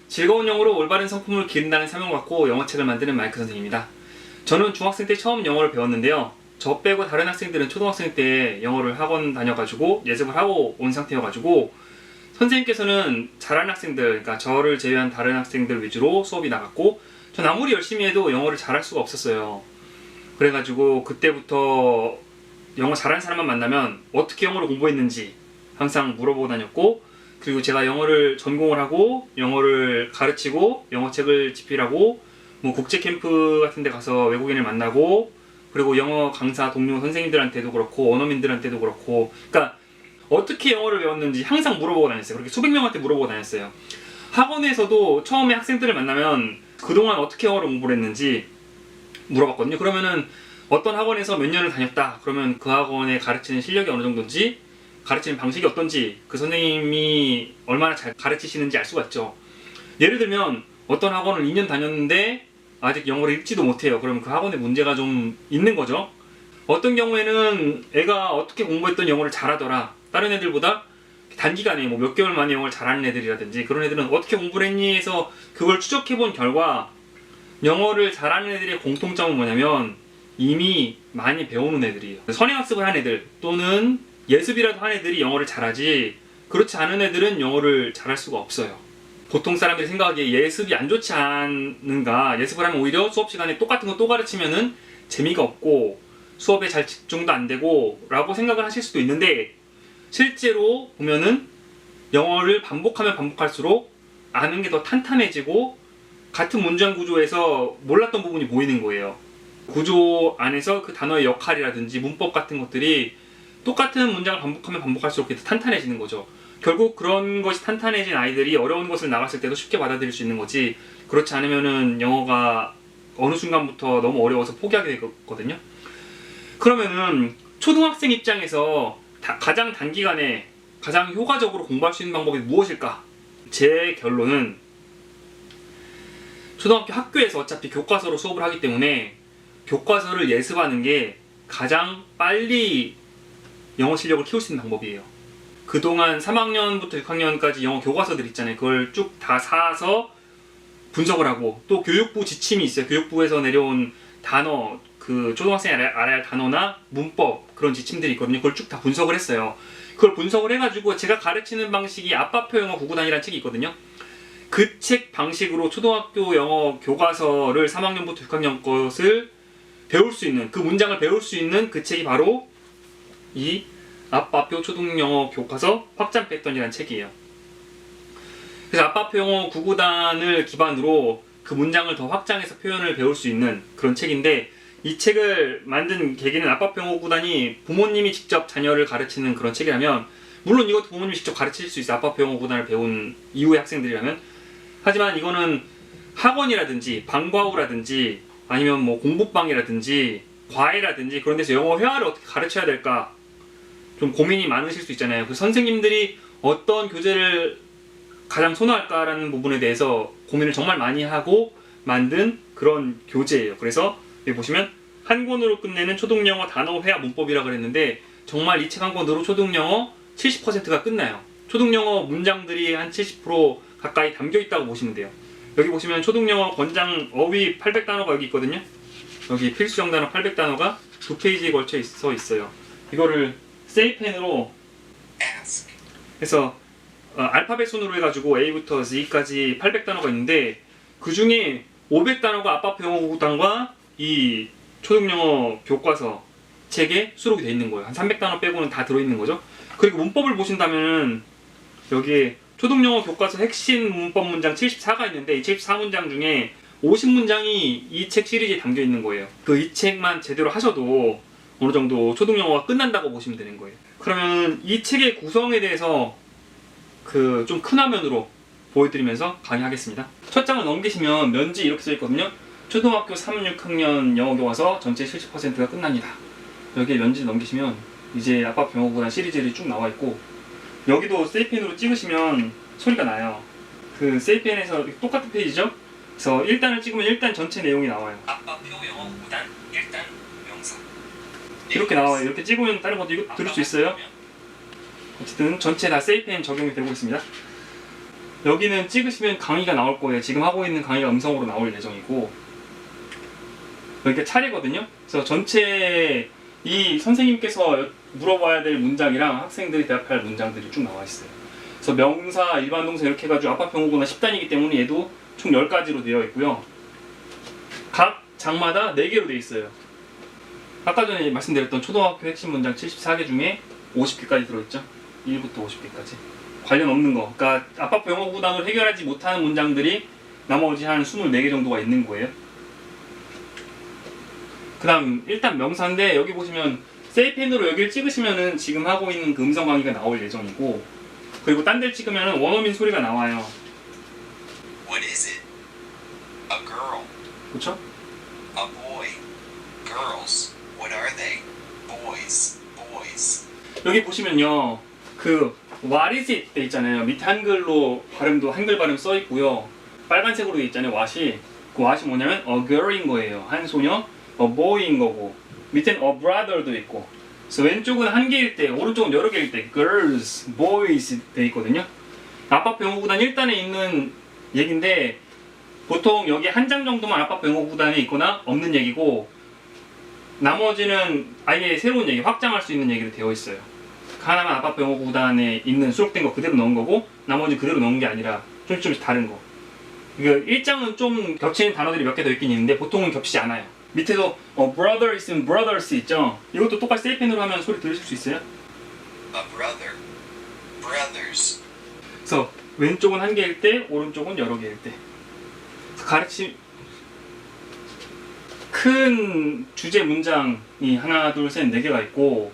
즐거운 영어로 올바른 성품을 기른다는 사명을 갖고 영어책을 만드는 마이크 선생입니다. 저는 중학생 때 처음 영어를 배웠는데요. 저 빼고 다른 학생들은 초등학생 때 영어를 학원 다녀가지고 예습을 하고 온 상태여가지고 선생님께서는 잘하는 학생들, 그러니까 저를 제외한 다른 학생들 위주로 수업이 나갔고 전 아무리 열심히 해도 영어를 잘할 수가 없었어요. 그래가지고 그때부터 영어 잘하는 사람만 만나면 어떻게 영어를 공부했는지 항상 물어보고 다녔고, 그리고 제가 영어를 전공을 하고 영어를 가르치고 영어책을 집필하고 뭐 국제 캠프 같은 데 가서 외국인을 만나고, 그리고 영어 강사 동료 선생님들한테도 그렇고 원어민들한테도 그렇고, 그러니까 어떻게 영어를 배웠는지 항상 물어보고 다녔어요. 그렇게 수백 명한테 물어보고 다녔어요. 학원에서도 처음에 학생들을 만나면 그동안 어떻게 영어를 공부를 했는지 물어봤거든요. 그러면은 어떤 학원에서 몇 년을 다녔다 그러면 그 학원에 가르치는 실력이 어느 정도인지, 가르치는 방식이 어떤지, 그 선생님이 얼마나 잘 가르치시는지 알 수가 있죠. 예를 들면 어떤 학원을 2년 다녔는데 아직 영어를 읽지도 못해요. 그러면 그 학원에 문제가 좀 있는 거죠. 어떤 경우에는 애가 어떻게 공부했던 영어를 잘하더라, 다른 애들보다 단기간에 뭐 몇 개월 만에 영어를 잘하는 애들이라든지, 그런 애들은 어떻게 공부를 했니 해서 그걸 추적해본 결과 영어를 잘하는 애들의 공통점은 뭐냐면 이미 많이 배우는 애들이에요. 선행학습을 한 애들 또는 예습이라도 한 애들이 영어를 잘하지, 그렇지 않은 애들은 영어를 잘할 수가 없어요. 보통 사람들이 생각하기에 예습이 안 좋지 않은가, 예습을 하면 오히려 수업 시간에 똑같은 거 또 가르치면은 재미가 없고 수업에 잘 집중도 안 되고 라고 생각을 하실 수도 있는데, 실제로 보면은 영어를 반복하면 반복할수록 아는 게 더 탄탄해지고 같은 문장 구조에서 몰랐던 부분이 보이는 거예요. 구조 안에서 그 단어의 역할이라든지 문법 같은 것들이 똑같은 문장을 반복하면 반복할수록 더 탄탄해지는 거죠. 결국 그런 것이 탄탄해진 아이들이 어려운 것을 나갔을 때도 쉽게 받아들일 수 있는 거지, 그렇지 않으면은 영어가 어느 순간부터 너무 어려워서 포기하게 되거든요. 그러면은 초등학생 입장에서 가장 단기간에 가장 효과적으로 공부할 수 있는 방법이 무엇일까? 제 결론은 초등학교 학교에서 어차피 교과서로 수업을 하기 때문에 교과서를 예습하는 게 가장 빨리 영어 실력을 키울 수 있는 방법이에요. 그동안 3학년부터 6학년까지 영어 교과서들 있잖아요. 그걸 쭉 다 사서 분석을 하고, 또 교육부 지침이 있어요. 교육부에서 내려온 단어, 그 초등학생이 알아야 할 단어나 문법, 그런 지침들이 있거든요. 그걸 쭉 다 분석을 했어요. 그걸 분석을 해가지고 제가 가르치는 방식이 아빠표 영어 구구단이라는 책이 있거든요. 그 책 방식으로 초등학교 영어 교과서를 3학년부터 6학년 것을 배울 수 있는, 그 문장을 배울 수 있는 그 책이 바로 이 아빠표 초등영어 교과서 확장 패턴이라는 책이에요. 그래서 아빠표 영어 구구단을 기반으로 그 문장을 더 확장해서 표현을 배울 수 있는 그런 책인데, 이 책을 만든 계기는 아빠표 영어 구구단이 부모님이 직접 자녀를 가르치는 그런 책이라면, 물론 이것도 부모님이 직접 가르칠 수 있어요. 아빠표 영어 구구단을 배운 이후의 학생들이라면. 하지만 이거는 학원이라든지 방과후라든지 아니면 뭐 공부방이라든지 과외라든지 그런 데서 영어 회화를 어떻게 가르쳐야 될까 좀 고민이 많으실 수 있잖아요. 그 선생님들이 어떤 교재를 가장 선호할까라는 부분에 대해서 고민을 정말 많이 하고 만든 그런 교재예요. 그래서 여기 보시면 한 권으로 끝내는 초등영어 단어 회화 문법이라고 그랬는데, 정말 이 책 한 권으로 초등영어 70%가 끝나요. 초등영어 문장들이 한 70% 가까이 담겨있다고 보시면 돼요. 여기 보시면 초등영어 권장 어휘 800단어가 여기 있거든요. 여기 필수 영단어 800단어가 2페이지에 걸쳐 있어요. 이거를 세이펜으로 해서 알파벳 순으로 해가지고 A부터 Z까지 800단어가 있는데, 그 중에 500단어가 아빠표 영어 구구단과 이 초등영어 교과서 책에 수록이 되어 있는 거예요. 한 300단어 빼고는 다 들어있는 거죠. 그리고 문법을 보신다면 여기에 초등영어 교과서 핵심 문법 문장 74가 있는데, 이 74문장 중에 50문장이 이 책 시리즈에 담겨 있는 거예요. 이 책만 제대로 하셔도 어느 정도 초등영어가 끝난다고 보시면 되는 거예요. 그러면 이 책의 구성에 대해서 그 좀 큰 화면으로 보여드리면서 강의하겠습니다. 첫 장을 넘기시면 면지 이렇게 써 있거든요. 초등학교 3, 6학년 영어 교과서 전체 70%가 끝납니다. 여기에 면지 넘기시면 이제 아빠표 영어 구구단 시리즈들이 쭉 나와 있고, 여기도 세이펜으로 찍으시면 소리가 나요. 그 세이펜에서 똑같은 페이지죠? 그래서 1단을 찍으면 1단 전체 내용이 나와요. 아빠표 영어 구구단 1단 명사. 이렇게 나와요. 이렇게 찍으면 다른 것도 이거 들을 수 있어요. 어쨌든 전체 다 세이펜 적용이 되고 있습니다. 여기는 찍으시면 강의가 나올 거예요. 지금 하고 있는 강의가 음성으로 나올 예정이고, 여기가 차례거든요. 그래서 전체 이 선생님께서 물어봐야 될 문장이랑 학생들이 대답할 문장들이 쭉 나와 있어요. 그래서 명사, 일반 동사 이렇게 해가지고 아파평어구나 10단이기 때문에 얘도 총 10가지로 되어 있고요. 각 장마다 4개로 되어 있어요. 아까 전에 말씀드렸던 초등학교 핵심 문장 74개 중에 50개까지 들어있죠. 1부터 50개까지. 관련 없는 거. 그러니까 아파트 영어 구단으로 해결하지 못하는 문장들이 나머지 한 24개 정도가 있는 거예요. 그 다음 일단 명사인데 여기 보시면 세이펜으로 여기를 찍으시면은 지금 하고 있는 그 음성 강의가 나올 예정이고, 그리고 딴 데를 찍으면은 원어민 소리가 나와요. What is it? A girl. 그렇죠? A boy. Girls. What are they? Boys. Boys. 여기 보시면요, 그 What is it 돼 있잖아요. 밑에 한글로 발음도 한글 발음 써 있고요. 빨간색으로 돼 있잖아요. what이. 그 what이 뭐냐면 a girl인 거예요. 한 소녀. a boy인 거고. 밑엔 a brother도 있고. 그래서 왼쪽은 한 개일 때, 오른쪽은 여러 개일 때 girls, boys 돼 있거든요. 아파트 영어 구단 1단에 있는 얘기인데 보통 여기 한 장 정도만 아파트 영어 구단에 있거나 없는 얘기고, 나머지는 아예 새로운 얘기, 확장할 수 있는 얘기로 되어 있어요. 하나만 아파트 영어 구단에 있는 수록된 거 그대로 넣은 거고, 나머지 그대로 넣은 게 아니라 좀 다른 거. 이거 1장은 좀 겹치는 단어들이 몇 개 더 있긴 있는데 보통은 겹치지 않아요. 밑에도 brother 있으면 brothers 있죠. 이것도 똑같이 세이펜으로 하면 소리 들으실 수 있어요. A brother. Brothers. 그래서 왼쪽은 한 개일 때, 오른쪽은 여러 개일 때. 큰 주제 문장이 하나, 둘, 셋, 4개가 있고,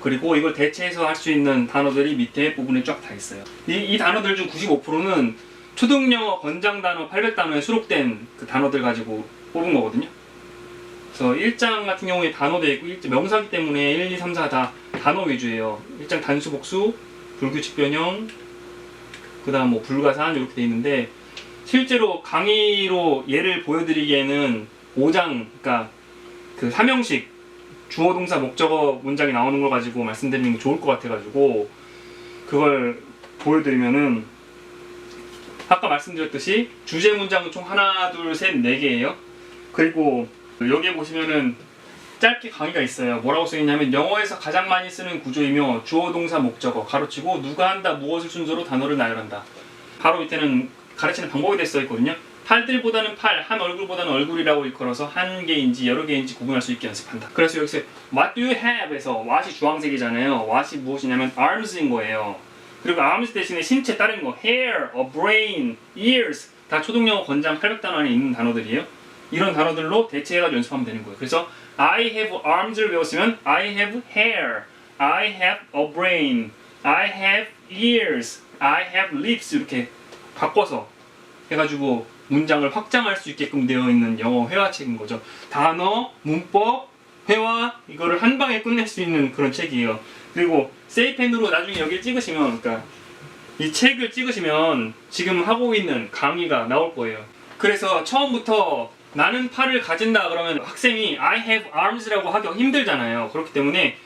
그리고 이걸 대체해서 할 수 있는 단어들이 밑에 부분에 쫙 다 있어요. 이 단어들 중 95%는 초등영어 권장 단어 800단어에 수록된 그 단어들 가지고 뽑은 거거든요. 그래서 1장 같은 경우에 단어도 있고, 명사기 때문에 1, 2, 3, 4 다 단어 위주예요. 1장 단수, 복수, 불규칙 변형, 그 다음 뭐 불가산 이렇게 돼 있는데, 실제로 강의로 예를 보여드리기에는 5장, 그러니까 그 3형식 주어, 동사, 목적어 문장이 나오는 걸 가지고 말씀드리는 게 좋을 것 같아가지고 그걸 보여드리면은, 아까 말씀드렸듯이 주제 문장은 총 하나, 둘, 셋, 4개예요. 그리고 여기에 보시면은 짧게 강의가 있어요. 뭐라고 써있냐면, 영어에서 가장 많이 쓰는 구조이며 주어, 동사, 목적어 가로치고 누가 한다, 무엇을 순서로 단어를 나열한다. 바로 밑에는 가르치는 방법에 대해 써있거든요. 팔들보다는 팔, 한 얼굴보다는 얼굴이라고 일컬어서 한 개인지 여러 개인지 구분할 수 있게 연습한다. 그래서 여기서 What do you have?에서 what이 주황색이잖아요. what이 무엇이냐면 arms인 거예요. 그리고 arms 대신에 신체 다른 거, hair, a brain, ears 다 초등영어 권장 800단어 안에 있는 단어들이에요. 이런 단어들로 대체해가지고 연습하면 되는 거예요. 그래서 I have arms를 배웠으면 I have hair, I have a brain, I have ears, I have lips 이렇게 바꿔서 해가지고 문장을 확장할 수 있게끔 되어 있는 영어 회화책인 거죠. 단어, 문법, 회화 이거를 한 방에 끝낼 수 있는 그런 책이에요. 그리고 세이펜으로 나중에 여기를 찍으시면, 그러니까 이 책을 찍으시면 지금 하고 있는 강의가 나올 거예요. 그래서 처음부터 나는 팔을 가진다 그러면 학생이 I have arms라고 하기가 힘들잖아요. 그렇기 때문에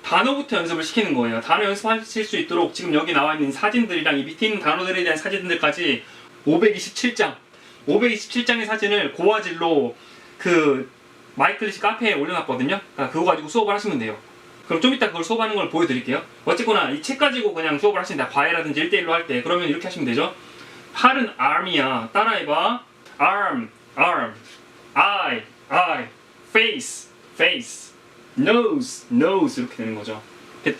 단어부터 연습을 시키는 거예요. 단어 연습하실 수 있도록 지금 여기 나와 있는 사진들이랑 이 밑에 있는 단어들에 대한 사진들까지 527장의 사진을 고화질로 그 마이클리시 카페에 올려놨거든요. 그러니까 그거 가지고 수업을 하시면 돼요. 그럼 좀 이따 그걸 수업하는 걸 보여드릴게요. 어쨌거나 이 책 가지고 그냥 수업을 하신다. 과외라든지 1대1로 할 때 그러면 이렇게 하시면 되죠. 팔은 arm이야. 따라해봐. arm, arm, eye, face, face, nose, nose 이렇게 되는 거죠.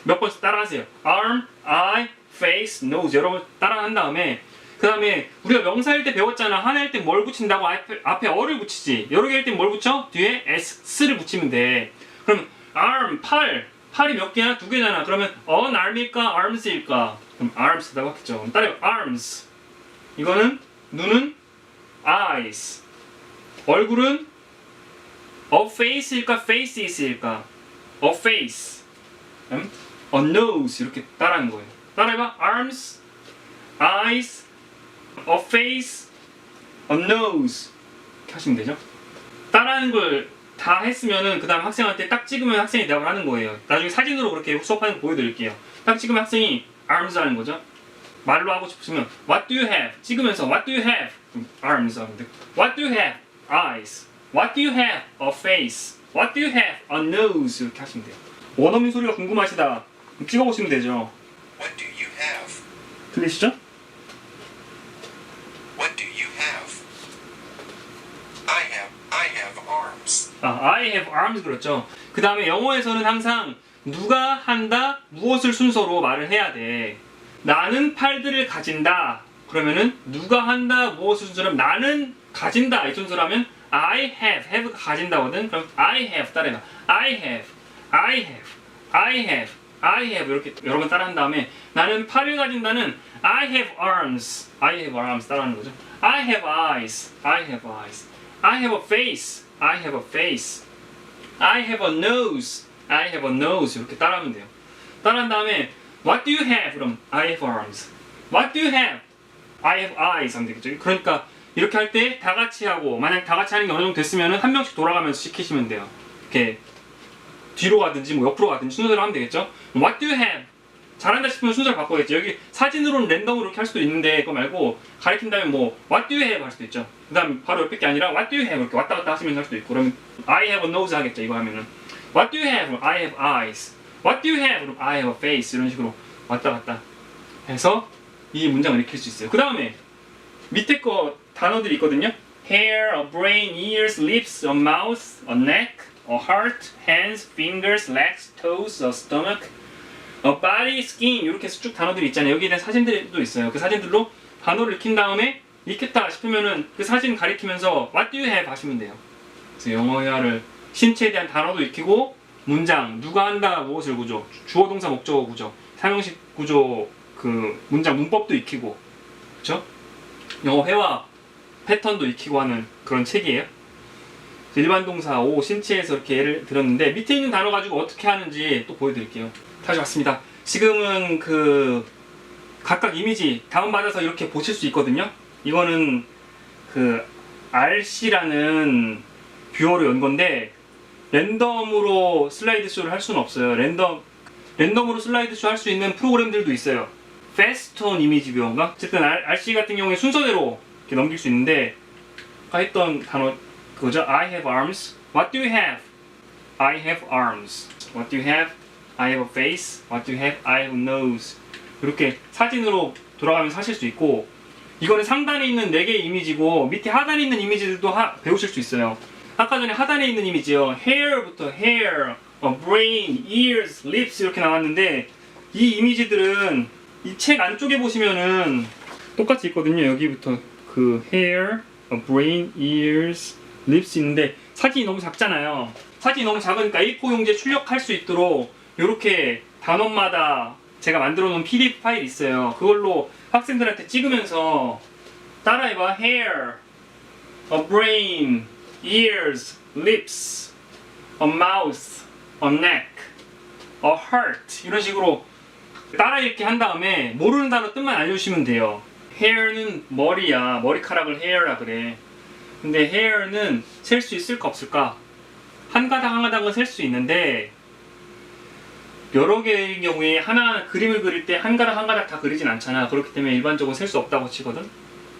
몇 번 따라하세요. arm, eye, face, nose 여러분 따라한 다음에, 그 다음에 우리가 명사일 때 배웠잖아. 하나일 때 뭘 붙인다고 앞에 어를 붙이지. 여러 개일 때 뭘 붙여? 뒤에 s를 붙이면 돼. 그럼 arm, 팔이 몇 개야? 2개잖아. 그러면 an arm일까? arms일까? 그럼 arms라고 하겠죠. 그럼 따라해. arms. 이거는 눈은 eyes. 얼굴은 a face일까? faces일까? a face. a nose 이렇게 따라하는 거예요. 따라해봐. arms, eyes, a face, a nose 이렇게 하시면 되죠. 따라하는 걸 다 했으면은 그 다음 학생한테 딱 찍으면 학생이 대답을 하는 거예요. 나중에 사진으로 그렇게 수업하는 거 보여드릴게요. 딱 찍으면 학생이 arms 하는 거죠. 말로 하고 싶으면 What do you have? 찍으면서 What do you have? Arms. What do you have? Eyes. What do you have? A face. What do you have? A nose. 이렇게 하시면 돼요. 원어민 소리가 궁금하시다. 찍어보시면 되죠. What do you have? 들리시죠? What do you have? I have arms. I have arms 그렇죠. 그 다음에 영어에서는 항상 누가 한다, 무엇을 순서로 말을 해야 돼. 나는 팔들을 가진다. 그러면은 누가 한다, 무엇을 순서로 나는 가진다. 이 순서로 하면 I have, have가 가진다거든. 그럼 I have 따라해봐. I have, I have, I have, I have 이렇게 여러 번 따라한 다음에 나는 팔을 가진다는 I have arms, I have arms 따라하는 거죠. I have eyes, I have eyes. I have a face, I have a face. I have a nose, I have a nose 이렇게 따라하면 돼요. 따라한 다음에 What do you have? 그럼 I have arms. What do you have? I have eyes 하면 되겠죠. 그러니까 이렇게 할 때 다 같이 하고 만약 다 같이 하는 게 어느 정도 됐으면 한 명씩 돌아가면서 시키시면 돼요. 이렇게 뒤로 가든지 뭐 옆으로 가든지 순서대로 하면 되겠죠. What do you have? 잘한다 싶으면 순서를 바꿔야겠죠. 여기 사진으로는 랜덤으로 이렇게 할 수도 있는데 그거 말고 가리킨다면 뭐 What do you have? 할 수도 있죠. 그 다음 바로 옆에 게 아니라 What do you have? 이렇게 왔다 갔다 하시면서 할 수도 있고 그러면 I have a nose 하겠죠. 이거 하면은 What do you have? I have eyes. What do you have? 그럼 I have a face. 이런 식으로 왔다 갔다 해서 이 문장을 익힐 수 있어요. 그 다음에 밑에 거 단어들이 있거든요. Hair, a brain, ears, lips, a mouth, a neck, a heart, hands, fingers, legs, toes, a stomach, a body, skin 이렇게 해서 쭉 단어들이 있잖아요. 여기에 대한 사진들도 있어요. 그 사진들로 단어를 익힌 다음에 익혔다 싶으면은 그 사진 가리키면서 What do you have? 하시면 돼요. 그래서 영어 회화를 신체에 대한 단어도 익히고 문장, 누가 한다, 무엇을 구조, 주어 동사 목적어 구조, 상형식 구조 그 문장 문법도 익히고 그렇죠? 영어 회화 패턴도 익히고 하는 그런 책이에요. 일반 동사 O 신체에서 이렇게 예를 들었는데 밑에 있는 단어 가지고 어떻게 하는지 또 보여드릴게요. 다시 왔습니다. 지금은 그 각각 이미지 다운받아서 이렇게 보실 수 있거든요. 이거는 그 RC라는 뷰어로 연 건데 랜덤으로 슬라이드 쇼를 할 수는 없어요. 랜덤으로 슬라이드 쇼 할 수 있는 프로그램들도 있어요. 패스트온 이미지 뷰어인가? 어쨌든 RC 같은 경우에 순서대로 이렇게 넘길 수 있는데 아까 했던 단어 그거죠. I have arms. What do you have? I have arms. What do you have? I have a face. What do you have? I have a nose. 이렇게 사진으로 돌아가면서 하실 수 있고 이거는 상단에 있는 4개의 이미지고 밑에 하단에 있는 이미지들도 배우실 수 있어요. 아까 전에 하단에 있는 이미지요. hair부터 hair, brain, ears, lips 이렇게 나왔는데 이 이미지들은 이 책 안쪽에 보시면은 똑같이 있거든요. 여기부터 그 hair, brain, ears, lips 있는데 사진이 너무 작잖아요. 사진이 너무 작으니까 A4 용지에 출력할 수 있도록 이렇게 단원마다 제가 만들어 놓은 PDF 파일이 있어요. 그걸로 학생들한테 찍으면서 따라해봐. hair, a brain, ears, lips, a mouth, a neck, a heart 이런 식으로 따라 읽기 한 다음에 모르는 단어 뜻만 알려주시면 돼요. hair는 머리야. 머리카락을 hair라 그래. 근데 hair는 셀 수 있을까 없을까? 한 가닥 한 가닥은 셀 수 있는데 여러 개의 경우에 하나 그림을 그릴 때 한 가닥 한 가닥 다 그리진 않잖아. 그렇기 때문에 일반적으로 셀 수 없다고 치거든.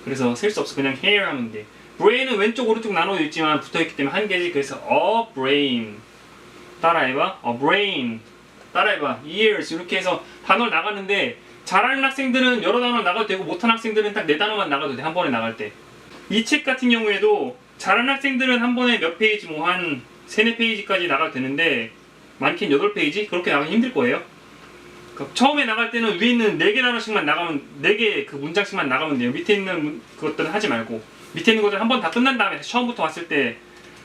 그래서 셀 수 없어. 그냥 hair 하면 돼. brain은 왼쪽 오른쪽 나눠 있지만 붙어있기 때문에 한 개지. 그래서 a brain 따라해봐. a brain 따라해봐. ears 이렇게 해서 단어를 나갔는데 잘하는 학생들은 여러 단어 나가도 되고 못하는 학생들은 딱 4단어만 나가도 돼. 한 번에 나갈 때. 이 책 같은 경우에도 잘하는 학생들은 한 번에 몇 페이지 뭐 한 3, 4페이지까지 나가도 되는데 많게는 8페이지? 그렇게 나가기 힘들 거예요. 그러니까 처음에 나갈 때는 위에 있는 4개 단어씩만 나가면 4개 그 문장씩만 나가면 돼요. 밑에 있는 그것들은 하지 말고 밑에 있는 것들 한 번 다 끝난 다음에 처음부터 왔을 때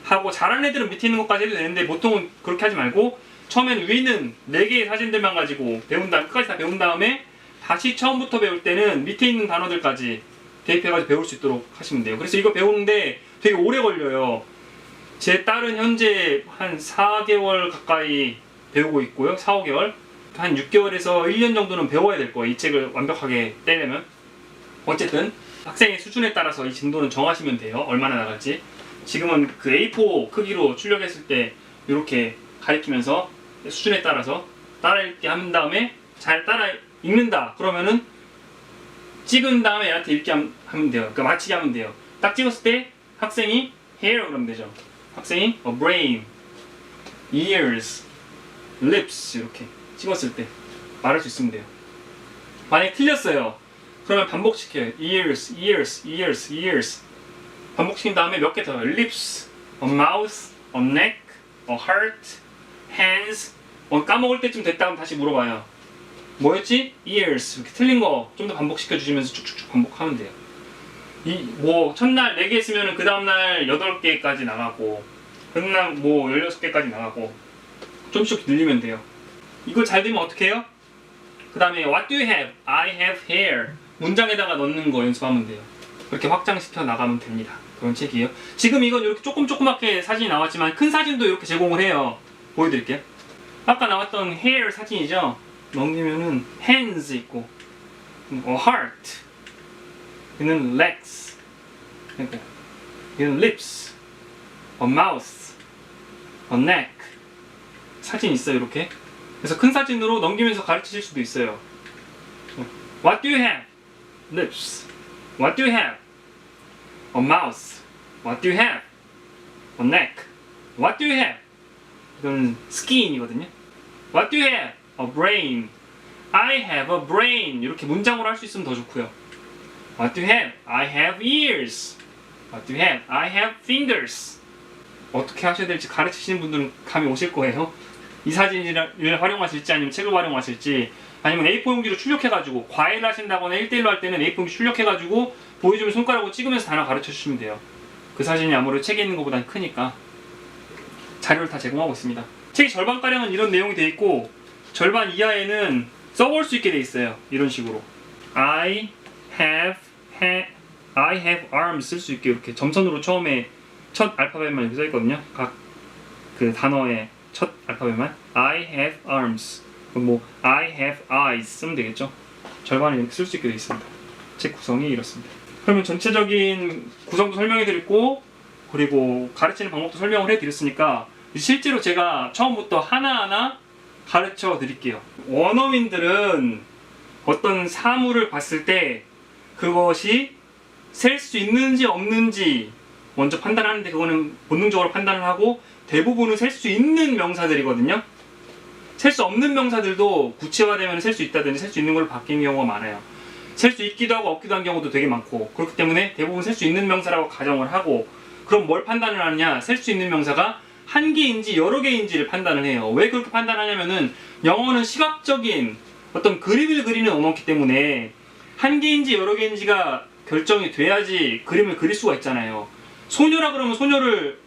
하고 잘하는 애들은 밑에 있는 것까지 해도 되는데 보통은 그렇게 하지 말고 처음에는 위에 있는 4개의 사진들만 가지고 배운 다음 끝까지 다 배운 다음에 다시 처음부터 배울 때는 밑에 있는 단어들까지 대입해가지고 배울 수 있도록 하시면 돼요. 그래서 이거 배우는데 되게 오래 걸려요. 제 딸은 현재 한 4개월 가까이 배우고 있고요. 4, 5개월. 한 6개월에서 1년 정도는 배워야 될 거예요. 이 책을 완벽하게 떼려면. 어쨌든 학생의 수준에 따라서 이 진도는 정하시면 돼요. 얼마나 나갈지. 지금은 그 A4 크기로 출력했을 때 이렇게 가리키면서 수준에 따라서 따라 읽기 한 다음에 잘 따라 읽는다. 그러면은 찍은 다음에 얘한테 이렇게 하면 돼요. 그러니까 맞히게 하면 돼요. 딱 찍었을 때 학생이 hair 그러면 되죠. 학생이 brain, ears, lips 이렇게 찍었을 때 말할 수 있으면 돼요. 만약에 틀렸어요. 그러면 반복시켜요. ears, ears, ears, ears. 반복시킨 다음에 몇 개 더. lips, a mouth, a neck, a heart, hands. 까먹을 때쯤 됐다 하면 다시 물어봐요. 뭐였지? ears. 이렇게 틀린 거 좀 더 반복시켜 주시면서 쭉쭉쭉 반복하면 돼요. 뭐 첫날 4개 했으면 그 다음날 8개까지 나가고 그날 뭐 16개까지 나가고 좀씩 늘리면 돼요. 이거 잘 되면 어떻게 해요? 그 다음에 what do you have? I have hair. 문장에다가 넣는 거 연습하면 돼요. 그렇게 확장시켜 나가면 됩니다. 그런 책이에요. 지금 이건 이렇게 조그맣게 사진이 나왔지만 큰 사진도 이렇게 제공을 해요. 보여드릴게요. 아까 나왔던 hair 사진이죠? 넘기면은 hands 있고 heart, 얘는 legs, 그리고 얘는 lips, a mouth, a neck. 사진 있어요 이렇게. 그래서 큰 사진으로 넘기면서 가르치실 수도 있어요. What do you have? Lips. What do you have? A mouth. What do you have? A neck. What do you have? 이건 skin이거든요. What do you have? A brain. I have a brain. 이렇게 문장으로 할 수 있으면 더 좋고요. What do you have? I have ears. What do you have? I have fingers. 어떻게 하셔야 될지 가르치시는 분들은 감이 오실 거예요. 이 사진을 활용하실지 아니면 책을 활용하실지 아니면 A4 용지로 출력해가지고 과외를 하신다거나 1대1로 할 때는 A4 용지 출력해가지고 보여주면 손가락으로 찍으면서 단어 가르쳐 주시면 돼요. 그 사진이 아무래도 책에 있는 것보다는 크니까 자료를 다 제공하고 있습니다. 책이 절반가량은 이런 내용이 돼 있고 절반 이하에는 써볼 수 있게 돼 있어요. 이런 식으로 I have arms 쓸 수 있게 이렇게 점선으로 처음에 첫 알파벳만 이렇게 써 있거든요. 각 그 단어의 첫 알파벳만 I have arms, 뭐 I have eyes 쓰면 되겠죠. 절반을 이렇게 쓸 수 있게 되어 있습니다. 책 구성이 이렇습니다. 그러면 전체적인 구성도 설명해 드렸고 그리고 가르치는 방법도 설명을 해 드렸으니까 실제로 제가 처음부터 하나하나 가르쳐 드릴게요. 원어민들은 어떤 사물을 봤을 때 그것이 셀 수 있는지 없는지 먼저 판단하는데 그거는 본능적으로 판단을 하고 대부분은 셀 수 있는 명사들이거든요. 셀 수 없는 명사들도 구체화되면 셀 수 있다든지 셀 수 있는 걸로 바뀌는 경우가 많아요. 셀 수 있기도 하고 없기도 한 경우도 되게 많고 그렇기 때문에 대부분 셀 수 있는 명사라고 가정을 하고 그럼 뭘 판단을 하느냐? 셀 수 있는 명사가 한 개인지 여러 개인지를 판단을 해요. 왜 그렇게 판단하냐면은 영어는 시각적인 어떤 그림을 그리는 언어이기 때문에 한 개인지 여러 개인지가 결정이 돼야지 그림을 그릴 수가 있잖아요. 소녀라 그러면 소녀를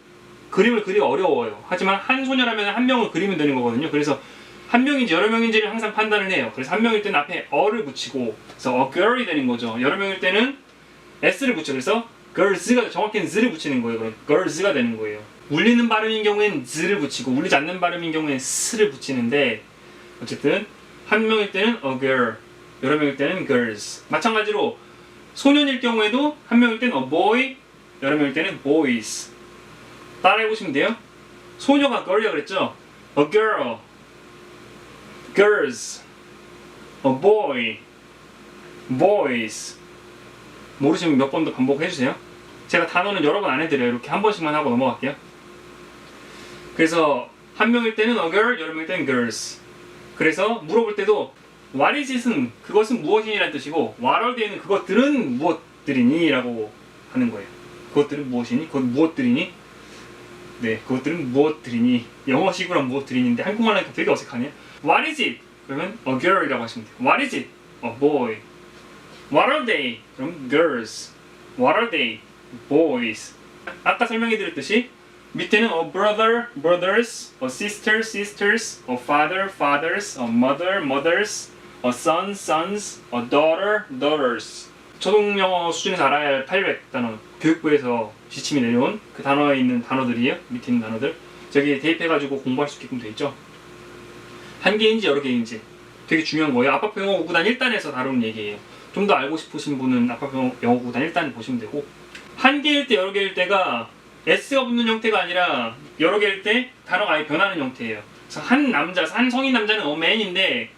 그림을 그리기 어려워요. 하지만 한 소녀라면 한 명을 그리면 되는 거거든요. 그래서 한 명인지 여러 명인지를 항상 판단을 해요. 그래서 한 명일 때는 앞에 어를 붙이고 그래서 a girl이 되는 거죠. 여러 명일 때는 s를 붙여 그래서 girls가 정확히는 z를 붙이는 거예요. 그럼 girls가 되는 거예요. 울리는 발음인 경우엔 z를 붙이고 울리지 않는 발음인 경우엔 s를 붙이는데 어쨌든 한 명일 때는 a girl, 여러 명일 때는 girls. 마찬가지로 소년일 경우에도 한 명일 때는 a boy, 여러 명일 때는 boys. 따라해보시면 돼요. 소녀가 girl이라고 그랬죠? A girl, girls, a boy, boys. 모르시면 몇 번 더 반복해주세요. 제가 단어는 여러 번 안 해드려요. 이렇게 한 번씩만 하고 넘어갈게요. 그래서 한 명일 때는 a girl, 여러 명일 때는 girls. 그래서 물어볼 때도 what is it은 그것은 무엇이니라는 뜻이고 what are they는 그것들은 무엇들이니? 라고 하는 거예요. 그것들은 무엇이니? 그것 무엇들이니? 네, 그것들은 무엇들이니? 영어식으로 무엇들이니인데 한국말 하니까 되게 어색하네요. What is it? 그러면 a girl이라고 하시면 돼요. What is it? A boy. What are they? 그럼 girls. What are they? Boys. 아까 설명해 드렸듯이 밑에는 a brother, brothers, a sister, sisters, a father, fathers, a mother, mothers, a son, sons, a daughter, daughters. 초등영어 수준에서 알아야 할 800단어 교육부에서 지침이 내려온 그 단어에 있는 단어들이에요. 밑에 있는 단어들 저기 대입해가지고 공부할 수 있게끔 돼 있죠. 한 개인지 여러 개인지 되게 중요한 거예요. 아파트 영어 구구단 1단에서 다루는 얘기예요. 좀 더 알고 싶으신 분은 아파트 영어 구구단 1단 보시면 되고 한 개일 때 여러 개일 때가 S가 붙는 형태가 아니라 여러 개일 때 단어가 아예 변하는 형태예요. 그래서 한 남자, 한 성인 남자는 a man인데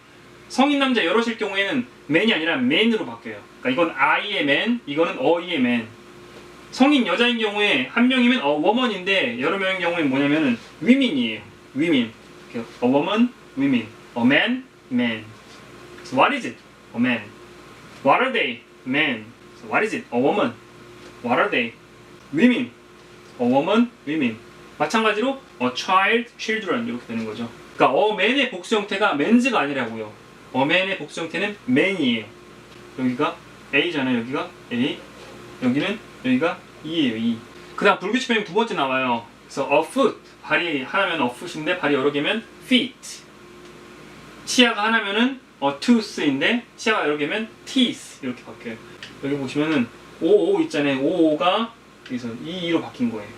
성인 남자 여럿일 경우에는 man이 아니라 man으로 바뀌어요. 그러니까 이건 I의 man, 이거는 I의 man. 성인 여자인 경우에 한 명이면 woman인데 여러 명인 경우에 뭐냐면은 women이에요. women. A woman, women. A man, man. So what is it? A man. What are they? Men. So what is it? A woman. What are they? Women. A woman, women. 마찬가지로 a child, children 이렇게 되는 거죠. 그러니까 a man의 복수 형태가 men's가 아니라고요. a man의 복수 형태는 man이에요. 여기가 A잖아요. 여기가 A. 여기는 여기가 E예요. E. 그 다음 불규칙 변형 두 번째 나와요. 그래서 a foot. 발이 하나면 a foot인데 발이 여러 개면 feet. 치아가 하나면은 a tooth인데 치아가 여러 개면 teeth 이렇게 바뀌어요. 여기 보시면은 OO 있잖아요. OO가 여기서 EE로 바뀐 거예요.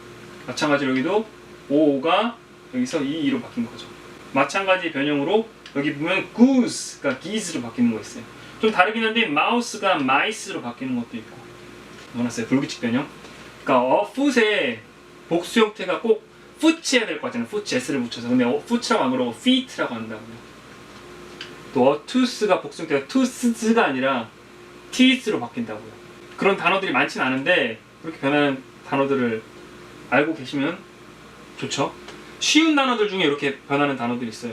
마찬가지로 여기도 OO가 여기서 EE로 바뀐 거죠. 마찬가지 변형으로 여기 보면 goose, 그러니까 geese로 바뀌는 거 있어요. 좀 다르긴 한데 mouse가 mice로 바뀌는 것도 있고. 뭐났어요? 불규칙 변형. 그러니까 foot의 복수 형태가 꼭 foot해야 될 것 같잖아요. foot s를 붙여서. 근데 foot라고 안 그러고 feet라고 한다고요. 또 tooth가 복수 형태가 tooths가 아니라 teeth로 바뀐다고요. 그런 단어들이 많지는 않은데 그렇게 변하는 단어들을 알고 계시면 좋죠. 쉬운 단어들 중에 이렇게 변하는 단어들이 있어요.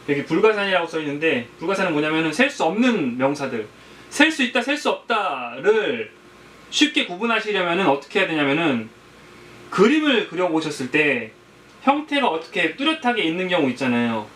여기 불가산이라고 써 있는데 불가산은 뭐냐면은 셀 수 없는 명사들, 셀 수 있다, 셀 수 없다를 쉽게 구분하시려면은 어떻게 해야 되냐면은 그림을 그려보셨을 때 형태가 어떻게 뚜렷하게 있는 경우 있잖아요.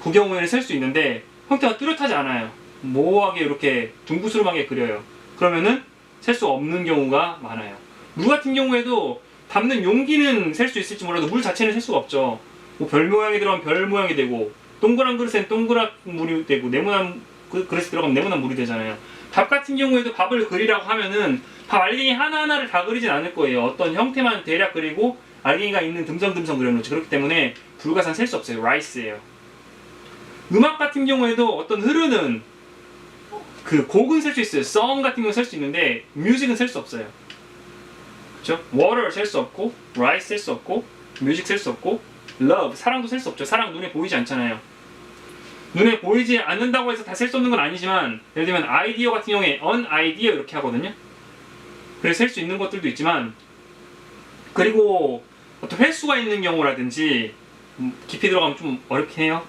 그 경우에는 셀 수 있는데 형태가 뚜렷하지 않아요. 모호하게 이렇게 둥그스름하게 그려요. 그러면은 셀 수 없는 경우가 많아요. 물 같은 경우에도 담는 용기는 셀 수 있을지 몰라도 물 자체는 셀 수가 없죠. 뭐 별 모양이 들어가면 별 모양이 되고 동그란 그릇엔 동그란 물이 되고 네모난 그릇에 들어가면 네모난 물이 되잖아요. 밥 같은 경우에도 밥을 그리라고 하면은 밥 알갱이 하나하나를 다 그리진 않을 거예요. 어떤 형태만 대략 그리고 알갱이가 있는 듬성듬성 그려놓죠. 그렇기 때문에 불가산 셀 수 없어요. 라이스예요. 음악 같은 경우에도 어떤 흐르는 그 곡은 셀 수 있어요. song 같은 경우는 셀 수 있는데 music은 셀 수 없어요. 그렇죠? water 셀 수 없고 rice 셀 수 없고 music 셀 수 없고 love 사랑도 셀 수 없죠. 사랑 눈에 보이지 않잖아요. 눈에 보이지 않는다고 해서 다 셀 수 없는 건 아니지만 예를 들면 idea 같은 경우에 an idea 이렇게 하거든요. 그래서 셀 수 있는 것들도 있지만 그리고 어떤 횟수가 있는 경우라든지 깊이 들어가면 좀 어렵긴 해요.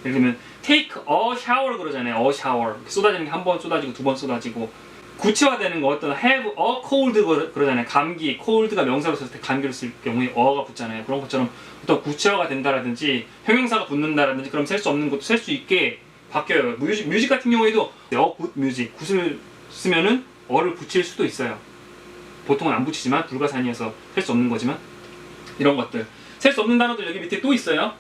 예를 들면 take a shower 그러잖아요. a shower 쏟아지는 게 한 번 쏟아지고 두 번 쏟아지고 구체화되는 거 어떤 have a cold 그러잖아요. 감기 cold가 명사로 썼을 때 감기로 쓸 경우에 a가 붙잖아요. 그런 것처럼 어떤 구체화가 된다라든지 형용사가 붙는다라든지 그럼 셀 수 없는 것도 셀 수 있게 바뀌어요. 뮤직 같은 경우에도 a good music 굿을 쓰면은 어를 붙일 수도 있어요. 보통은 안 붙이지만 불가산이어서 셀 수 없는 거지만 이런 것들 셀 수 없는 단어들 여기 밑에 또 있어요.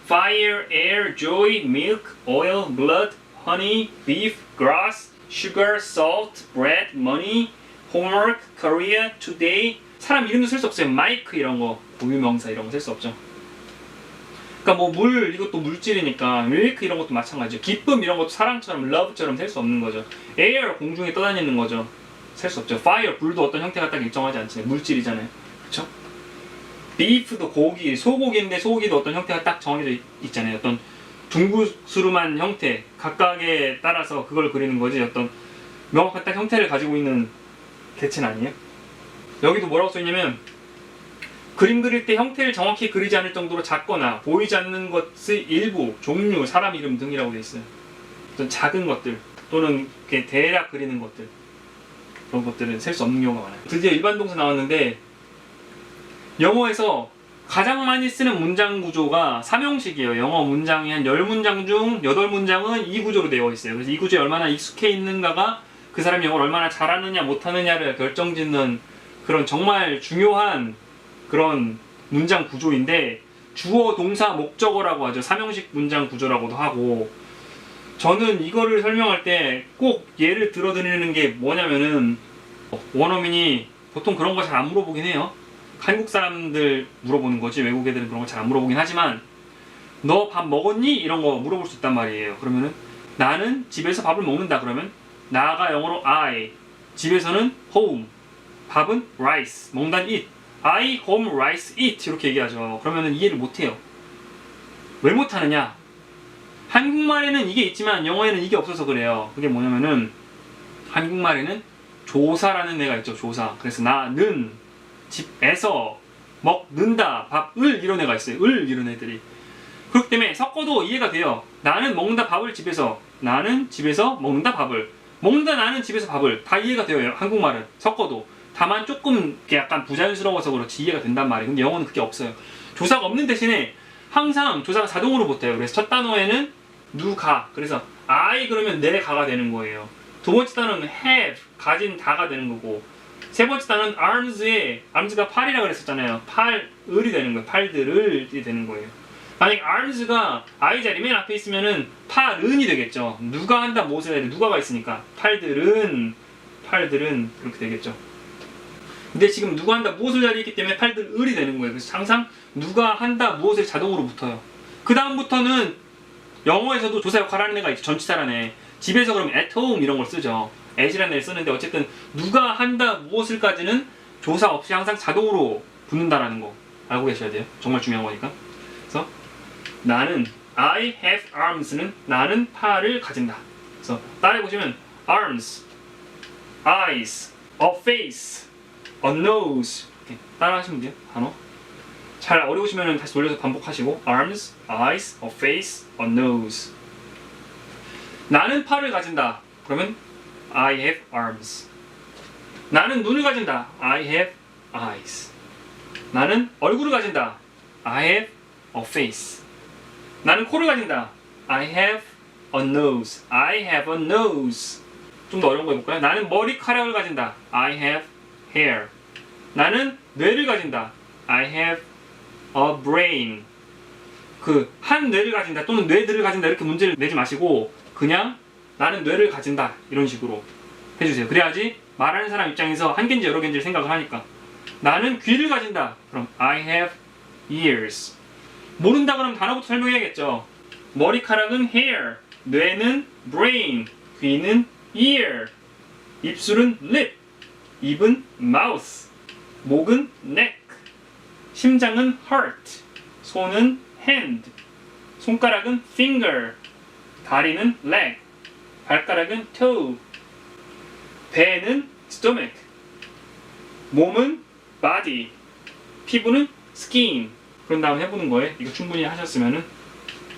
fire, air, joy, milk, oil, blood, honey, beef, grass, sugar, salt, bread, money, homework, career, today. 사람 이름도 셀 수 없어요. 마이크 이런 거, 고유명사 이런 거 셀 수 없죠. 그러니까 뭐 물 이것도 물질이니까 밀크 이런 것도 마찬가지죠. 기쁨 이런 것도 사랑처럼 love처럼 셀 수 없는 거죠. air 공중에 떠다니는 거죠. 셀 수 없죠. fire 불도 어떤 형태가 딱 일정하지 않잖아요. 물질이잖아요. 그렇죠? beef도 고기, 소고기인데 소고기도 어떤 형태가 딱 정해져 있잖아요. 어떤 둥그스름한 형태, 각각에 따라서 그걸 그리는 거지 어떤 명확한 딱 형태를 가지고 있는 개체는 아니에요. 여기도 뭐라고 써있냐면 그림 그릴 때 형태를 정확히 그리지 않을 정도로 작거나 보이지 않는 것의 일부, 종류, 사람 이름 등이라고 되어 있어요. 어떤 작은 것들 또는 이렇게 대략 그리는 것들 그런 것들은 셀 수 없는 경우가 많아요. 드디어 일반 동사 나왔는데 영어에서 가장 많이 쓰는 문장 구조가 3형식이에요. 영어 문장이 한 10문장 중 8문장은 이 구조로 되어 있어요. 그래서 이 구조에 얼마나 익숙해 있는가가 그 사람이 영어를 얼마나 잘하느냐 못하느냐를 결정짓는 그런 정말 중요한 그런 문장 구조인데 주어, 동사, 목적어라고 하죠. 3형식 문장 구조라고도 하고 저는 이거를 설명할 때 꼭 예를 들어드리는 게 뭐냐면은 원어민이 보통 그런 거 잘 안 물어보긴 해요. 한국 사람들 물어보는 거지 외국 애들은 그런 거 잘 안 물어보긴 하지만 너 밥 먹었니? 이런 거 물어볼 수 있단 말이에요. 그러면은 나는 집에서 밥을 먹는다 그러면 나가 영어로 I, 집에서는 home, 밥은 rice, 먹는다는 eat, I home rice eat 이렇게 얘기하죠. 그러면은 이해를 못해요. 왜 못하느냐? 한국말에는 이게 있지만 영어에는 이게 없어서 그래요. 그게 뭐냐면은 한국말에는 조사라는 애가 있죠. 조사. 그래서 나는 집에서 먹는다. 밥을 이런 애가 있어요. 을 이런 애들이. 그렇기 때문에 섞어도 이해가 돼요. 나는 먹는다 밥을 집에서. 나는 집에서 먹는다 밥을. 먹는다 나는 집에서 밥을. 다 이해가 돼요. 한국말은. 섞어도. 다만 조금 약간 부자연스러워서 그렇지 이해가 된단 말이에요. 근데 영어는 그게 없어요. 조사가 없는 대신에 항상 조사가 자동으로 붙어요. 그래서 첫 단어에는 누가. 그래서 I 그러면 내가가 되는 거예요. 두 번째 단어는 have. 가진 다가 되는 거고. 세 번째 단어는 arms에 arms가 팔이라고 그랬었잖아요. 팔을이 되는 거예요. 팔들을이 되는 거예요. 만약 arms가 I 자리 맨 앞에 있으면은 팔은이 되겠죠. 누가 한다 무엇을 해야 돼. 누가가 있으니까 팔들은 그렇게 되겠죠. 근데 지금 누가 한다 무엇을 자리에 있기 때문에 팔들을이 되는 거예요. 그래서 항상 누가 한다 무엇을 자동으로 붙어요. 그 다음부터는 영어에서도 조사 역할을 하는 애가 있죠. 전치사라는 애. 집에서 그러면 at home 이런 걸 쓰죠. at이라는 애를 쓰는데 어쨌든 누가 한다 무엇을까지는 조사 없이 항상 자동으로 붙는다라는 거 알고 계셔야 돼요. 정말 중요한 거니까. 그래서 나는 I have arms는 나는 팔을 가진다. 그래서 따라해 보시면 arms, eyes, a face, a nose 이렇게 따라하시면 돼요. 단어. 잘 어려우시면 다시 돌려서 반복하시고 arms, eyes, a face, a nose. 나는 팔을 가진다. 그러면 I have arms. 나는 눈을 가진다. I have eyes. 나는 얼굴을 가진다. I have a face. 나는 코를 가진다. I have a nose. I have a nose. 좀 더 어려운 거 해볼까요? 나는 머리카락을 가진다. I have hair. 나는 뇌를 가진다. I have a brain. 그 한 뇌를 가진다 또는 뇌들을 가진다 이렇게 문제를 내지 마시고 그냥 나는 뇌를 가진다 이런 식으로 해주세요. 그래야지 말하는 사람 입장에서 한 개인지 여러 개인지를 생각을 하니까. 나는 귀를 가진다. 그럼 I have ears. 모른다 그러면 단어부터 설명해야겠죠. 머리카락은 hair, 뇌는 brain, 귀는 ear, 입술은 lip, 입은 mouth, 목은 neck, 심장은 heart, 손은 hand, 손가락은 finger, 다리는 leg, 발가락은 toe, 배는 stomach, 몸은 body, 피부는 skin. 그런 다음 해보는 거예요. 이거 충분히 하셨으면은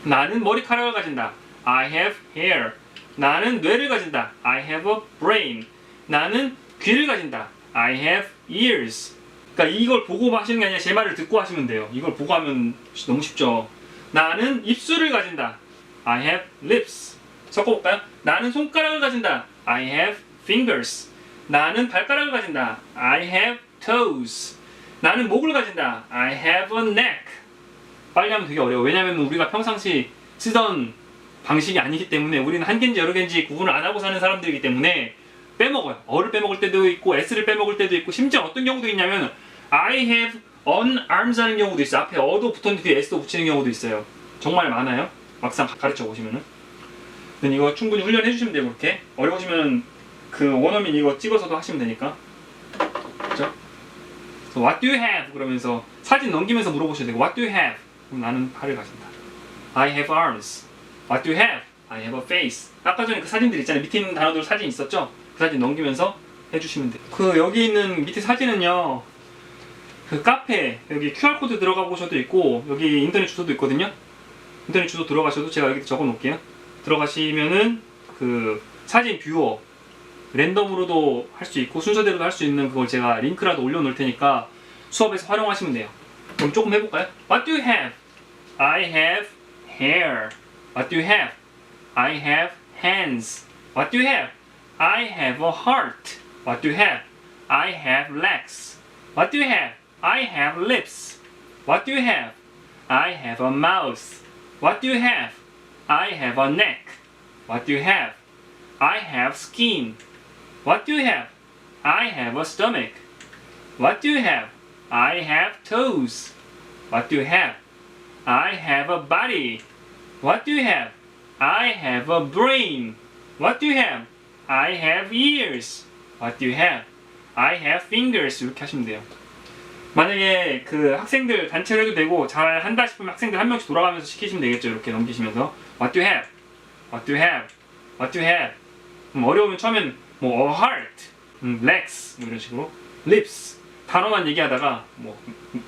나는 머리카락을 가진다. I have hair. 나는 뇌를 가진다. I have a brain. 나는 귀를 가진다. I have ears. 그러니까 이걸 보고 하시는 게 아니라 제 말을 듣고 하시면 돼요. 이걸 보고 하면 너무 쉽죠. 나는 입술을 가진다. I have lips. 섞어볼까요? 나는 손가락을 가진다. I have fingers. 나는 발가락을 가진다. I have toes. 나는 목을 가진다. I have a neck. 빨리 하면 되게 어려워. 왜냐면 우리가 평상시 쓰던 방식이 아니기 때문에 우리는 한 개인지 여러 개인지 구분을 안 하고 사는 사람들이기 때문에 빼먹어요. 어를 빼먹을 때도 있고 s를 빼먹을 때도 있고 심지어 어떤 경우도 있냐면 I have on arms 하는 경우도 있어요. 앞에 어도 붙었는데 뒤에 s도 붙이는 경우도 있어요. 정말 많아요. 막상 가르쳐 보시면은. 근데 이거 충분히 훈련해 주시면 돼요. 그렇게 어려우시면 그 원어민 이거 찍어서도 하시면 되니까. 그렇죠? What do you have? 그러면서 사진 넘기면서 물어보셔야 되고 What do you have? 그럼 나는 팔을 가진다. I have arms. What do you have? I have a face. 아까 전에 그 사진들 있잖아요. 밑에 있는 단어들 사진 있었죠? 그 사진 넘기면서 해주시면 돼요. 그 여기 있는 밑에 사진은요. 그 카페 여기 QR코드 들어가 보셔도 있고 여기 인터넷 주소도 있거든요. 인터넷 주소 들어가셔도 제가 여기 적어 놓을게요. 들어가시면은 그 사진 뷰어 랜덤으로도 할 수 있고 순서대로도 할 수 있는 그걸 제가 링크라도 올려놓을 테니까 수업에서 활용하시면 돼요. 그럼 조금 해볼까요? What do you have? I have hair. What do you have? I have hands. What do you have? I have a heart. What do you have? I have legs. What do you have? I have lips. What do you have? I have a mouth. What do you have? I have a neck. What do you have? I have skin. What do you have? I have a stomach. What do you have? I have toes. What do you have? I have a body. What do you have? I have a brain. What do you have? I have ears. What do you have? I have fingers. 이렇게 하시면 돼요. 만약에 그 학생들 단체로 해도 되고 잘 한다 싶으면 학생들 한 명씩 돌아가면서 시키시면 되겠죠. 이렇게 넘기시면서 What do you have? What do you have? What do you have? 어려우면 처음엔 뭐 a heart, legs 뭐 이런 식으로 lips 단어만 얘기하다가 뭐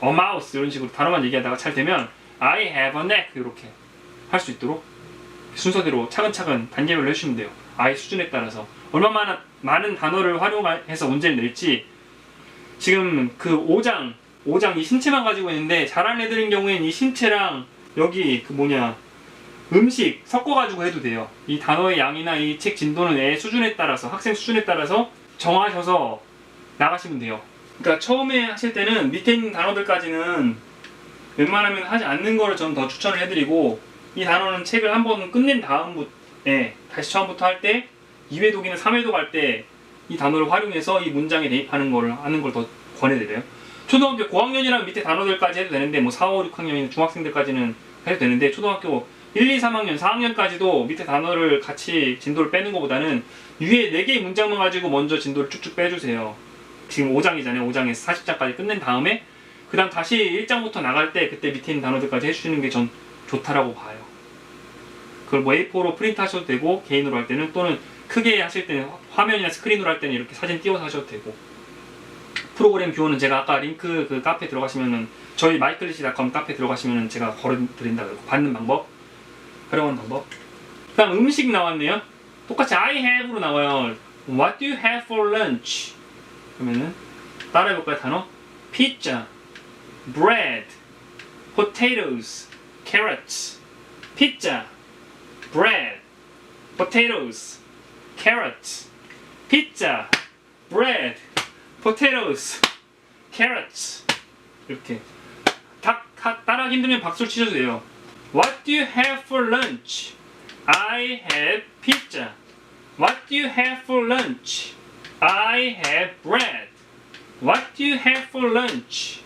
a mouse 이런 식으로 단어만 얘기하다가 잘 되면 I have a neck 이렇게 할 수 있도록 순서대로 차근차근 단계별로 해주시면 돼요. 아이 수준에 따라서 얼마나 많은 단어를 활용해서 문제를 낼지 지금 그 5장 이 신체만 가지고 있는데 잘하는 애들인 경우에는 이 신체랑 여기 그 음식 섞어가지고 해도 돼요. 이 단어의 양이나 이 책 진도는 애 수준에 따라서 학생 수준에 따라서 정하셔서 나가시면 돼요. 그러니까 처음에 하실 때는 밑에 있는 단어들까지는 웬만하면 하지 않는 거를 저는 더 추천을 해드리고 이 단어는 책을 한번 끝낸 다음에 다시 처음부터 할 때 2회독이나 3회독 할 때 이 단어를 활용해서 이 문장에 대입하는 걸 하는 걸 더 권해드려요. 초등학교 고학년이랑 밑에 단어들까지 해도 되는데 뭐 4, 5, 6학년이나 중학생들까지는 해도 되는데 초등학교 1, 2, 3학년, 4학년까지도 밑에 단어를 같이 진도를 빼는 것보다는 위에 4개의 문장만 가지고 먼저 진도를 쭉쭉 빼주세요. 지금 5장이잖아요. 5장에서 40장까지 끝낸 다음에 그 다음 다시 1장부터 나갈 때 그때 밑에 있는 단어들까지 해주시는 게 전 좋다라고 봐요. 그걸 뭐 A4로 프린트 하셔도 되고 개인으로 할 때는 또는 크게 하실 때는 화면이나 스크린으로 할 때는 이렇게 사진 띄워서 하셔도 되고 프로그램 뷰어는 제가 아까 링크 그 카페 들어가시면은 저희 마이클리시.com 카페 들어가시면은 제가 걸어드린다 그러고 받는 방법 활용하는 방법. 그 다음 음식 나왔네요. 똑같이 I have로 나와요. What do you have for lunch? 그러면은 따라해볼까요 단어? pizza, bread, potatoes, carrots. pizza, bread, potatoes, carrots. pizza, bread, potatoes, carrots. 이렇게 따라하기 힘들면 박수를 치셔도 돼요. What do you have for lunch? I have pizza. What do you have for lunch? I have bread. What do you have for lunch?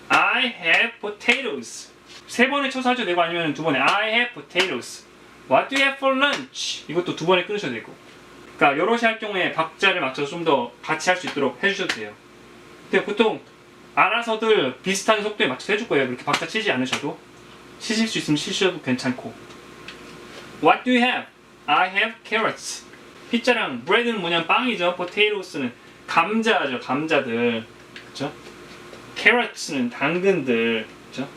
I have potatoes. 3번에 쳐서 하셔도 되고 아니면 2번에 I have potatoes. What do you have for lunch? 이것도 2번에 끊으셔도 되고. 그러니까 여럿이 할 경우에 박자를 맞춰서 좀 더 같이 할 수 있도록 해주셔도 돼요. 근데 보통 알아서들 비슷한 속도에 맞춰서 해줄 거예요. 그렇게 박자 치지 않으셔도. 치실 수 있으면 치셔도 괜찮고. What do you have? I have carrots. 피자랑 bread는 뭐냐면 빵이죠. potatos는 감자죠. 감자들. 그쵸? carrots는 당근들. 그쵸?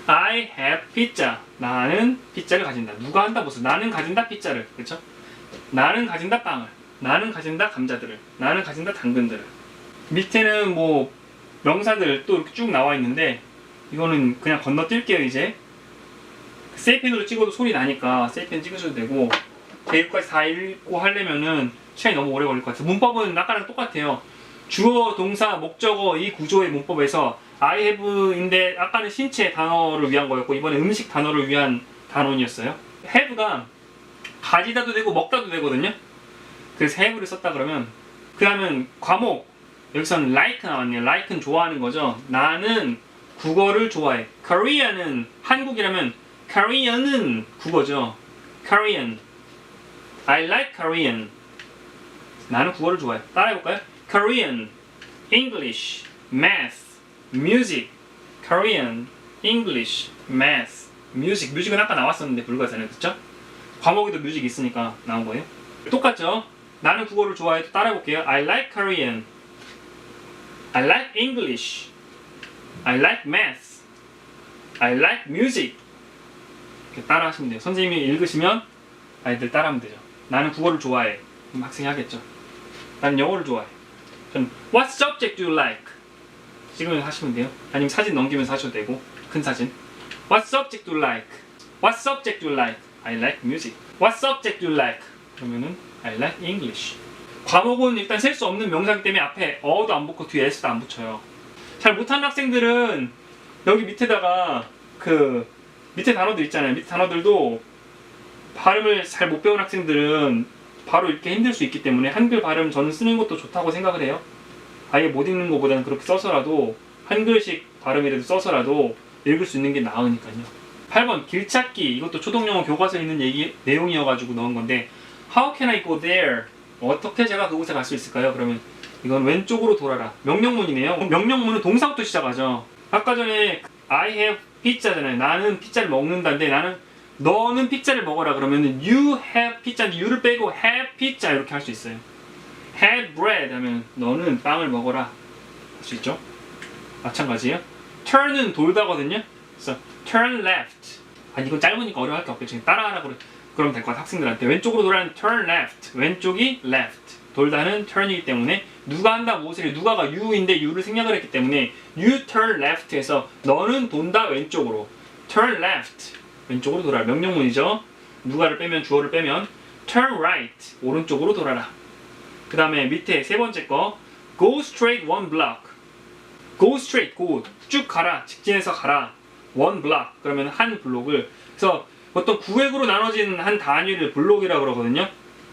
I have pizza. 나는 피자를 가진다. 누가 한다 무슨 나는 가진다 피자를. 그쵸? 나는 가진다 빵을. 나는 가진다 감자들을. 나는 가진다 당근들을. 밑에는 뭐 명사들 또 이렇게 쭉 나와 있는데 이거는 그냥 건너뛸게요. 이제 세이펜으로 찍어도 소리 나니까 세이펜 찍으셔도 되고 대입까지 다 읽고 하려면은 시간이 너무 오래 걸릴 것 같아요. 문법은 아까랑 똑같아요. 주어, 동사, 목적어 이 구조의 문법에서 I have인데 아까는 신체 단어를 위한 거였고 이번에 음식 단어를 위한 단원이었어요. have가 가지다도 되고 먹다도 되거든요. 그래서 have를 썼다 그러면 그 다음은 과목 여기서는 like 나왔네요. like는 좋아하는 거죠. 나는 국어를 좋아해. Korea는 한국이라면 Korean은 국어죠. Korean. I like Korean. 나는 국어를 좋아해. 따라해볼까요? Korean, English, Math, Music. Korean, English, Math, Music. 뮤직은 아까 나왔었는데 불가사는 그쵸? 과목에도 뮤직 있으니까 나온 거예요. 똑같죠? 나는 국어를 좋아해. 따라해볼게요. I like Korean. I like English. I like Math. I like Music. 이렇게 따라하시면 돼요. 선생님이 읽으시면 아이들 따라하면 되죠. 나는 국어를 좋아해. 그럼 학생이 하겠죠. 나는 영어를 좋아해. 전 What subject do you like? 지금 하시면 돼요. 아니면 사진 넘기면서 하셔도 되고 큰 사진. What subject do you like? What subject do you like? I like music. What subject do you like? 그러면은 I like English. 과목은 일단 셀 수 없는 명사이기 때문에 앞에 어도 안 붙고 뒤에 s도 안 붙여요. 잘 못하는 학생들은 여기 밑에다가 그 밑에 단어들 있잖아요. 밑에 단어들도 발음을 잘 못 배운 학생들은 바로 읽기 힘들 수 있기 때문에 한글 발음 저는 쓰는 것도 좋다고 생각을 해요. 아예 못 읽는 것보다는 그렇게 써서라도 한글식 발음이라도 써서라도 읽을 수 있는 게 나으니까요. 8번 길찾기 이것도 초등영어 교과서에 있는 내용이어가지고 넣은 건데 How can I go there? 어떻게 제가 그곳에 갈 수 있을까요? 그러면 이건 왼쪽으로 돌아라. 명령문이네요. 명령문은 동사부터 시작하죠. 아까 전에 I have pizza잖아요. 나는 피자를 먹는다인데 너는 피자를 먹어라 그러면 you have pizza인데 you를 빼고 have pizza 이렇게 할 수 있어요. have bread 하면 너는 빵을 먹어라 할 수 있죠. 마찬가지예요. turn은 돌다거든요. 그래서 turn left. 이건 짧으니까 어려워할 게 없겠죠. 따라하라 그러면 될 것 같아. 학생들한테 왼쪽으로 돌아는 turn left. 왼쪽이 left. 돌다는 turn이기 때문에 누가 한다 무엇을 누가가 you인데 you를 생략을 했기 때문에 you turn left에서 너는 돈다 왼쪽으로 turn left 왼쪽으로 돌아라. 명령문이죠. 누가를 빼면 주어를 빼면 turn right 오른쪽으로 돌아라. 그 다음에 밑에 세 번째 거 go straight one block. go straight go 쭉 가라. 직진해서 가라. one block 그러면 한 블록을 그래서 어떤 구획으로 나눠진 한 단위를 블록이라고 그러거든요.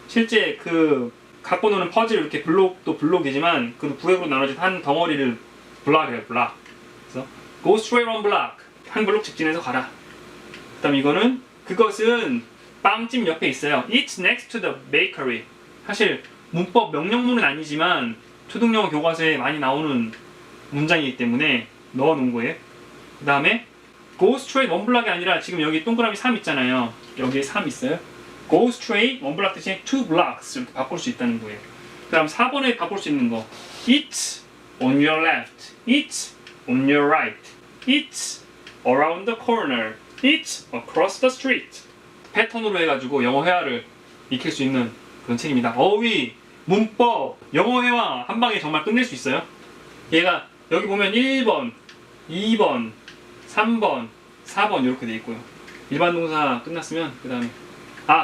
실제 그 갖고 노는 퍼즐 이렇게 블록도 블록이지만 그 구획으로 나눠진 한 덩어리를 블록이에요. 블록. 그래서 go straight one block 한 블록 직진해서 가라. 그다음 이거는 그것은 빵집 옆에 있어요. It's next to the bakery. 사실 문법 명령문은 아니지만 초등영어 교과서에 많이 나오는 문장이기 때문에 넣어놓은 거예요. 그 다음에 go straight one block이 아니라 지금 여기 동그라미 3 있잖아요. 여기에 3 있어요. go straight one block 대신에 2 blocks 이렇게 바꿀 수 있다는 거예요. 그 다음 4번에 바꿀 수 있는 거 It's on your left. It's on your right. It's around the corner. It's across the street. 패턴으로 해가지고 영어 회화를 익힐 수 있는 그런 책입니다. 어휘, 문법, 영어 회화 한 방에 정말 끝낼 수 있어요. 얘가 여기 보면 1번, 2번, 3번, 4번 이렇게 돼 있고요. 일반 동사 끝났으면 그 다음에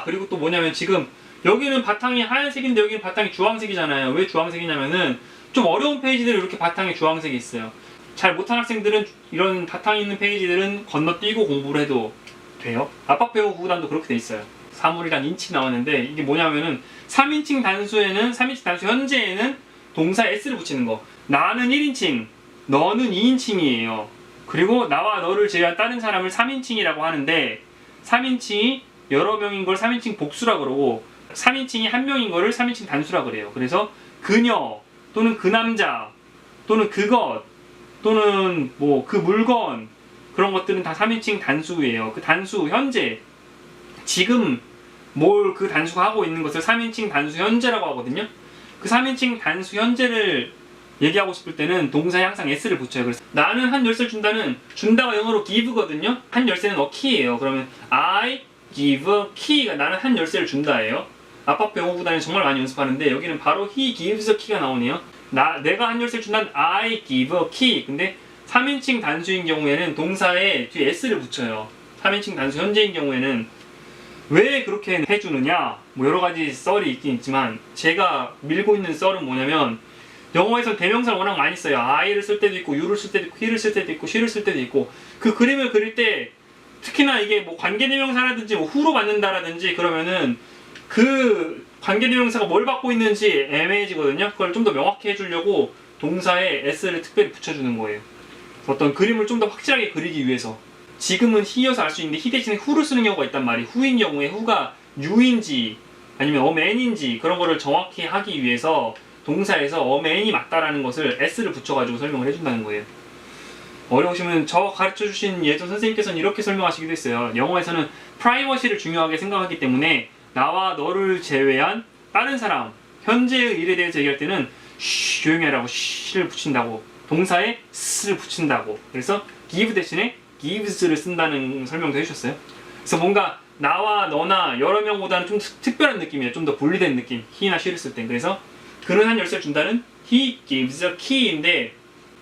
그리고 또 뭐냐면 지금 여기는 바탕이 하얀색인데 여기는 바탕이 주황색이잖아요. 왜 주황색이냐면은 좀 어려운 페이지들은 이렇게 바탕에 주황색이 있어요. 잘 못한 학생들은 이런 바탕이 있는 페이지들은 건너뛰고 공부를 해도 돼요. 압박배우 구구단도 그렇게 돼 있어요. 사물이란 인칭 나왔는데 이게 뭐냐면은 3인칭 단수에는 3인칭 단수 현재에는 동사 s를 붙이는 거. 나는 1인칭, 너는 2인칭이에요. 그리고 나와 너를 제외한 다른 사람을 3인칭이라고 하는데 3인칭이 여러 명인 걸 3인칭 복수라 그러고 3인칭이 한 명인 거를 3인칭 단수라 그래요. 그래서 그녀 또는 그 남자 또는 그것 또는 뭐 그 물건 그런 것들은 다 3인칭 단수예요. 그 단수 현재 지금 뭘 그 단수가 하고 있는 것을 3인칭 단수 현재라고 하거든요. 그 3인칭 단수 현재를 얘기하고 싶을 때는 동사에 항상 s를 붙여요. 그래서 나는 한 열쇠를 준다가 영어로 give거든요. 한 열쇠는 a key예요. 그러면 I give a key가 나는 한 열쇠를 준다예요. 압박 영어 구단에 정말 많이 연습하는데 여기는 바로 he gives a key가 나오네요. 내가 한 열쇠를 준다는 I give a key. 근데 3인칭 단수인 경우에는 동사에 뒤에 s를 붙여요. 3인칭 단수 현재인 경우에는 왜 그렇게 해주느냐? 뭐 여러 가지 썰이 있긴 있지만 제가 밀고 있는 썰은 뭐냐면 영어에서는 대명사를 워낙 많이 써요. I를 쓸 때도 있고 you를 쓸 때도 있고 he를 쓸 때도 있고 she를 쓸 때도 있고 그 그림을 그릴 때 특히나 이게 뭐 관계대명사라든지 뭐 who로 받는다라든지 그러면은 그 관계대명사가 뭘 받고 있는지 애매해지거든요. 그걸 좀 더 명확히 해주려고 동사에 s를 특별히 붙여주는 거예요. 어떤 그림을 좀 더 확실하게 그리기 위해서. 지금은 he여서 알 수 있는데 he 대신에 who를 쓰는 경우가 있단 말이에요. who인 경우에 who가 you인지 아니면 a man인지 그런 거를 정확히 하기 위해서 동사에서 a man이 맞다라는 것을 s를 붙여가지고 설명을 해준다는 거예요. 어려우시면 저 가르쳐주신 예전 선생님께서는 이렇게 설명하시기도 했어요. 영어에서는 프라이버시를 중요하게 생각하기 때문에 나와 너를 제외한 다른 사람, 현재의 일에 대해서 얘기할 때는 쉬, 조용히 하라고 쉬를 붙인다고 동사에 s를 붙인다고 그래서 give 대신에 gives를 쓴다는 설명도 해주셨어요. 그래서 뭔가 나와 너나 여러 명보다는 좀 특별한 느낌이에요. 좀 더 분리된 느낌. he나 she를 쓸 때. 그래서 그는 한 열쇠를 준다는 he gives a key인데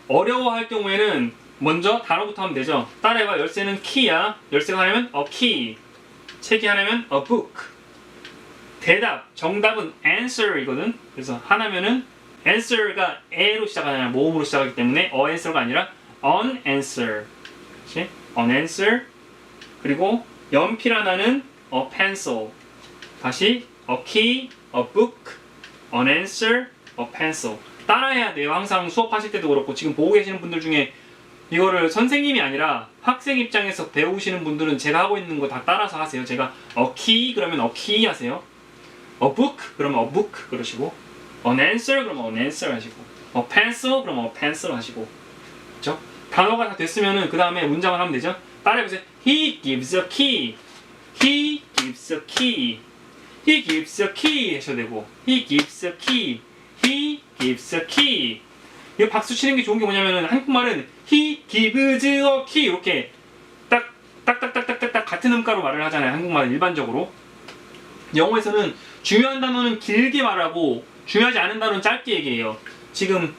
어려워할 경우에는 먼저 단어부터 하면 되죠. 따라해봐. 열쇠는 key야. 열쇠가 하나면 a key. 책이 하나면 a book. 대답, 정답은 answer이거든. 그래서 하나면은 answer가 a로 시작하잖아요. 모음으로 시작하기 때문에 a answer가 아니라 an answer. 그렇지? an answer. 그리고 연필 하나는 a pencil. 다시 a key, a book, an answer, a pencil. 따라해야 돼요. 항상 수업하실 때도 그렇고 지금 보고 계시는 분들 중에 이거를 선생님이 아니라 학생 입장에서 배우시는 분들은 제가 하고 있는 거 다 따라서 하세요. 제가 a key 그러면 a key 하세요. a book 그러면 a book 그러시고 an answer 그러면 an answer 하시고 a pencil 그러면 a pencil 하시고 그렇죠? 단어가 다 됐으면은 그 다음에 문장을 하면 되죠. 따라해보세요. He gives a key. He gives a key. He gives a key 하셔도 되고 He gives a key. He gives a key. 이거 박수 치는 게 좋은 게 뭐냐면은 한국말은 He gives a key 이렇게 딱딱딱딱딱딱 같은 음가로 말을 하잖아요. 한국말은 일반적으로. 영어에서는 중요한 단어는 길게 말하고 중요하지 않은 단어는 짧게 얘기해요. 지금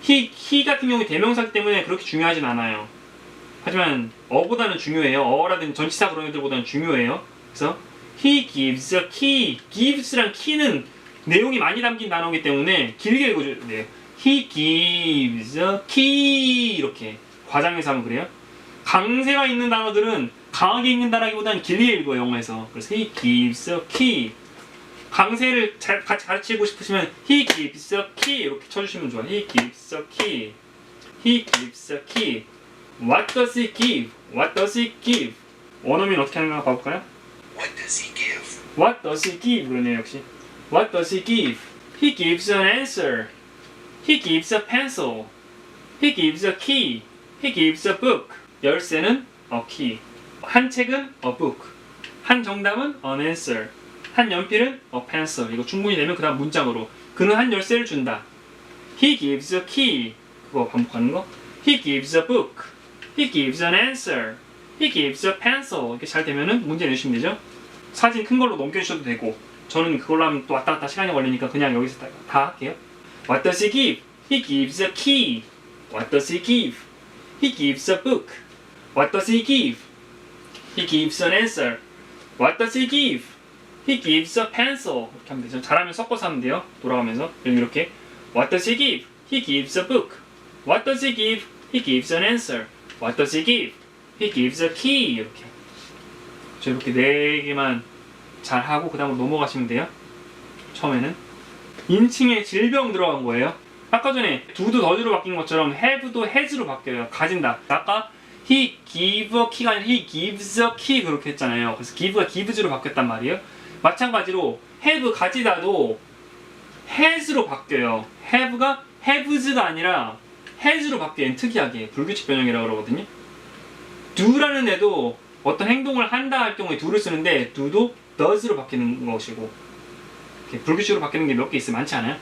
he 같은 경우에 대명사기 때문에 그렇게 중요하진 않아요. 하지만 어보다는 중요해요. 어라든지 전치사 그런 애들보다는 중요해요. 그래서 he gives a key. gives랑 key는 내용이 많이 담긴 단어이기 때문에 길게 읽어줘야 돼요. he gives a key 이렇게 과장해서 하면 그래요. 강세가 있는 단어들은 강하게 읽는다라기보다는 길게 읽어요. 영어에서. 그래서 he gives a key. 강세를 같이 가르치고 싶으시면 he gives a key 이렇게 쳐주시면 좋아요. he gives a key. he gives a key. What does he give? What does he give? 원어민 어떻게 하는가 봐볼까요? What does he give? What does he give? 그러네요 역시. What does he give? He gives an answer. He gives a pencil. He gives a key. He gives a book. 열쇠는 a key. 한 책은 a book. 한 정답은 an answer. 한 연필은 a pencil. 이거 충분히 되면 그 다음 문장으로 그는 한 열쇠를 준다. He gives a key. 그거 반복하는 거. He gives a book. He gives an answer. He gives a pencil. 이렇게 잘 되면은 문제 내주시면 되죠. 사진 큰 걸로 넘겨주셔도 되고 저는 그걸로 하면 또 왔다 갔다 시간이 걸리니까 그냥 여기서 다 할게요. What does he give? He gives a key. What does he give? He gives a book. What does he give? He gives an answer. What does he give? He gives a pencil. 이렇게 하면 되죠. 잘하면 섞어서 하면 돼요. 돌아가면서 이렇게 What does he give? He gives a book. What does he give? He gives an answer. What does he give? He gives a key. 이렇게 이렇게 네 개만 잘 하고 그 다음으로 넘어가시면 돼요. 처음에는 인칭에 질병 들어간 거예요. 아까 전에 do도 does로 바뀐 것처럼 have도 has로 바뀌어요. 가진다. 아까 he give a key가 아니라 he gives a key 그렇게 했잖아요. 그래서 give가 gives로 바뀌었단 말이에요. 마찬가지로 have 가지다도 has로 바뀌어요. have가 haves가 아니라 has로 바뀌어요. 특이하게 불규칙 변형이라고 그러거든요. do라는 애도 어떤 행동을 한다 할 경우에 do를 쓰는데 do도 does로 바뀌는 것이고 이렇게 불규칙으로 바뀌는 게 몇 개 있어요. 많지 않아요?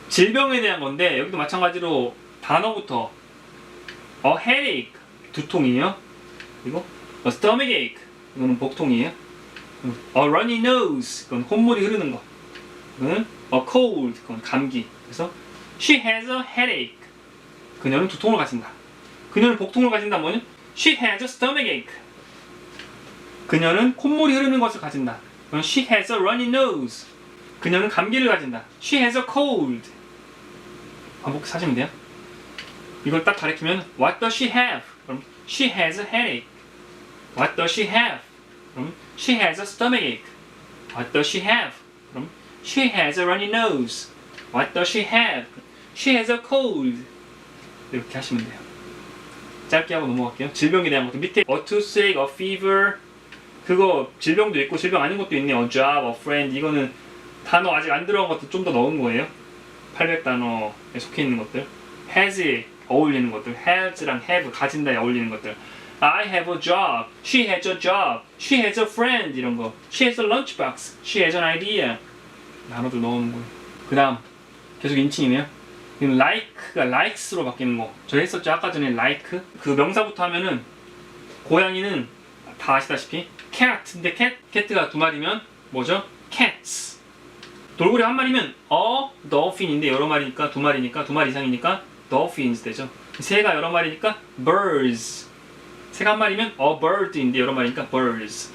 질병에 대한 건데 여기도 마찬가지로 단어부터 a headache 두통이에요. 그리고 a stomachache 이거는 복통이에요. a runny nose 그건 콧물이 흐르는 거. 이거는 a cold 그건 감기. 그래서 she has a headache 그녀는 두통을 가진다. 그녀는 복통을 가진다 뭐냐? she has a stomachache 그녀는 콧물이 흐르는 것을 가진다. 그건 she has a runny nose 그녀는 감기를 가진다. she has a cold 반복하시면 돼요. 이걸 딱 가리키면 what does she have? 그럼 she has a headache. What does she have? 그럼 she has a stomachache. What does she have? 그럼 she has a runny nose. What does she have? She has a cold. 이렇게 하시면 돼요. 짧게 하고 넘어갈게요. 질병에 대한 것도 밑에 a toothache, a fever 그거 질병도 있고 질병 아닌 것도 있네요. a job, a friend 이거는 단어 아직 안 들어간 것도 좀 더 넣은 거예요. 800단어에 속해 있는 것들. has에 어울리는 것들. has랑 have 가진다에 어울리는 것들. I have a job. She has a job. She has a friend 이런 거. She has a lunchbox. She has an idea. 단어들 넣어놓은 거예요. 그 다음 계속 인칭이네요. like가 likes로 바뀌는 거. 저 했었죠 아까 전에 like. 그 명사부터 하면은 고양이는 다 아시다시피 cat인데 cat가 두 마리면 뭐죠? cats. 돌고래 한 마리면 a dolphin인데 여러 마리니까 두 마리니까 두 마리 이상이니까 dolphins 되죠. 새가 여러 마리니까 birds. 새가 한 마리면 a bird인데 여러 마리니까 birds.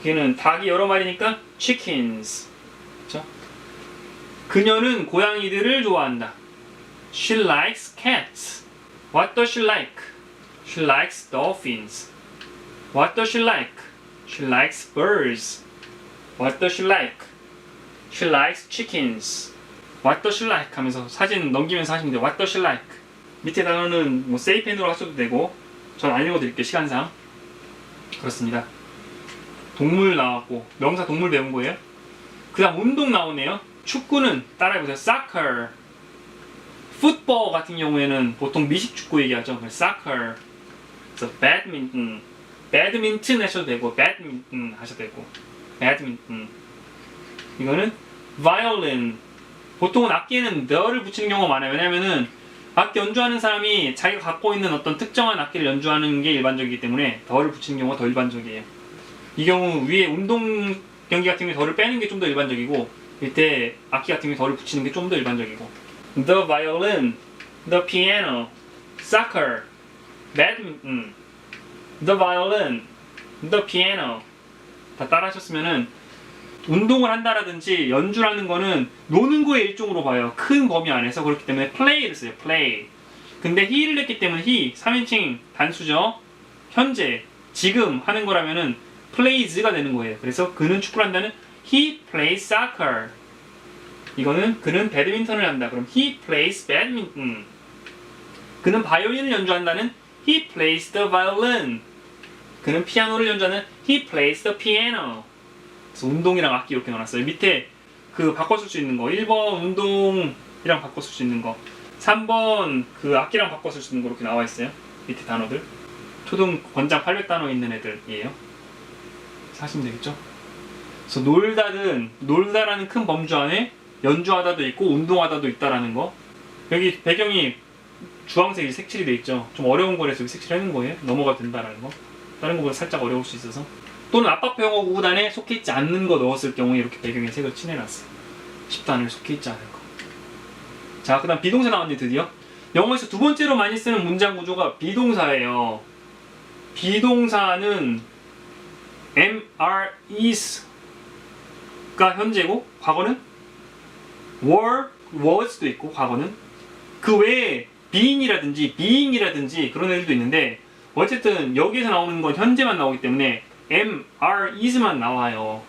걔는 닭이 여러 마리니까 chickens. 그렇죠? 그녀는 고양이들을 좋아한다. She likes cats. What does she like? She likes dolphins. What does she like? She likes birds. What does she like? She likes chickens. What does she like? 하면서 사진 넘기면서 하시면 돼요. What does she like? 밑에 단어는 뭐 say 펜으로 하셔도 되고 전 안 읽어드릴게요 시간상. 그렇습니다. 동물 나왔고 명사 동물 배운 거예요. 그 다음 운동 나오네요. 축구는 따라해보세요. soccer. 풋볼 같은 경우에는 보통 미식축구 얘기하죠. 그래서 soccer. 그래서 badminton. 배드민턴 하셔도 되고 배드민턴 하셔도 되고 배드민턴. 이거는 violin. 보통은 악기에는 the를 붙이는 경우가 많아요. 왜냐면은 악기 연주하는 사람이 자기가 갖고 있는 어떤 특정한 악기를 연주하는 게 일반적이기 때문에 the를 붙이는 경우가 더 일반적이에요. 이 경우 위에 운동 경기 같은 경우에 the를 빼는 게 좀 더 일반적이고 밑에 악기 같은 경우에 the를 붙이는 게 좀 더 일반적이고 the violin, the piano, soccer, badminton, the violin, the piano 다 따라 하셨으면은 운동을 한다라든지 연주라는 거는 노는 거의 일종으로 봐요. 큰 범위 안에서. 그렇기 때문에 play를 써요. play. 근데 he를 냈기 때문에 he 3인칭 단수죠. 현재 지금 하는 거라면은 plays가 되는 거예요. 그래서 그는 축구를 한다는 he plays soccer. 이거는 그는 배드민턴을 한다. 그럼 he plays badminton. 그는 바이올린을 연주한다는 he plays the violin. 그는 피아노를 연주하는 he plays the piano. 그래서 운동이랑 악기 이렇게 넣어놨어요. 밑에 그 바꿔 쓸 수 있는 거 1번 운동이랑 바꿔 쓸 수 있는 거 3번 그 악기랑 바꿔 쓸 수 있는 거 이렇게 나와 있어요. 밑에 단어들 초등 권장 800단어 있는 애들이에요. 하시면 되겠죠. 그래서 놀다라는 큰 범주 안에 연주하다도 있고 운동하다도 있다라는 거. 여기 배경이 주황색이 색칠이 돼 있죠. 좀 어려운 거라서 여기 색칠하는 거예요. 넘어가도 된다라는 거. 다른 거보다 살짝 어려울 수 있어서. 또는 압박표 영어 구단에 속해 있지 않는 거 넣었을 경우에 이렇게 배경에 색을 칠해놨어요. 10단을 속해 있지 않은 거. 자, 그 다음 비동사 나왔는데 드디어 영어에서 두 번째로 많이 쓰는 문장 구조가 비동사예요. 비동사는 am, are, is가 현재고 과거는 were, was도 있고 과거는 그 외에 being이라든지 being이라든지 그런 애들도 있는데 어쨌든 여기에서 나오는 건 현재만 나오기 때문에 am, are, is만 나와요.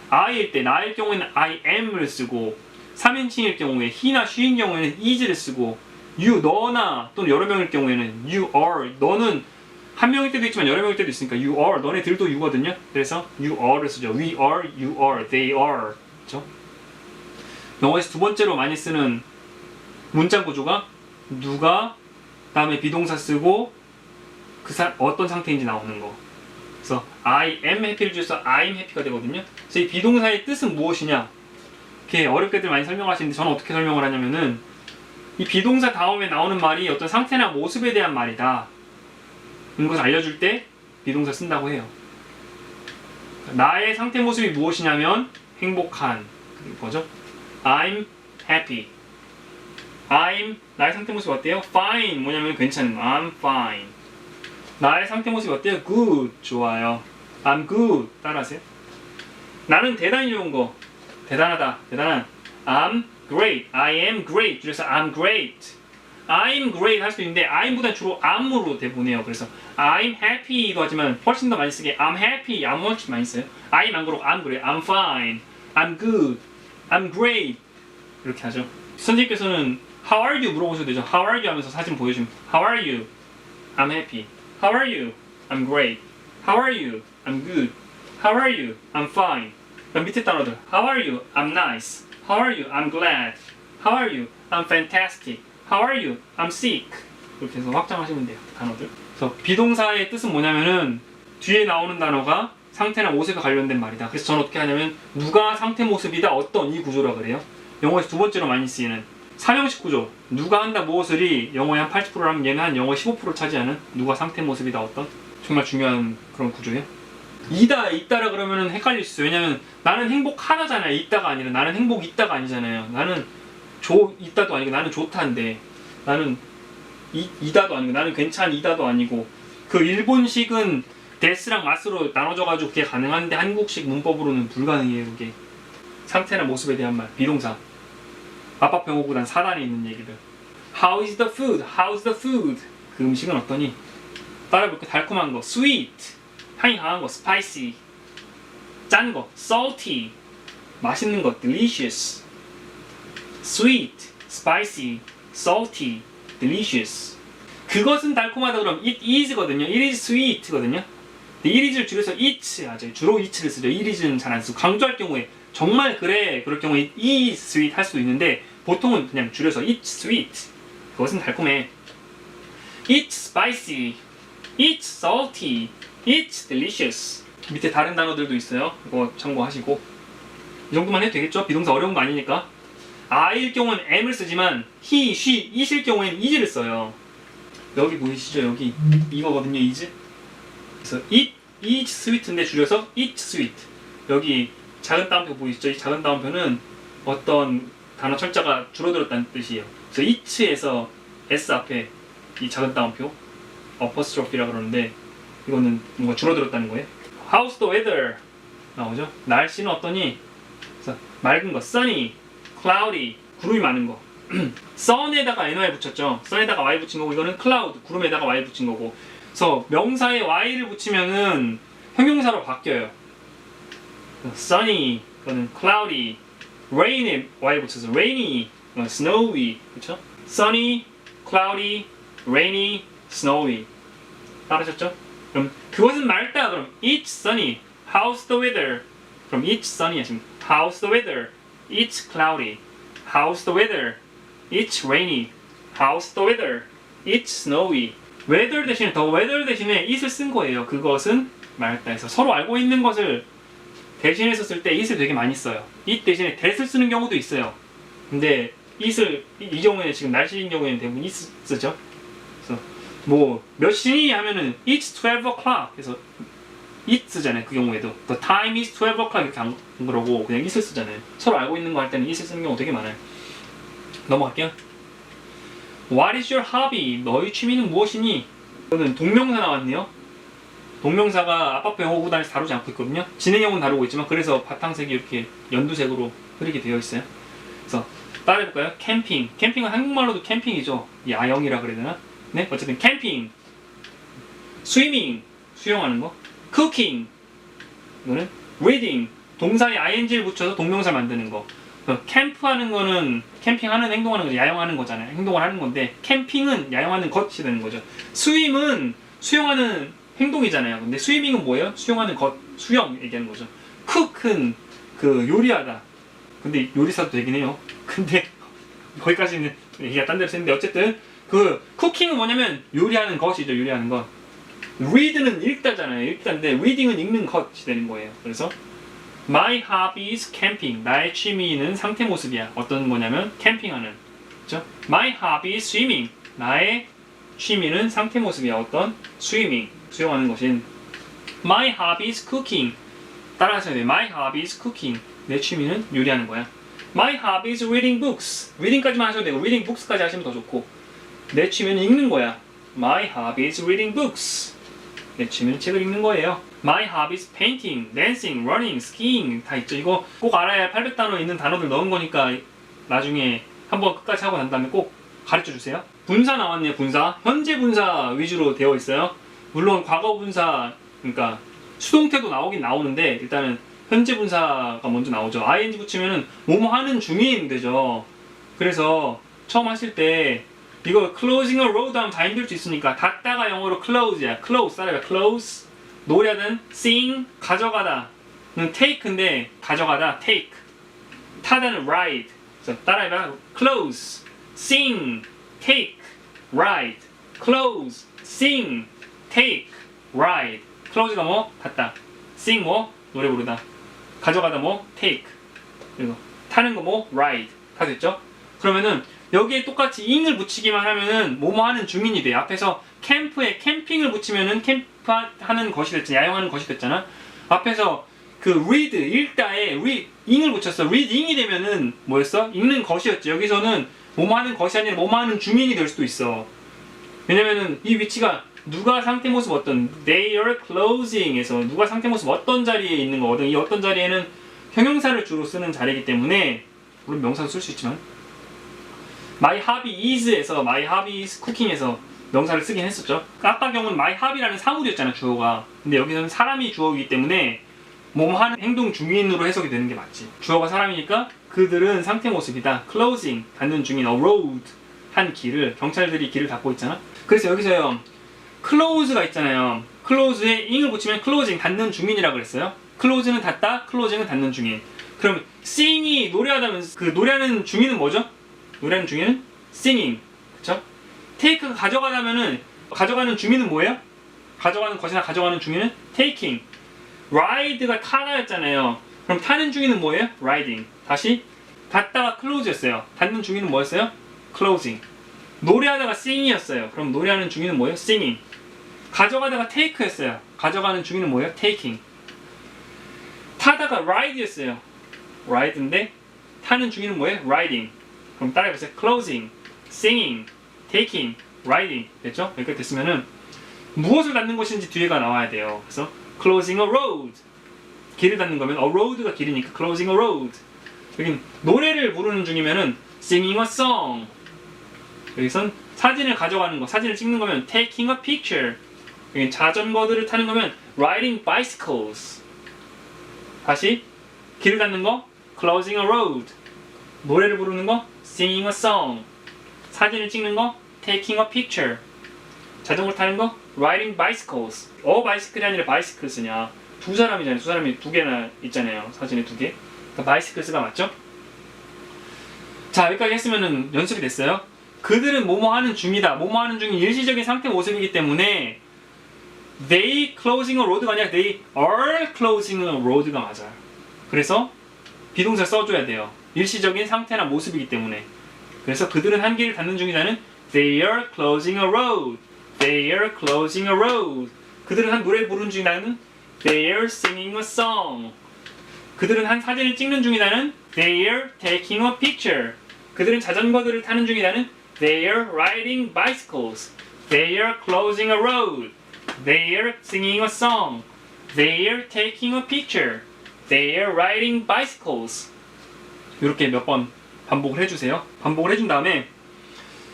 I일 때 나일 경우에는 I am을 쓰고 3인칭일 경우에 he나 she인 경우에는 is를 쓰고 you, 너나 또는 여러 명일 경우에는 you are, 너는 한 명일 때도 있지만 여러 명일 때도 있으니까 you are, 너네들도 you거든요. 그래서 you are를 쓰죠. We are, you are, they are. 그렇죠? 영어에서 두 번째로 많이 쓰는 문장 구조가 누가 다음에 비동사 쓰고 그 어떤 상태인지 나오는 거. 그래서 I am happy를 줄여서 I'm happy가 되거든요. 그래서 이 비동사의 뜻은 무엇이냐? 이렇게 어렵게들 많이 설명하시는데 저는 어떻게 설명을 하냐면은 이 비동사 다음에 나오는 말이 어떤 상태나 모습에 대한 말이다. 이런 것을 알려줄 때 비동사 쓴다고 해요. 나의 상태 모습이 무엇이냐면 행복한 뭐죠? I'm happy. 나의 상태 모습이 어때요? Fine. 뭐냐면 괜찮은 거. I'm fine. 나의 상태 모습이 어때요? Good. 좋아요. I'm good. 따라하세요. 나는 대단히 좋은 거. 대단하다. 대단한. I'm great. I am great. 그래서 I'm great. I'm great 할 수도 있는데 I'보다 주로 am으로 대부분해요. 그래서 I'm happy도 하지만 훨씬 더 많이 쓰게 I'm happy, I'm 훨씬 많이 써요. I'm 안 그러고 I'm 그래요. I'm fine, I'm good, I'm great 이렇게 하죠. 선생님께서는 How are you 물어보셔도 되죠. How are you 하면서 사진 보여주면 How are you? I'm happy. How are you? I'm great. How are you? I'm good. How are you? I'm fine. 그럼 밑에 단어들 How are you? I'm nice. How are you? I'm glad. How are you? I'm fantastic. How are you? I'm sick. 이렇게 해서 확장하시면 돼요. 단어들. 그래서 비동사의 뜻은 뭐냐면은 뒤에 나오는 단어가 상태나 모습에 관련된 말이다. 그래서 저는 어떻게 하냐면 누가 상태 모습이다 어떤 이 구조라 그래요. 영어에서 두 번째로 많이 쓰이는 삼형식 구조. 누가 한다 무엇을이 영어의 한 80%라면 얘는 한 영어 15%를 차지하는 누가 상태 모습이다 어떤 정말 중요한 그런 구조예요. 이다 있다라 그러면은 헷갈릴 수 있어요. 왜냐면 나는 행복하다잖아요. 있다가 아니라 나는 행복 있다가 아니잖아요. 나는 있다도 아니고 나는 좋다인데 나는 이다도 아니고 나는 괜찮이다도 아니고 그 일본식은 데스랑 마스로 나눠져가지고 그게 가능한데 한국식 문법으로는 불가능해요. 그게 상태나 모습에 대한 말 비동사 압박표 영어 구단 4단에 있는 얘기들 How is the food? How's the food? 그 음식은 어떠니? 따라해볼게요. 달콤한 거 sweet 향이 강한 거 spicy 짠 거 salty 맛있는 거 delicious sweet, spicy, salty, delicious. 그것은 달콤하다 그러면 it is거든요. It is sweet거든요. 근데 it is를 줄여서 it 하죠. 주로 it를 쓰죠. it is는 잘 안 쓰고 강조할 경우에 정말 그래 그럴 경우에 it sweet 할 수도 있는데 보통은 그냥 줄여서 it sweet. 그것은 달콤해. It's spicy. It's salty. It's delicious. 밑에 다른 단어들도 있어요. 이거 참고하시고 이 정도만 해도 되겠죠? 비동사 어려운 거 아니니까. I일 경우는 M을 쓰지만 he, she, it일 경우에는 is를 써요. 여기 보이시죠? 여기 이거거든요. is. 그래서 it sweet인데 줄여서 it sweet. 여기 작은 따옴표 보이시죠? 이 작은 따옴표는 어떤 단어 철자가 줄어들었다는 뜻이에요. 그래서 it에서 s 앞에 이 작은 따옴표 apostrophe라 그러는데 이거는 뭔가 줄어들었다는 거예요. How's the weather? 나오죠? 날씨는 어떠니? 그래서 맑은 거 sunny, cloudy, 구름이 많은 거. sun에다가 ny 붙였죠. sun에다가 y 붙인 거고 이거는 cloud, 구름에다가 y 붙인 거고. 그래서 명사에 y를 붙이면은 형용사로 바뀌어요. sunny, 이거는 cloudy, rain에 y 붙여서 rainy, snowy, 그렇죠? sunny, cloudy, rainy, snowy. 따르셨죠? 그럼 그것은 맑다. 그럼 it's sunny. How's the weather? 그럼 it's sunny 하시면 How's the weather? It's cloudy. How's the weather? It's rainy. How's the weather? It's snowy. weather 대신에 the weather 대신에 it을 쓴 거예요. 그것은 맑다 해서 서로 알고 있는 것을 대신해서 쓸 때 it을 되게 많이 써요. it 대신에 that을 쓰는 경우도 있어요. 근데 it을 이 경우에 지금 날씨인 경우에는 대부분 it 쓰죠. 그래서 뭐 몇 시니 하면은 it's 12 o'clock 그래서 it 쓰잖아요. 그 경우에도 the time is 12 o'clock 이렇게 안 그러고 그냥 it을 쓰잖아요. 서로 알고 있는 거 할 때는 it을 쓰는 경우 되게 많아요. 넘어갈게요. What is your hobby? 너의 취미는 무엇이니? 이거는 동명사 나왔네요. 동명사가 앞앞에 호구 단에서 다루지 않고 있거든요. 진행형은 다루고 있지만 그래서 바탕색이 이렇게 연두색으로 흐리게 되어 있어요. 그래서 따라해볼까요? 캠핑. 캠핑은 한국말로도 캠핑이죠. 야영이라 그래야 되나? 네, 어쨌든 캠핑. 스위밍, 수영하는 거. 쿠킹, 이거는 reading, 동사에 ing를 붙여서 동명사 만드는 거. 캠프하는 거는 캠핑하는 행동하는 거, 야영하는 거잖아요. 행동을 하는 건데 캠핑은 야영하는 것이 되는 거죠. 스윙은 수영하는 행동이잖아요. 근데 스위밍은 뭐예요? 수영하는 것, 수영 얘기하는 거죠. 쿡은 그 요리하다. 근데 요리사도 되긴 해요. 근데 거기까지는 얘기가 딴 데로 쓰는데 어쨌든 그 쿠킹은 뭐냐면 요리하는 것이죠. 요리하는 것. read는 읽다잖아요. 읽다인데 reading은 읽는 것이 되는 거예요. 그래서 my hobby is camping. 나의 취미는 상태 모습이야. 어떤 거냐면 캠핑하는. 그렇죠? my hobby is swimming. 나의 취미는 상태 모습이야. 어떤? swimming. 수영하는 것인. my hobby is cooking. 따라하셔야 돼요. my hobby is cooking. 내 취미는 요리하는 거야. my hobby is reading books. reading까지만 하셔도 되고 reading books까지 하시면 더 좋고 내 취미는 읽는 거야. my hobby is reading books. 내 취미는 책을 읽는 거예요. My hobby is painting, dancing, running, skiing 다 있죠. 이거 꼭 알아야 할 800단어 있는 단어들 넣은 거니까 나중에 한번 끝까지 하고 난 다음에 꼭 가르쳐 주세요. 분사 나왔네요. 분사. 현재 분사 위주로 되어 있어요. 물론 과거 분사, 그러니까 수동태도 나오긴 나오는데 일단은 현재 분사가 먼저 나오죠. ing 붙이면은 뭐뭐 하는 중인 되죠. 그래서 처음 하실 때 이거 closing a road 하면 다 힘들 수 있으니까 닫다가 영어로 close야. close 따라해봐. close. 노래하든 sing 가져가다는 take인데 가져가다 take. 타다는 ride. 그래서 따라해봐. close, sing, take, ride. close, sing, take, ride. close가 뭐? 닫다. sing 뭐? 노래 부르다. 가져가다 뭐? take. 그리고 타는 거 뭐? ride. 다 됐죠? 그러면은 여기에 똑같이 ing을 붙이기만 하면은 뭐뭐 하는 중인이 돼. 앞에서 캠프에 캠핑을 붙이면은 캠프하는 것이 됐잖아. 야영하는 것이 됐잖아. 앞에서 그 read 읽다에 ing을 붙였어. reading이 되면은 뭐였어? 읽는 것이었지. 여기서는 뭐뭐 하는 것이 아니라 뭐뭐 하는 중인이 될 수도 있어. 왜냐면은 이 위치가 누가 상태 모습 어떤 they are closing에서 누가 상태 모습 어떤 자리에 있는 거거든. 이 어떤 자리에는 형용사를 주로 쓰는 자리이기 때문에 물론 명사도 쓸 수 있지만 my hobby is에서 my hobby is cooking에서 명사를 쓰긴 했었죠. 아까 경우는 my hobby라는 사물이었잖아 주어가. 근데 여기서는 사람이 주어이기 때문에 뭐뭐 하는 행동 중인으로 해석이 되는 게 맞지. 주어가 사람이니까 그들은 상태 모습이다. closing 닫는 중인 a road 한 길을 경찰들이 길을 닫고 있잖아. 그래서 여기서요 close가 있잖아요. close에 ing을 붙이면 closing, 닫는 중인이라고 그랬어요. close는 닫다, closing은 닫는 중인. 그럼 sing이 노래하다면 그 노래하는 중인은 뭐죠? 노래하는 중인은 singing. 그쵸? take가 가져가다면은 가져가는 중인은 뭐예요? 가져가는 것이나 가져가는 중인은 taking. ride가 타다였잖아요. 그럼 타는 중인은 뭐예요? riding. 다시 닫다가 close였어요. 닫는 중인은 뭐였어요? closing. 노래하다가 sing이었어요. 그럼 노래하는 중인은 뭐예요? singing. 가져가다가 take였어요. 가져가는 중인은 뭐예요? taking. 타다가 ride였어요. ride인데 타는 중인은 뭐예요? riding. 그럼 따라해보세요. closing, singing, taking, riding. 됐죠? 여기까지 됐으면은 무엇을 닫는 것인지 뒤에가 나와야 돼요. 그래서 closing a road. 길을 닫는 거면 a road가 길이니까 closing a road. 여긴 노래를 부르는 중이면은 singing a song. 여기선 사진을 가져가는 거, 사진을 찍는 거면 taking a picture. 여긴 자전거들을 타는 거면 riding bicycles. 다시 길을 닫는 거 closing a road. 노래를 부르는 거 singing a song. 사진을 찍는 거 taking a picture. 자전거 타는 거 riding bicycles. bicycle이 아니라 bicycles냐. 두 사람이잖아요. 두 사람이 두 개나 있잖아요. 사진에 두 개. 그러니까 bicycles가 맞죠? 자, 여기까지 했으면은 연습이 됐어요. 그들은 뭐뭐 하는 중이다. 뭐뭐 하는 중인 일시적인 상태 모습이기 때문에 they closing a road가 아니라 they are closing a road가 맞아요. 그래서 비동사 써줘야 돼요. 일시적인 상태나 모습이기 때문에. 그래서 그들은 한 길을 닫는 중이다는 they are closing a road. They are closing a road. 그들은 한 노래를 부르는 중이다는 they are singing a song. 그들은 한 사진을 찍는 중이다는 they are taking a picture. 그들은 자전거들을 타는 중이다는 they are riding bicycles. They are closing a road. They are singing a song. They are taking a picture. They are riding bicycles. 이렇게 몇 번 반복을 해주세요. 반복을 해준 다음에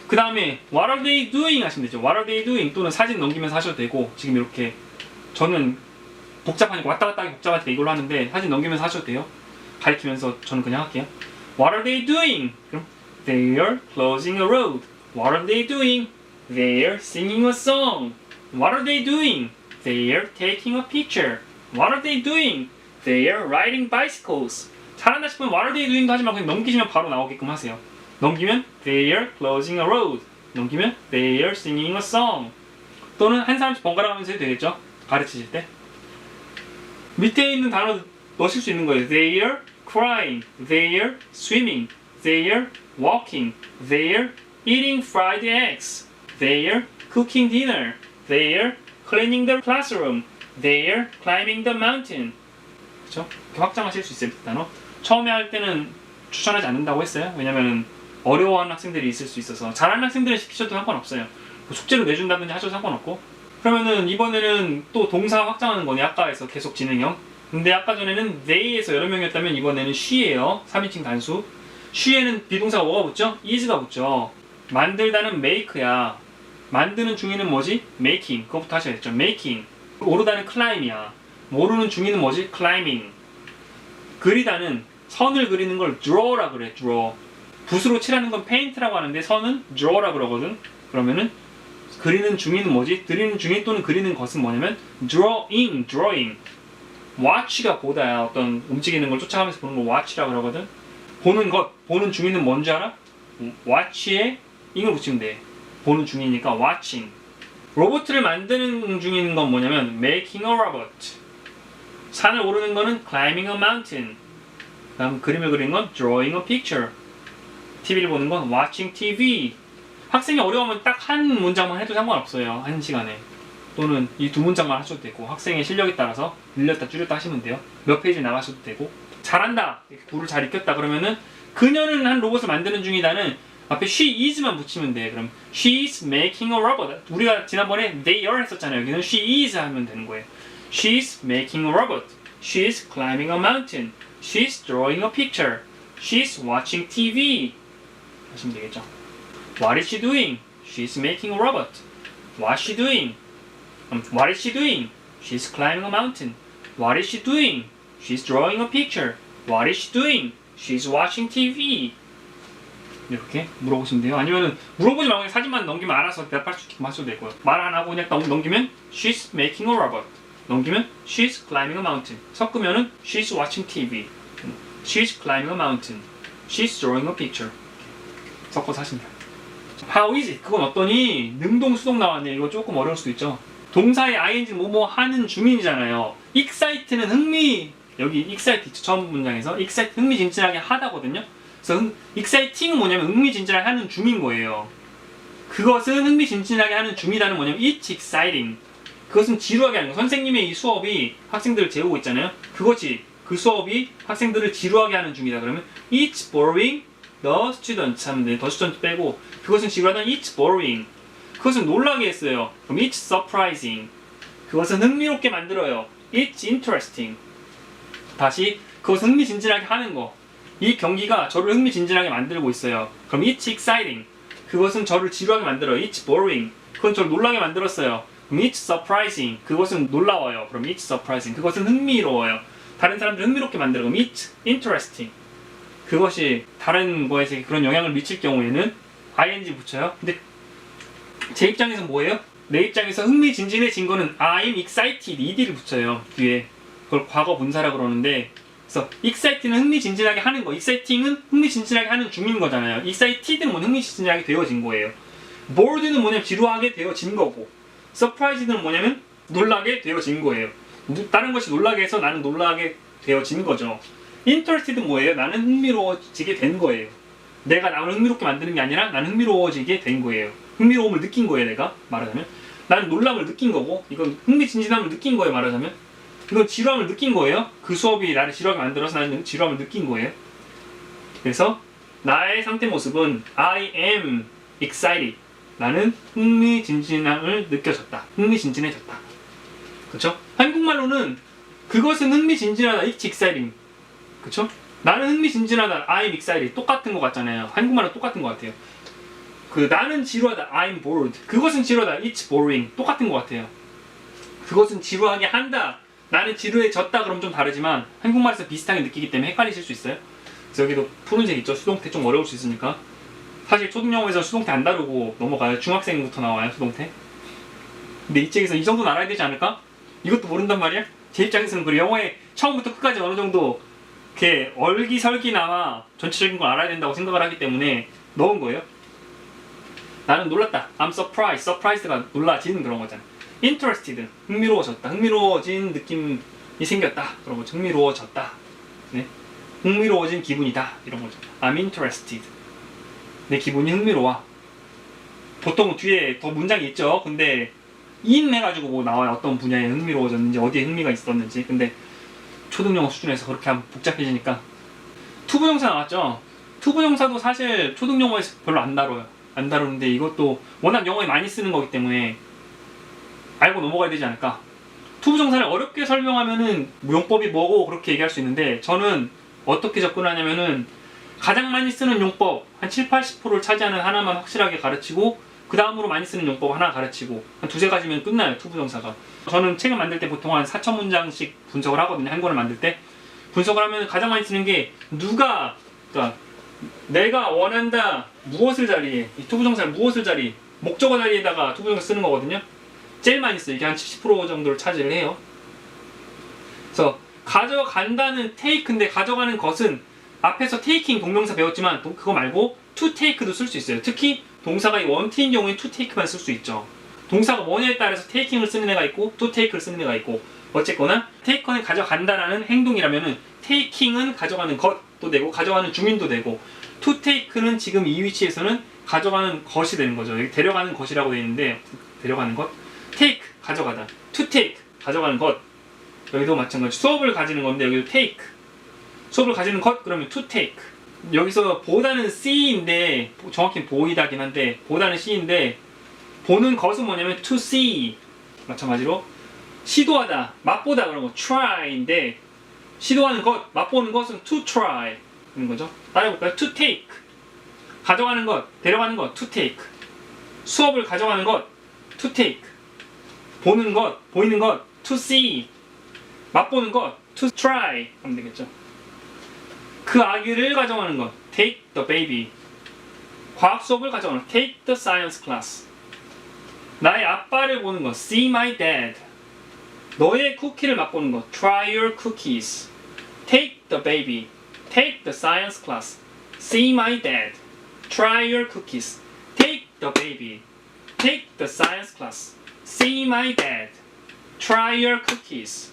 그 다음에 what are they doing 하시면 되죠. what are they doing 또는 사진 넘기면서 하셔도 되고 지금 이렇게 저는 복잡하니까 왔다 갔다 하기 복잡하니까 이걸로 하는데 사진 넘기면서 하셔도 돼요. 가리키면서 저는 그냥 할게요. what are they doing? 그럼 they are closing a road. what are they doing? They are singing a song. what are they doing? They are taking a picture. what are they doing? They are riding bicycles. 잘한다 싶으면 what are they doing도 하지 말고 그냥 넘기시면 바로 나오게끔 하세요. 넘기면 they are closing a road. 넘기면 they are singing a song. 또는 한 사람씩 번갈아 가면서 해도 되겠죠? 가르치실 때. 밑에 있는 단어 넣으실 수 있는 거예요. They are crying. They are swimming. They are walking. They are eating fried eggs. They are cooking dinner. They are cleaning the classroom. They are climbing the mountain. 그렇죠? 이렇게 확장하실 수 있어요. 단어. 처음에 할 때는 추천하지 않는다고 했어요. 왜냐면은 어려워하는 학생들이 있을 수 있어서 잘하는 학생들은 시키셔도 상관없어요. 뭐 숙제로 내준다든지 하셔도 상관없고. 그러면은 이번에는 또 동사 확장하는 거네. 아까에서 계속 진행형. 근데 아까 전에는 they에서 여러 명이었다면 이번에는 she예요. 3인칭 단수. she에는 비동사가 뭐가 붙죠? is가 붙죠. 만들다는 make야. 만드는 중인은 뭐지? making. 그거부터 하셔야겠죠. making. 오르다는 climb이야. 모르는 중인은 뭐지? climbing. 그리다는 선을 그리는 걸 draw라 그래. draw. 붓으로 칠하는 건 paint라고 하는데 선은 draw라 그러거든. 그러면은 그리는 중인은 뭐지? 그리는 중인 또는 그리는 것은 뭐냐면 drawing. watch가 보다야. 어떤 움직이는 걸 쫓아가면서 보는 걸 watch라고 그러거든. 보는 것, 보는 중인은 뭔지 알아? watch에 ing을 붙이면 돼. 보는 중이니까 watching. 로봇을 만드는 중인 건 뭐냐면 making a robot. 산을 오르는 거는 climbing a mountain. 다음 그림을 그리는 건 drawing a picture. TV를 보는 건 watching TV. 학생이 어려우면 딱 한 문장만 해도 상관없어요. 한 시간에. 또는 이 두 문장만 하셔도 되고 학생의 실력에 따라서 늘렸다 줄였다 하시면 돼요. 몇 페이지 나가셔도 되고. 잘한다. 구를 잘 익혔다 그러면은 그녀는 한 로봇을 만드는 중이다는 앞에 she is만 붙이면 돼. 그럼 she is making a robot. 우리가 지난번에 they are 했었잖아요. 여기는 she is 하면 되는 거예요. She is making a robot. She is climbing a mountain. She is drawing a picture. She is watching TV. 하시면 되겠죠. What is she doing? She is making a robot. What is she doing? What is she doing? She is climbing a mountain. What is she doing? She is drawing a picture. What is she doing? She is watching TV. 이렇게 물어보시면 돼요. 아니면은 물어보지 말고 그냥 사진만 넘기면 알아서 대답할 수 있게끔 하셔도 되고요. 말 안 하고 그냥 넘기면 she's making a robot. 넘기면 she's climbing a mountain. 섞으면은 she's watching TV. she's climbing a mountain. she's drawing a picture. 섞어서 하시면 돼요. How is it? 그건 어떠니? 능동 수동 나왔네요. 이거 조금 어려울 수도 있죠. 동사의 ing 뭐뭐 하는 중이잖아요. excite는 흥미, 여기 excite 있죠. 처음 문장에서 excite 흥미진진하게 하다거든요. 그래서 exciting은 뭐냐면 흥미진진하게 하는 중인 거예요. 그것은 흥미진진하게 하는 중이다는 뭐냐면 it's exciting. 그것은 지루하게 하는 거. 선생님의 이 수업이 학생들을 재우고 있잖아요. 그것이 그 수업이 학생들을 지루하게 하는 중이다. 그러면 it's boring the students 하면 돼. the student 빼고 그것은 지루하다. it's boring. 그것은 놀라게 했어요. 그럼 it's surprising. 그것은 흥미롭게 만들어요. it's interesting. 다시 그것은 흥미진진하게 하는 거. 이 경기가 저를 흥미진진하게 만들고 있어요. 그럼 it's exciting. 그것은 저를 지루하게 만들어요. it's boring. 그건 저를 놀라게 만들었어요. 그럼 it's surprising. 그것은 놀라워요. 그럼 it's surprising. 그것은 흥미로워요. 다른 사람들 흥미롭게 만들어. 그럼 it's interesting. 그것이 다른 거에서 그런 영향을 미칠 경우에는 ing 붙여요. 근데 제 입장에서 뭐예요? 내 입장에서 흥미진진해진 거는 I'm excited ed를 붙여요. 뒤에 그걸 과거 분사라 그러는데, 그래서 excited는 흥미진진하게 하는 거, exciting은 흥미진진하게 하는 중인 거잖아요. excited는 뭐 흥미진진하게 되어진 거예요. bored는 뭐냐면 지루하게 되어진 거고, surprised는 뭐냐면 놀라게 되어진 거예요. 다른 것이 놀라게 해서 나는 놀라게 되어진 거죠. interested는 뭐예요? 나는 흥미로워지게 된 거예요. 내가 나를 흥미롭게 만드는 게 아니라 나는 흥미로워지게 된 거예요. 흥미로움을 느낀 거예요. 내가 말하자면 나는 놀람을 느낀 거고, 이건 흥미진진함을 느낀 거예요. 말하자면 이건 지루함을 느낀 거예요. 그 수업이 나를 지루하게 만들어서 나는 지루함을 느낀 거예요. 그래서 나의 상태 모습은 I am excited. 나는 흥미진진함을 느껴졌다. 흥미진진해졌다. 그렇죠? 한국말로는 그것은 흥미진진하다. It's exciting. 그렇죠? 나는 흥미진진하다. I'm excited. 똑같은 것 같잖아요. 한국말은 똑같은 것 같아요. 그 나는 지루하다. I'm bored. 그것은 지루하다. It's boring. 똑같은 것 같아요. 그것은 지루하게 한다. 나는 지루해졌다. 그럼 좀 다르지만 한국말에서 비슷하게 느끼기 때문에 헷갈리실 수 있어요. 그래서 여기도 푸른색 있죠. 수동태 좀 어려울 수 있으니까. 사실 초등영어에서 수동태 안 다루고 넘어가요. 중학생부터 나와요. 수동태. 근데 이 책에서 이 정도는 알아야 되지 않을까? 이것도 모른단 말이야? 제 입장에서는 그래. 영어의 처음부터 끝까지 어느 정도 이렇게 얼기설기나마 전체적인 걸 알아야 된다고 생각을 하기 때문에 넣은 거예요. 나는 놀랐다. I'm surprised. surprised가 놀라지는 그런 거잖아. interested. 흥미로워졌다. 흥미로워진 느낌이 생겼다. 그런 거죠. 흥미로워졌다. 네. 흥미로워진 기분이다. 이런 거죠. I'm interested. 내 기분이 흥미로워. 보통 뒤에 더 문장이 있죠. 근데 in 해가지고 뭐 나와요. 어떤 분야에 흥미로워졌는지, 어디에 흥미가 있었는지. 근데 초등영어 수준에서 그렇게 하면 복잡해지니까. 투부정사 나왔죠. 투부정사도 사실 초등영어에서 별로 안 다뤄요. 안 다루는데 이것도 워낙 영어에 많이 쓰는 거기 때문에 알고 넘어가야 되지 않을까. 투부정사를 어렵게 설명하면은 용법이 뭐고 그렇게 얘기할 수 있는데, 저는 어떻게 접근하냐면은 가장 많이 쓰는 용법 한 70-80%를 차지하는 하나만 확실하게 가르치고, 그 다음으로 많이 쓰는 용법 하나 가르치고, 한 두세 가지면 끝나요. 투부정사가. 저는 책을 만들 때 보통 한 4,000문장씩 분석을 하거든요. 한 권을 만들 때 분석을 하면 가장 많이 쓰는 게 누가, 그러니까 내가 원한다 무엇을 자리에, 이 투부정사를 무엇을 자리, 목적어 자리에다가 투부정사 쓰는 거거든요. 제일 많이 써요. 이게 한 70% 정도를 차지를 해요. 그래서 가져간다는 take인데, 가져가는 것은 앞에서 taking 동명사 배웠지만 그거 말고 to take도 쓸 수 있어요. 특히 동사가 원T인 경우엔 to take만 쓸 수 있죠. 동사가 뭐냐에 따라서 taking을 쓰는 애가 있고 to take를 쓰는 애가 있고, 어쨌거나 take는 가져간다라는 행동이라면은 taking은 가져가는 것도 되고 가져가는 중인도 되고, to take는 지금 이 위치에서는 가져가는 것이 되는 거죠. 여기 데려가는 것이라고 되어 있는데, 데려가는 것, take 가져가다, to take 가져가는 것. 여기도 마찬가지. 수업을 가지는 건데 여기도 take. 수업을 가지는 것 그러면 to take. 여기서 보다는 see인데, 정확히 보이다긴 한데 보다는 see인데, 보는 것은 뭐냐면 to see. 마찬가지로 시도하다, 맛보다 그런 거 try인데, 시도하는 것, 맛보는 것은 to try 그런 거죠. 따라해볼까요? to take. 가져가는 것, 데려가는 것 to take. 수업을 가져가는 것 to take. 보는 것, 보이는 것 to see. 맛보는 것 to try 하면 되겠죠. 그 아기를 가져가는 것 take the baby. 과학 수업을 가져오는 take the science class. 나의 아빠를 보는 거 see my dad. 너의 쿠키를 맛보는 거 try your cookies. take the baby. take the science class. see my dad. try your cookies. take the baby. take the science class. see my dad. try your cookies.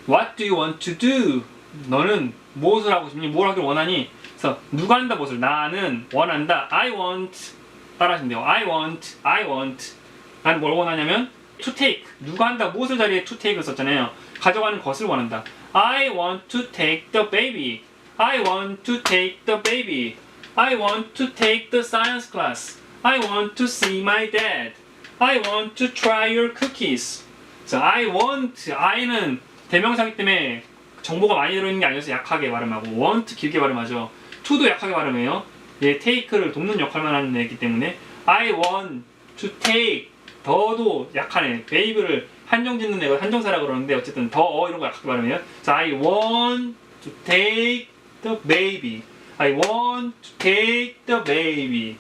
What do you want to do? 너는 무엇을 하고 싶니? 뭘 하길 원하니? 그래서 누가 한다 무엇을? 나는 원한다. I want. 따라하시면 돼요. I want. 나는 뭘 원하냐면 to take. 누가 한다 무엇을 자리에 to take을 썼잖아요. 가져가는 것을 원한다. I want to take the baby. I want to take the baby. I want to take the science class. I want to see my dad. I want to try your cookies. 자, I want. I는 대명사기 때문에 정보가 많이 들어있는 게 아니어서 약하게 발음하고 want 길게 발음하죠. to도 약하게 발음해요. 얘 take를 돕는 역할만 하는 애이기 때문에 I want to take 더도 약하네. baby를 한정짓는 애가 한정사라고 그러는데 어쨌든 더 이런 거 약하게 발음해요. 자, I want to take the baby. I want to take the baby.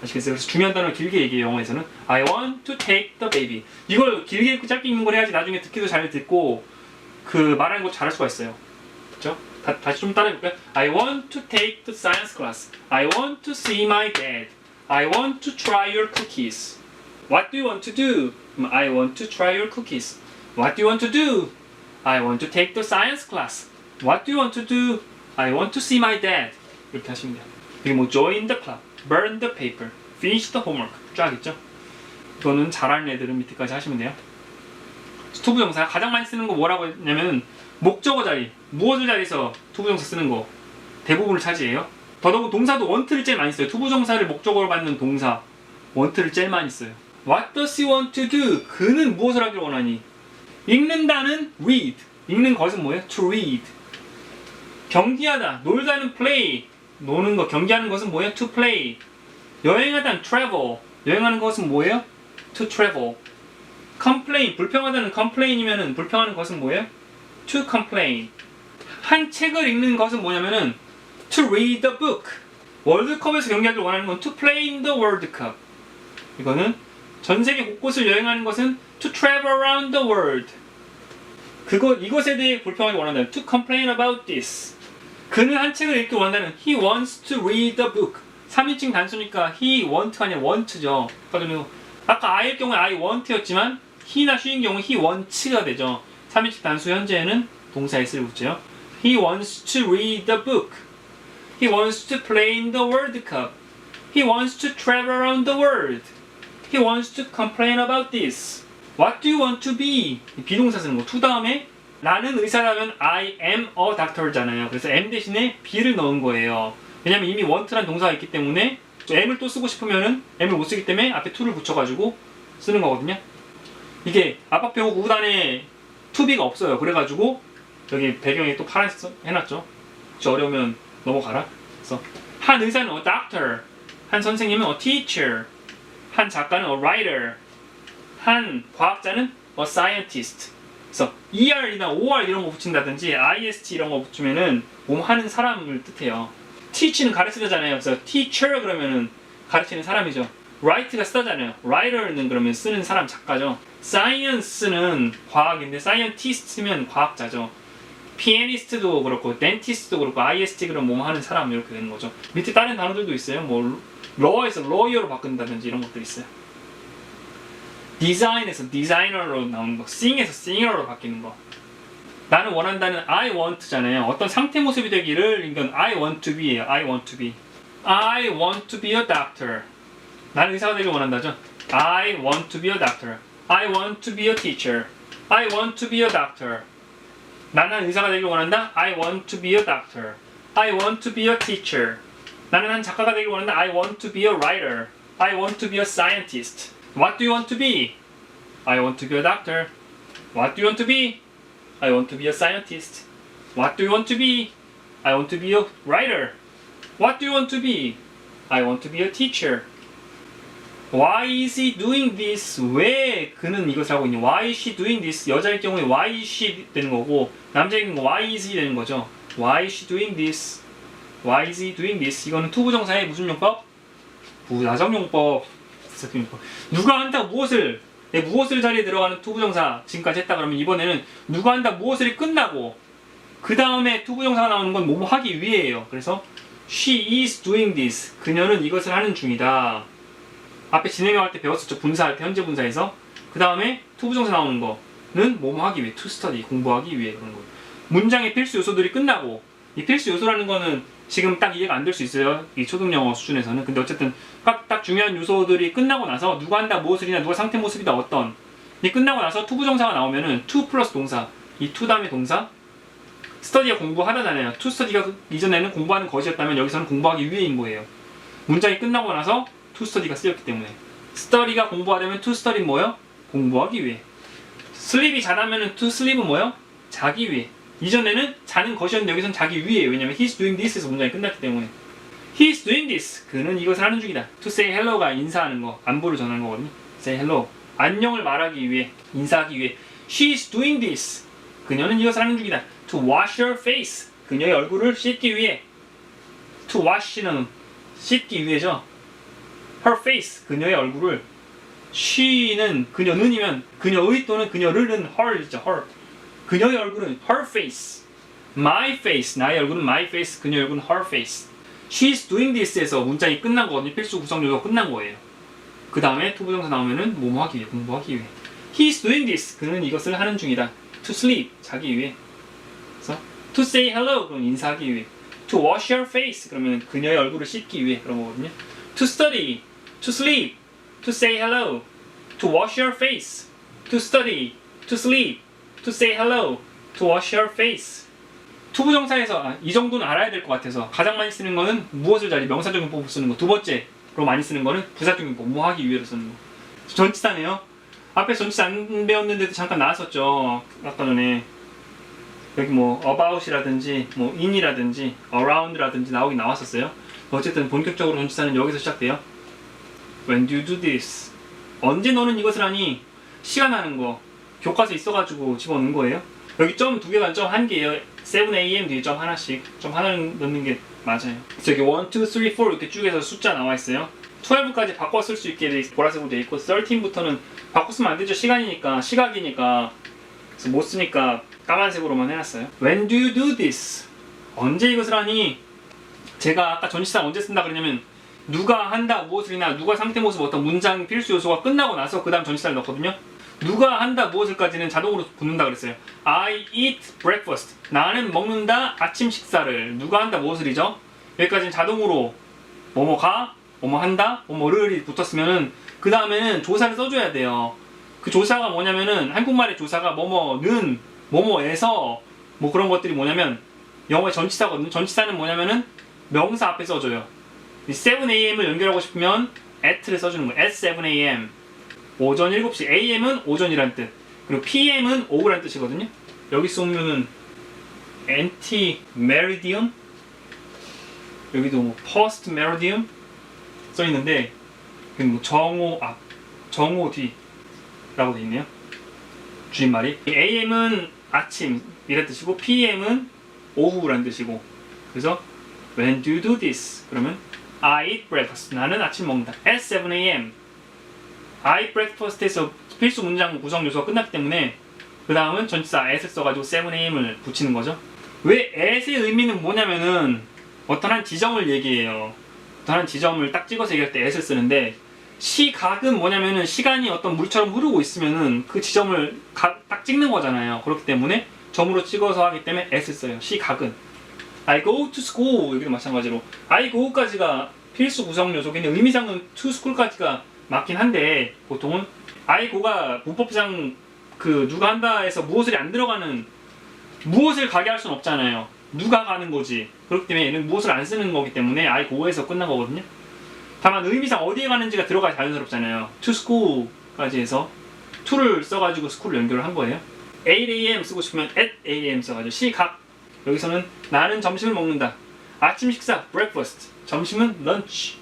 아시겠어요? 그래서 중요한 단어를 길게 얘기해요. 영어에서는 I want to take the baby. 이걸 길게 읽고 짧게 읽는 걸 해야지 나중에 듣기도 잘 듣고 그 말하는 거 잘할 수가 있어요. 그렇죠? 다시 좀 따라해볼까요? I want to take the science class. I want to see my dad. I want to try your cookies. What do you want to do? I want to try your cookies. What do you want to do? I want to take the science class. What do you want to do? I want to see my dad. 이렇게 하시면 돼요. 이게 뭐 join the club, burn the paper, finish the homework 쫙 있죠? 이거는 잘하는 애들은 밑에까지 하시면 돼요. 투부정사 가장 많이 쓰는 거 뭐라고 했냐면 목적어 자리, 무엇을 자리에서 투부정사 쓰는 거 대부분을 차지해요. 더더욱 동사도 want를 제일 많이 써요. 투부정사를 목적어로 받는 동사 want를 제일 많이 써요. What does he want to do? 그는 무엇을 하기를 원하니? 읽는다는 read. 읽는 것은 뭐예요? To read. 경기하다, 놀다는 play. 노는 거, 경기하는 것은 뭐예요? To play. 여행하다는 travel. 여행하는 것은 뭐예요? To travel. complain, 불평하다는 complain이면은 불평하는 것은 뭐예요? To complain. 한 책을 읽는 것은 뭐냐면은 to read the book. 월드컵에서 경기하기를 원하는 건 to play in the World Cup. 이거는 전 세계 곳곳을 여행하는 것은 to travel around the world. 이것에 대해 불평하기 원한다는 to complain about this. 그는 한 책을 읽기 원한다는 he wants to read the book. 3인칭 단수니까 he want가 아니라 want죠. 아까 I의 경우에 I want였지만 he나 she인 경우 he wants가 되죠. 3인칭 단수 현재는 동사에 쓰고 있죠. He wants to read the book. He wants to play in the World Cup. He wants to travel around the world. He wants to complain about this. What do you want to be? 비동사 쓰는 거. to 다음에 나는 의사라면 I am a doctor잖아요. 그래서 am 대신에 be를 넣은 거예요. 왜냐면 이미 want라는 동사가 있기 때문에 am을 또 쓰고 싶으면은 am을 못 쓰기 때문에 앞에 to를 붙여가지고 쓰는 거거든요. 이게 압박표고 구단에 to be가 없어요. 그래가지고 여기 배경에 또 파란색 해놨죠. 혹시 어려우면 넘어가라. 그래서 한 의사는 a doctor, 한 선생님은 a teacher, 한 작가는 a writer, 한 과학자는 a scientist. 그래서 ER이나 OR 이런 거 붙인다든지 IST 이런 거 붙이면은 하는 사람을 뜻해요. teach는 가르치다잖아요. 그래서 teacher 그러면은 가르치는 사람이죠. write가 쓰다잖아요. writer는 그러면 쓰는 사람 작가죠. science는 과학인데 scientist면 과학자죠. 피아니스트도 그렇고 dentist도 그렇고 IST 그러면 하는 사람 이렇게 되는 거죠. 밑에 다른 단어들도 있어요. 뭐 law에서 lawyer로 바꾼다든지 이런 것도 있어요. design에서 designer로 나오는 거, sing에서 singer로 바뀌는 거. 나는 원한다는 I want잖아요. 어떤 상태 모습이 되기를 이건 I want to be예요. I want to be. I want to be a doctor. 나는 의사가 되길 원한다죠. I want to be a doctor. I want to be a teacher. I want to be a doctor. 나는 의사가 되길 원한다. I want to be a doctor. I want to be a teacher. 나는 한 작가가 되길 원한다. I want to be a writer. I want to be a scientist. What do you want to be? I want to be a doctor. What do you want to be? I want to be a scientist. What do you want to be? I want to be a writer. What do you want to be? I want to be a teacher. Why is he doing this? 왜 그는 이것을 하고 있니? Why is she doing this? 여자일 경우에 why is she 되는 거고 남자일 경우에 why is he 되는 거죠. Why is she doing this? Why is he doing this? 이거는 투부정사의 무슨 용법? 부사적용법. 누가 한다 무엇을 무엇을 자리에 들어가는 투부정사 지금까지 했다 그러면 이번에는 누가 한다 무엇을이 끝나고 그 다음에 투부정사가 나오는 건 뭐뭐 하기 위해예요. 그래서 she is doing this. 그녀는 이것을 하는 중이다. 앞에 진행형할 때 배웠었죠. 분사할 때 현재 분사에서 그 다음에 투부정사 나오는 거는 뭐뭐 하기 위해 to study 공부하기 위해 그런 거. 문장의 필수 요소들이 끝나고 이 필수 요소라는 거는 지금 딱 이해가 안 될 수 있어요. 이 초등영어 수준에서는. 근데 어쨌든 딱 중요한 요소들이 끝나고 나서 누가 한다 무엇을이나 누가 상태 모습이다 어떤 이 끝나고 나서 투부정사가 나오면은 to 플러스 동사 이 to 다음에 동사 study가 공부하다잖아요. to study가 이전에는 공부하는 것이었다면 여기서는 공부하기 위해인 거예요. 문장이 끝나고 나서 to study가 쓰였기 때문에 study가 공부하려면 to study는 뭐예요? 공부하기 위해. sleep이 자다면은 to sleep은 뭐예요? 자기 위해. 이전에는 자는 것이었는데 여기서는 자기 위에. 왜냐면 he's doing this에서 문장이 끝났기 때문에 he's doing this. 그는 이것을 하는 중이다. to say hello가 인사하는 거, 안부를 전하는 거거든요. say hello. 안녕을 말하기 위해, 인사하기 위해. she's doing this. 그녀는 이것을 하는 중이다. to wash her face. 그녀의 얼굴을 씻기 위해. to wash는 씻기 위해죠. her face. 그녀의 얼굴을. she는 그녀는이면 그녀의 또는 그녀를은 her이죠. her. 그녀의 얼굴은 her face, my face, 나의 얼굴은 my face, 그녀의 얼굴은 her face. She's doing this에서 문장이 끝난 거거든요. 필수 구성 요소가 끝난 거예요. 그 다음에 투부정사 나오면은 뭐뭐 하기 위해, 공부하기 위해. He's doing this, 그는 이것을 하는 중이다. To sleep, 자기 위해. 그래서 to say hello, 그럼 인사하기 위해. To wash your face, 그러면 그녀의 얼굴을 씻기 위해 그런 거거든요. To study, to sleep, to say hello, to wash your face, to study, to sleep. To say hello, to wash your face. 투부정사에서 이 정도는 알아야 될 것 같아서 가장 많이 쓰는 거는 무엇을 자리 명사적용법을 쓰는 거. 두 번째로 많이 쓰는 거는 부사적용법, 뭐 하기 위해서 쓰는 거. 전치사네요. 앞에 전치사 안 배웠는데도 잠깐 나왔었죠. 아까 전에 여기 뭐 about이라든지 뭐 in이라든지 around라든지 나오긴 나왔었어요. 어쨌든 본격적으로 전치사는 여기서 시작돼요. When do you do this? 언제 너는 이것을 하니? 시간 하는 거. 교과서에 있어가지고 집어넣은 거예요. 여기 점 두 개가 점 한 개예요. 7am 뒤에 점 하나씩. 점 하나 넣는 게 맞아요. 그래서 여기 1, 2, 3, 4 이렇게 쭉 해서 숫자 나와 있어요. 12까지 바꿔 쓸 수 있게 보라색으로 돼 있고 13부터는 바꿔 쓰면 안 되죠. 시간이니까, 시각이니까. 그래서 못 쓰니까 까만색으로만 해놨어요. When do you do this? 언제 이것을 하니? 제가 아까 전치사 언제 쓴다 그러냐면 누가 한다 무엇을이나 누가 상태 모습 어떤 문장 필수 요소가 끝나고 나서 그 다음 전치사를 넣거든요. 누가 한다 무엇을까지는 자동으로 붙는다 그랬어요. I eat breakfast. 나는 먹는다 아침 식사를. 누가 한다 무엇을이죠? 여기까지는 자동으로 뭐뭐가, 뭐뭐 한다, 뭐뭐를이 붙었으면은 그 다음에는 조사를 써줘야 돼요. 그 조사가 뭐냐면은 한국말의 조사가 뭐뭐는, 뭐뭐에서 뭐 그런 것들이 뭐냐면 영어의 전치사거든요. 전치사는 뭐냐면은 명사 앞에 써줘요. 7am을 연결하고 싶으면 at를 써주는 거예요. at 7am. 오전 7시. am은 오전이란 뜻. 그리고 pm은 오후란 뜻이거든요. 여기 쏘면은 anti-meridian, 여기도 뭐 post-meridian 써있는데 뭐 정오 앞, 정오 뒤라고 돼 있네요. 줄임말이. am은 아침 이란 뜻이고 pm은 오후란 뜻이고. 그래서 when do you do this? 그러면 I eat breakfast. 나는 아침 먹는다. at 7am. I eat breakfast에서 필수 문장 구성 요소가 끝났기 때문에 그 다음은 전치사 at을 써가지고 7am을 붙이는 거죠. 왜 at의 의미는 뭐냐면은 어떤 한 지점을 얘기해요. 어떤 한 지점을 딱 찍어서 얘기할 때 at을 쓰는데 시각은 뭐냐면은 시간이 어떤 물처럼 흐르고 있으면은 그 지점을 딱 찍는 거잖아요. 그렇기 때문에 점으로 찍어서 하기 때문에 at을 써요. 시각은. I go to school 여기도 마찬가지로 I go까지가 필수 구성 요소인데 의미상은 to school까지가 맞긴 한데 보통은 I go가 문법상 그 누가 한다 해서 무엇을이 안 들어가는 무엇을 가게 할 수는 없잖아요. 누가 가는 거지. 그렇기 때문에 얘는 무엇을 안 쓰는 거기 때문에 I go에서 끝난 거거든요. 다만 의미상 어디에 가는지가 들어가야 자연스럽잖아요. to school까지 해서 to를 써가지고 school을 연결을 한 거예요. 8am 쓰고 싶으면 at 8am 써가지고 시각. 여기서는 나는 점심을 먹는다. 아침 식사 breakfast. 점심은 lunch.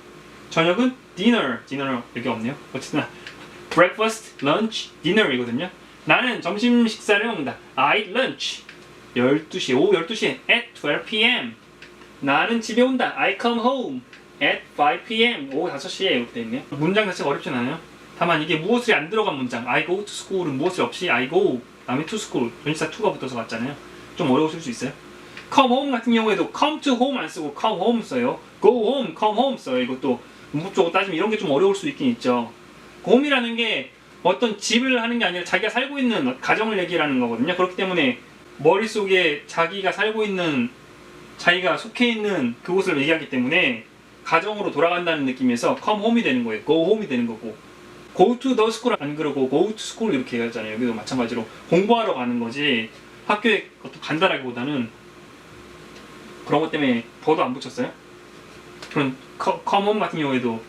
저녁은 dinner. dinner 여기 없네요. 어쨌든 breakfast, lunch, dinner이거든요. 나는 점심 식사를 먹는다. I eat lunch. 12시, 오후 12시에 at 12 p.m. 나는 집에 온다. I come home. at 5 p.m. 오후 5시에 이렇게 돼 있네요. 문장 자체가 어렵진 않아요. 다만 이게 무엇이 안 들어간 문장 I go to school은 무엇이 없이 I go 다음에 to school 전치사 to가 붙어서 갔잖아요. 좀 어려우실 수 있어요. come home 같은 경우에도 come to home 안 쓰고 come home 써요. go home, come home 써요. 이것도 문법적으로 따지면 이런 게 좀 어려울 수 있긴 있죠. home이라는 게 어떤 집을 하는 게 아니라 자기가 살고 있는 가정을 얘기하는 거거든요. 그렇기 때문에 머릿속에 자기가 살고 있는 자기가 속해 있는 그곳을 얘기하기 때문에 가정으로 돌아간다는 느낌에서 come home이 되는 거예요. go home이 되는 거고 go to the school 안 그러고 go to school 이렇게 하잖아요. 여기도 마찬가지로 공부하러 가는 거지 학교에 그것도 간다라기보다는 그런 것 때문에 더도 안 붙였어요. 그런 come home 같은 경우에도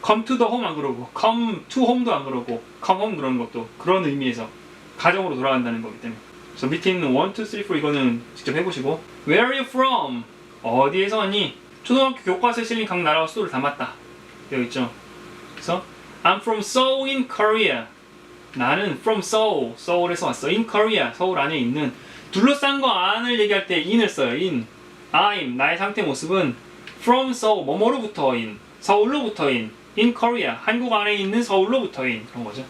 come to the home 안 그러고 come to home도 안 그러고 come home 그러는 것도 그런 의미에서 가정으로 돌아간다는 거기 때문에. 그래서 밑에 있는 1, 2, 3, 4 이거는 직접 해보시고 Where are you from? 어디에서 왔니? 초등학교 교과서에 실린 각 나라와 수도를 담았다 되어 있죠. 그래서 I'm from Seoul in Korea. 나는 from Seoul, 서울에서 왔어. in Korea, 서울 안에 있는 둘러싼 거 안을 얘기할 때 in을 써요. in. I'm, 나의 상태 모습은 from Seoul, 뭐뭐로부터인, 서울로부터인, in Korea, 한국 안에 있는 서울로부터인 그런 거죠.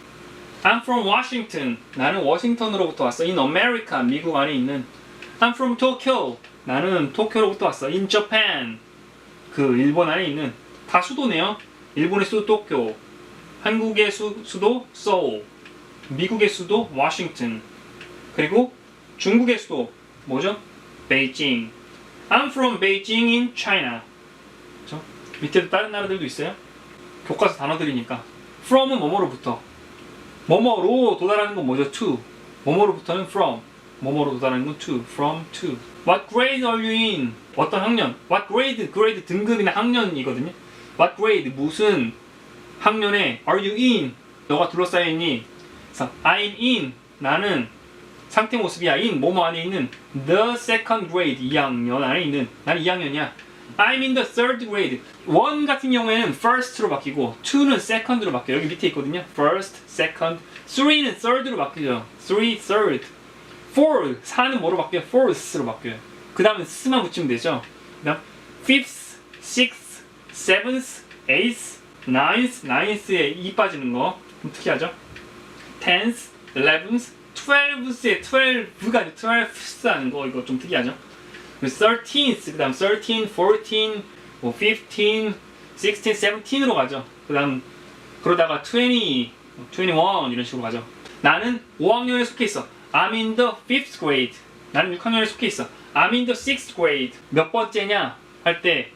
I'm from Washington. 나는 워싱턴으로부터 왔어. in America, 미국 안에 있는. I'm from Tokyo. 나는 도쿄로부터 왔어. in Japan. 그 일본 안에 있는 다 수도네요. 일본의 수도 도쿄, 한국의 수도 서울, 미국의 수도 워싱턴, 그리고 중국의 수도 뭐죠? 베이징. I'm from Beijing in China. 그렇죠? 밑에도 다른 나라들도 있어요. 교과서 단어들이니까. from은 뭐뭐로부터. 뭐뭐로 도달하는 건 뭐죠? to. 뭐뭐로부터는 from. 뭐뭐로 도달하는 건 to. from to. What grade are you in? 어떤 학년? What grade? grade 등급이나 학년이거든요. What grade? 무슨 학년에 are you in? 너가 둘러싸여 있니? 그래서 I'm in. 나는 상태 모습이야. in 뭐뭐 안에 있는 the second grade 2학년 안에 있는 나는 2학년이야. I'm in the third grade. 1 같은 경우에는 first로 바뀌고 2는 second로 바뀌어요. 여기 밑에 있거든요. first, second, 3는 third로 바뀌죠. 3, third. 4, 4는 뭐로 바뀌어요? fourth로 바뀌어요. 그 다음은 s만 붙이면 되죠. 그 다음 fifth, sixth, seventh, eighth, ninth, ninth에 2 빠지는 거 좀 특이하죠. tenth, eleventh, twelfth에 12가 아니라 12th 하는 거 이거 좀 특이하죠. 그리고 13th, 그 다음 13, 14, 뭐 15, 16, 17으로 가죠. 그 다음 그러다가 20, 21 이런 식으로 가죠. 나는 5학년에 속해 있어. I'm in the 5th grade. 나는 6학년에 속해 있어. I'm in the 6th grade. 몇 번째냐 할 때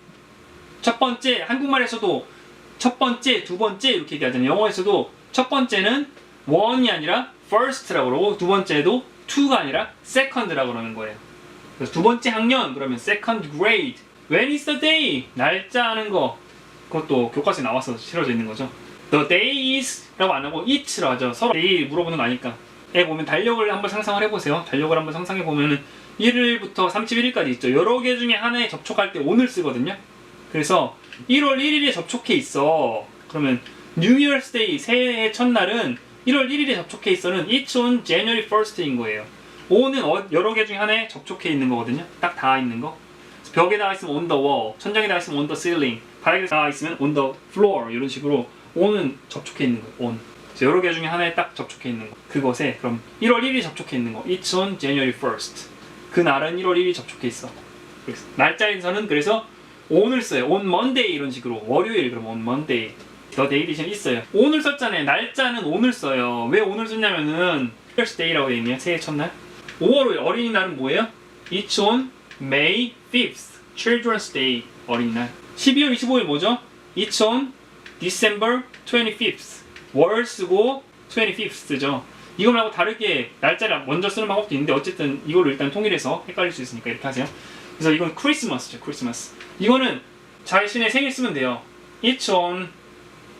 첫 번째, 한국말에서도 첫 번째, 두 번째 이렇게 얘기하잖아요. 영어에서도 첫 번째는 1이 아니라 first라고 그러고 두 번째도 2가 아니라 second라고 그러는 거예요. 그래서 두 번째 학년 그러면 second grade. When is the day? 날짜 하는 거 그것도 교과서에 나와서 실어져 있는 거죠. The day is 라고 안 하고 it라고 하죠. 서로 day 물어보는 거 아니까. 에 보면 달력을 한번 상상을 해보세요. 달력을 한번 상상해 보면은 1일부터 31일까지 있죠. 여러 개 중에 하나에 접촉할 때 오늘 쓰거든요. 그래서 1월 1일에 접촉해 있어. 그러면 New Year's Day 새해 첫날은 1월 1일에 접촉해 있어는 It's on January 1st인 거예요. on은 여러 개 중에 하나에 접촉해 있는 거거든요. 딱 닿아 있는 거. 벽에 닿아 있으면 on the wall, 천장에 닿아 있으면 on the ceiling, 바닥에 닿아 있으면 on the floor 이런 식으로 on은 접촉해 있는 거예요. on. 여러 개 중에 하나에 딱 접촉해 있는 거. 그것에 그럼 1월 1일이 접촉해 있는 거. It's on January 1st. 그 날은 1월 1일이 접촉해 있어. 날짜에서는 그래서 on을 써요. on Monday 이런 식으로. 월요일 그럼 on Monday. The day 대신 있어요. on을 썼잖아요. 날짜는 on을 써요. 왜 on을 썼냐면은 First Day라고 되어 있네요. 새해 첫날. 5월 5일 어린이날은 뭐예요? It's on May 5th. Children's Day 어린이날. 12월 25일 뭐죠? It's on December 25th. 월 쓰고 25th 쓰죠. 이거 말고 다르게 날짜를 먼저 쓰는 방법도 있는데 어쨌든 이걸로 일단 통일해서 헷갈릴 수 있으니까 이렇게 하세요. 그래서 이건 크리스마스죠. 크리스마스. 이거는 자신의 생일 쓰면 돼요. It's on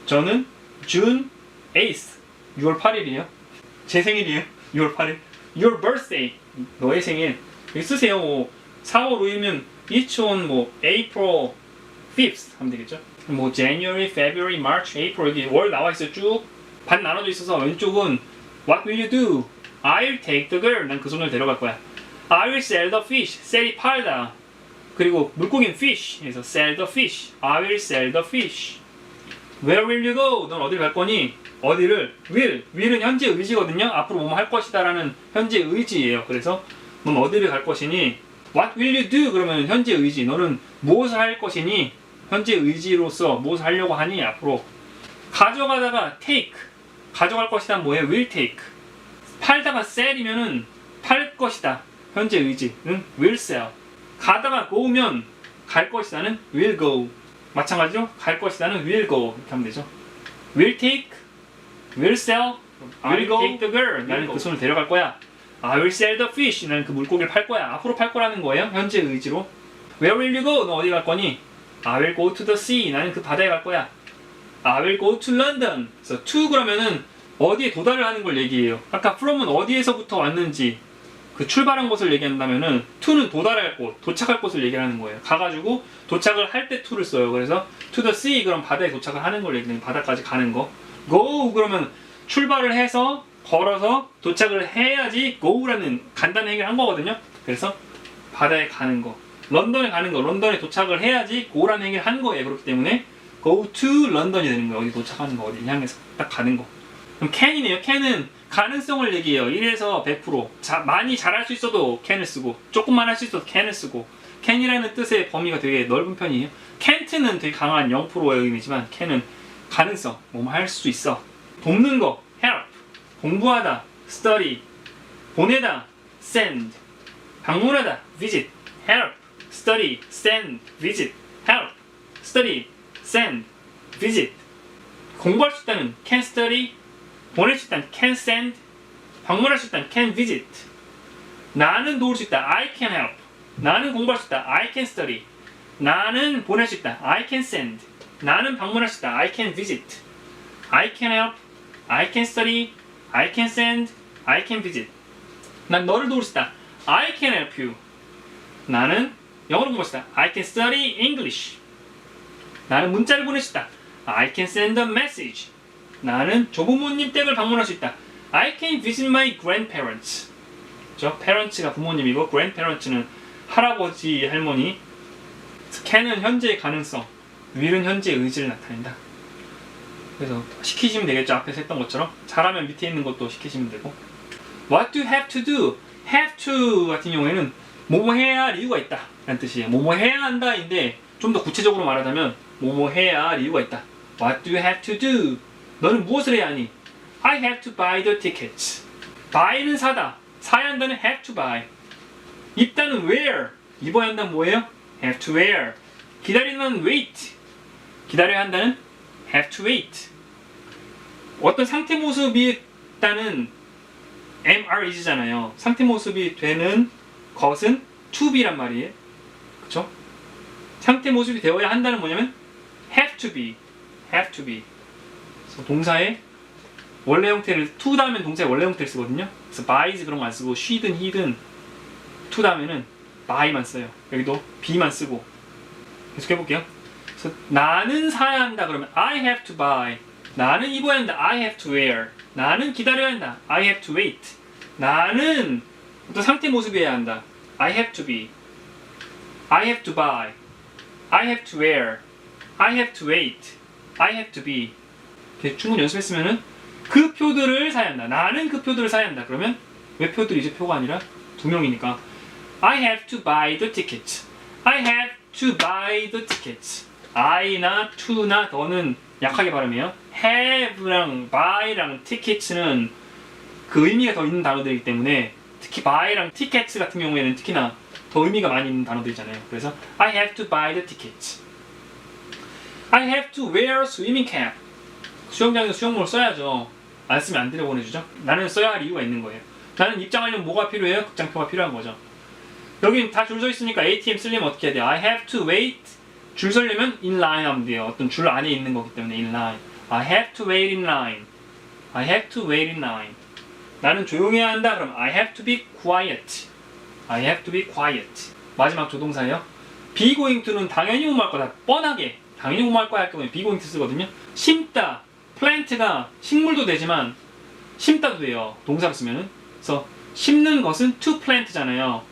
저는 June 8th. 6월 8일이에요. 제 생일이에요. 6월 8일. Your birthday. 너의 생일. 여기 쓰세요. 뭐 4월 5일이면 It's on 뭐 April 5th 하면 되겠죠. 뭐 January, February, March, April 여기 월 나와 있어요. 쭉 반 나눠져 있어서 왼쪽은 What will you do? I'll take the girl. 난 그 손을 데려갈 거야. I will sell the fish. 셀이 팔다. 그리고 물고기는 fish. 그래서 sell the fish. I will sell the fish. Where will you go? 넌 어디를 갈 거니? 어디를? will은 현재 의지거든요. 앞으로 뭐뭐 할 것이다라는 현재 의지예요. 그래서 넌 어디를 갈 것이니? What will you do? 그러면 현재 의지. 너는 무엇을 할 것이니? 현재 의지로서 무엇을 하려고 하니? 앞으로. 가져가다가 take. 가져갈 것이다 뭐예요? will take. 팔다가 sell이면은 팔 것이다. 현재 의지는 will sell. 가다가 go면 갈 것이다는 will go. 마찬가지로 갈 것이다는 will go 이렇게 하면 되죠. will take, will sell, I will take the girl. 나는 그 손을 데려갈 거야. I will sell the fish. 나는 그 물고기를 팔 거야. 앞으로 팔 거라는 거예요. 현재 의지로. Where will you go? 너 어디 갈 거니? I will go to the sea. 나는 그 바다에 갈 거야. I will go to London. 그래서 to 그러면은 어디에 도달을 하는 걸 얘기해요. 아까 from은 어디에서부터 왔는지 그 출발한 곳을 얘기한다면은 to는 도달할 곳, 도착할 곳을 얘기하는 거예요. 가가지고 도착을 할 때 to를 써요. 그래서 to the sea 그럼 바다에 도착을 하는 걸 얘기해요. 바다까지 가는 거. go 그러면 출발을 해서 걸어서 도착을 해야지 go라는 간단한 행위를 한 거거든요. 그래서 바다에 가는 거. 런던에 가는 거. 런던에 도착을 해야지 go라는 행위를 한 거예요. 그렇기 때문에 go to London이 되는 거예요. 어디 도착하는 거, 어디 향해서 딱 가는 거. 그럼 can이네요. can은 가능성을 얘기해요. 1에서 100%. 많이 잘할 수 있어도 can을 쓰고 조금만 할 수 있어도 can을 쓰고 can이라는 뜻의 범위가 되게 넓은 편이에요. can't는 되게 강한 0%의 의미지만 can은 가능성, 뭐 할 수 있어. 돕는 거, help. 공부하다, study. 보내다, send. 방문하다, visit. help, study, send, visit. help, study, send, visit. 공부할 수 있다는 can study, 보낼 수 있다는 can send, 방문할 수 있다는 can visit. 나는 도울 수 있다, I can help. 나는 공부할 수 있다, I can study. 나는 보낼 수 있다, I can send. 나는 방문할 수 있다, I can visit. I can help, I can study, I can send, I can visit. 난 너를 도울 수 있다, I can help you. 나는 영어를 공부할 수 있다, I can study English. 나는 문자를 보낼 수 있다, I can send a message. 나는 조부모님 댁을 방문할 수 있다, I can visit my grandparents. 그렇죠? parents가 부모님이고 grandparents는 할아버지, 할머니. can은 현재의 가능성, will은 현재의 의지를 나타낸다. 그래서 시키시면 되겠죠. 앞에서 했던 것처럼. 잘하면 밑에 있는 것도 시키시면 되고. What do you have to do? have to 같은 경우에는 뭐뭐 해야 할 이유가 있다 라는 뜻이에요. 뭐뭐 해야 한다인데 좀 더 구체적으로 말하자면 뭐뭐 해야 할 이유가 있다. What do you have to do? 너는 무엇을 해야 하니? I have to buy the tickets. buy는 사다. 사야 한다는 have to buy. 입다는 wear. 입어야 한다는 뭐예요? have to wear. 기다리는 wait. 기다려야 한다는 have to wait. 어떤 상태 모습이 있다는 MR is잖아요. 상태 모습이 되는 것은 to be란 말이에요. 그쵸? 상태 모습이 되어야 한다는 뭐냐면 have to be. have to be. 그래서 동사의 원래 형태를 to 다음엔 동사의 원래 형태를 쓰거든요. 그래서 buys 그런 거 안 쓰고 she든 he든 to 다음에는 buy만 써요. 여기도 be만 쓰고. 계속 해볼게요. 그래서 나는 사야 한다 그러면 I have to buy. 나는 입어야 한다. I have to wear. 나는 기다려야 한다. I have to wait. 나는 어떤 상태 모습이어야 한다. I have to be. I have to buy. I have to wear. I have to wait. I have to be. 이렇게 충분히 연습했으면은 그 표들을 사야 한다. 나는 그 표들을 사야 한다. 그러면 왜 표들이지? 표가 아니라 두 명이니까 I have to buy the tickets. I have to buy the tickets. I나 to나 더는 약하게 발음해요. have랑 buy랑 tickets는 그 의미가 더 있는 단어들이기 때문에 특히 buy랑 tickets 같은 경우에는 특히나 더 의미가 많이 있는 단어들이잖아요. 그래서 I have to buy the tickets. I have to wear a swimming cap. 수영장에서 수영복을 써야죠. 안 쓰면 안 들여보내주죠. 나는 써야 할 이유가 있는 거예요. 나는 입장하려면 뭐가 필요해요? 극장표가 필요한 거죠. 여긴 다 줄 서 있으니까 ATM 쓰려면 어떻게 해야 돼요? I have to wait. 줄 서려면 in line 하면 돼요. 어떤 줄 안에 있는 거기 때문에 in line. I have to wait in line. I have to wait in line. 나는 조용해야 한다. 그럼 I have to be quiet. I have to be quiet. 마지막 조동사예요. be going to는 당연히 뭐할 거다. 뻔하게. 당연히 뭐할 거야 할 경우에 be going to 쓰거든요. 심다. plant가 식물도 되지만 심다도 돼요. 동사로 쓰면은. 그래서 심는 것은 to plant잖아요.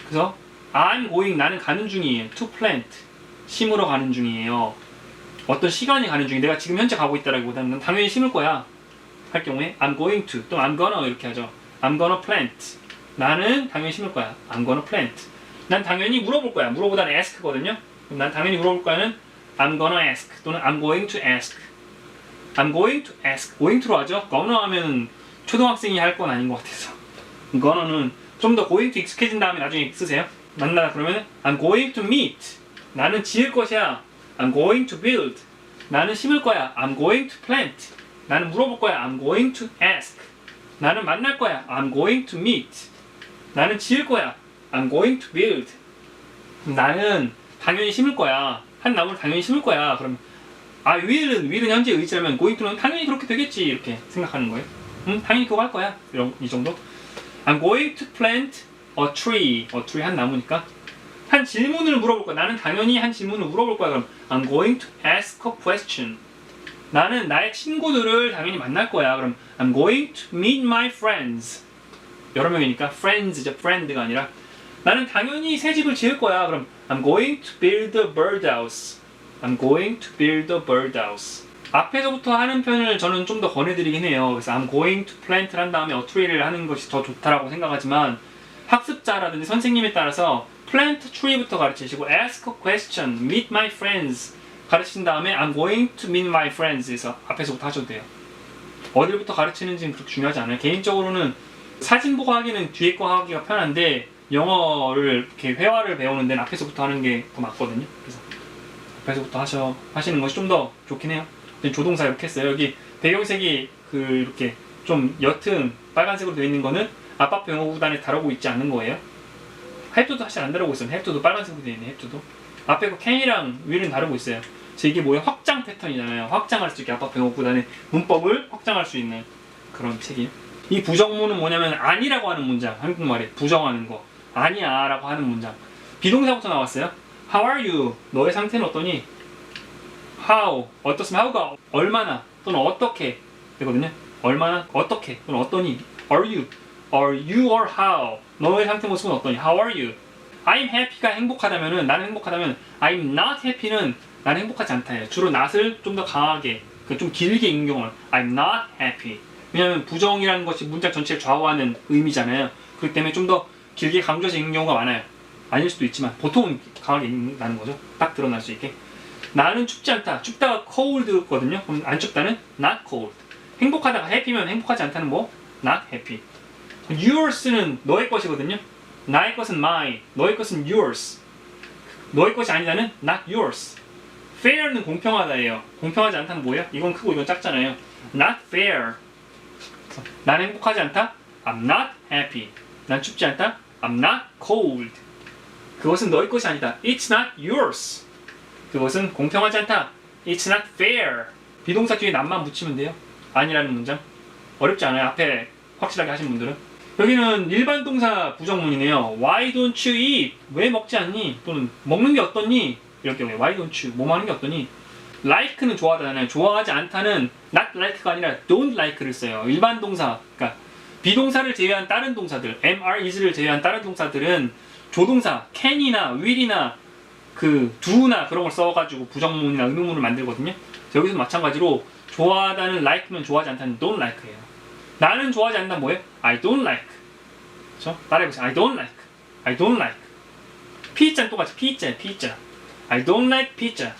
그래서 I'm going 나는 가는 중이에요. To plant 심으러 가는 중이에요. 어떤 시간이 가는 중이 내가 지금 현재 가고 있다라기보다는 당연히 심을 거야 할 경우에 I'm going to 또 I'm gonna 이렇게 하죠. I'm gonna plant 나는 당연히 심을 거야. I'm gonna plant 난 당연히 물어볼 거야. 물어보다는 ask거든요. 그럼 난 당연히 물어볼 거야는 I'm gonna ask 또는 I'm going to ask I'm going to ask going to로 하죠. gonna 하면 초등학생이 할 건 아닌 것 같아서 gonna는 좀 더 going to 익숙해진 다음에 나중에 쓰세요. 만나다 그러면 I'm going to meet 나는 지을 것이야. I'm going to build 나는 심을 거야. I'm going to plant 나는 물어볼 거야. I'm going to ask 나는 만날 거야. I'm going to meet 나는 지을 거야. I'm going to build 나는 당연히 심을 거야. 한 나무를 당연히 심을 거야. 그럼 will은 현재 의지라면 going to는 당연히 그렇게 되겠지 이렇게 생각하는 거예요. 당연히 그거 할 거야. 이 정도. I'm going to plant a tree 한 나무니까 한 질문을 물어볼 거야. 나는 당연히 한 질문을 물어볼 거야. 그럼 I'm going to ask a question 나는 나의 친구들을 당연히 만날 거야. 그럼 I'm going to meet my friends 여러 명이니까 friends죠. friend가 아니라 나는 당연히 새 집을 지을 거야. 그럼 I'm going to build a birdhouse I'm going to build a birdhouse 앞에서부터 하는 편을 저는 좀 더 권해드리긴 해요. 그래서 I'm going to plant를 한 다음에 a tree를 하는 것이 더 좋다라고 생각하지만 학습자라든지 선생님에 따라서 plant tree부터 가르치시고 ask a question, meet my friends 가르친 다음에 I'm going to meet my friends에서 앞에서부터 하셔도 돼요. 어디부터 가르치는지는 그렇게 중요하지 않아요. 개인적으로는 사진 보고 하기는 뒤에 거 하기가 편한데 영어를 이렇게 회화를 배우는 데는 앞에서부터 하는 게 더 맞거든요. 그래서 앞에서부터 하시는 것이 좀 더 좋긴 해요. 조동사 이렇게 했어요. 여기 배경색이 이렇게 좀 옅은 빨간색으로 되어 있는 거는 아빠표 영어 구단에 다루고 있지 않는 거예요. 해프도도 사실 안 다루고 있어요. 해프도도 빨간색으로 되어 있네. 해프도도 앞에 거 캔이랑 윌은 다루고 있어요. 그래서 이게 뭐예요? 확장 패턴이잖아요. 확장할 수 있게 아빠표 영어 구단의 문법을 확장할 수 있는 그런 책이에요. 이 부정문은 뭐냐면 아니라고 하는 문장. 한국말에 부정하는 거 아니야 라고 하는 문장. 비동사부터 나왔어요. How are you? 너의 상태는 어떠니? How 어떻습니까? how가 얼마나 또는 어떻게 되거든요. 얼마나 어떻게 또는 어떠니? Are you or how? 너의 상태 모습은 어떠니? How are you? I'm happy가 행복하다면은 나는 행복하다면 I'm not happy는 나는 행복하지 않다예요. 주로 not을 좀 더 강하게 좀 길게 인용을 I'm not happy. 왜냐하면 부정이라는 것이 문장 전체를 좌우하는 의미잖아요. 그렇기 때문에 좀 더 길게 강조해서 읽는 경우가 많아요. 아닐 수도 있지만 보통은 강하게 읽는다는 거죠. 딱 드러날 수 있게. 나는 춥지 않다. 춥다가 cold거든요. 그럼 안 춥다는 not cold. 행복하다가 happy면 행복하지 않다는 뭐? not happy. yours는 너의 것이거든요. 나의 것은 mine. 너의 것은 yours. 너의 것이 아니다는 not yours. fair는 공평하다예요. 공평하지 않다는 뭐예요? 이건 크고 이건 작잖아요. not fair. 나는 행복하지 않다. I'm not happy. 난 춥지 않다. I'm not cold. 그것은 너의 것이 아니다. It's not yours. 그것은 공평하지 않다. It's not fair. 비동사 뒤에 not만 붙이면 돼요. 아니라는 문장. 어렵지 않아요. 앞에 확실하게 하신 분들은. 여기는 일반 동사 부정문이네요. Why don't you eat? 왜 먹지 않니? 또는 먹는 게 어떻니? 이럴 경우에 Why don't you? 뭐 하는 게 어떠니? like는 좋아하잖아요. 좋아하지 않다는 not like가 아니라 don't like를 써요. 일반 동사, 그러니까 비동사를 제외한 다른 동사들, am, are, is를 제외한 다른 동사들은 조동사, can이나 will이나 do나 그런 걸 써가지고 부정문이나 의문문을 만들거든요. 여기서 마찬가지로 좋아하다는 like면 좋아하지 않다는 don't like예요. 나는 좋아하지 않는다 뭐예요? I don't like. 그렇죠? 따라해보세요. I don't like. I don't like. 피자는 똑같이 피자. I don't like pizza.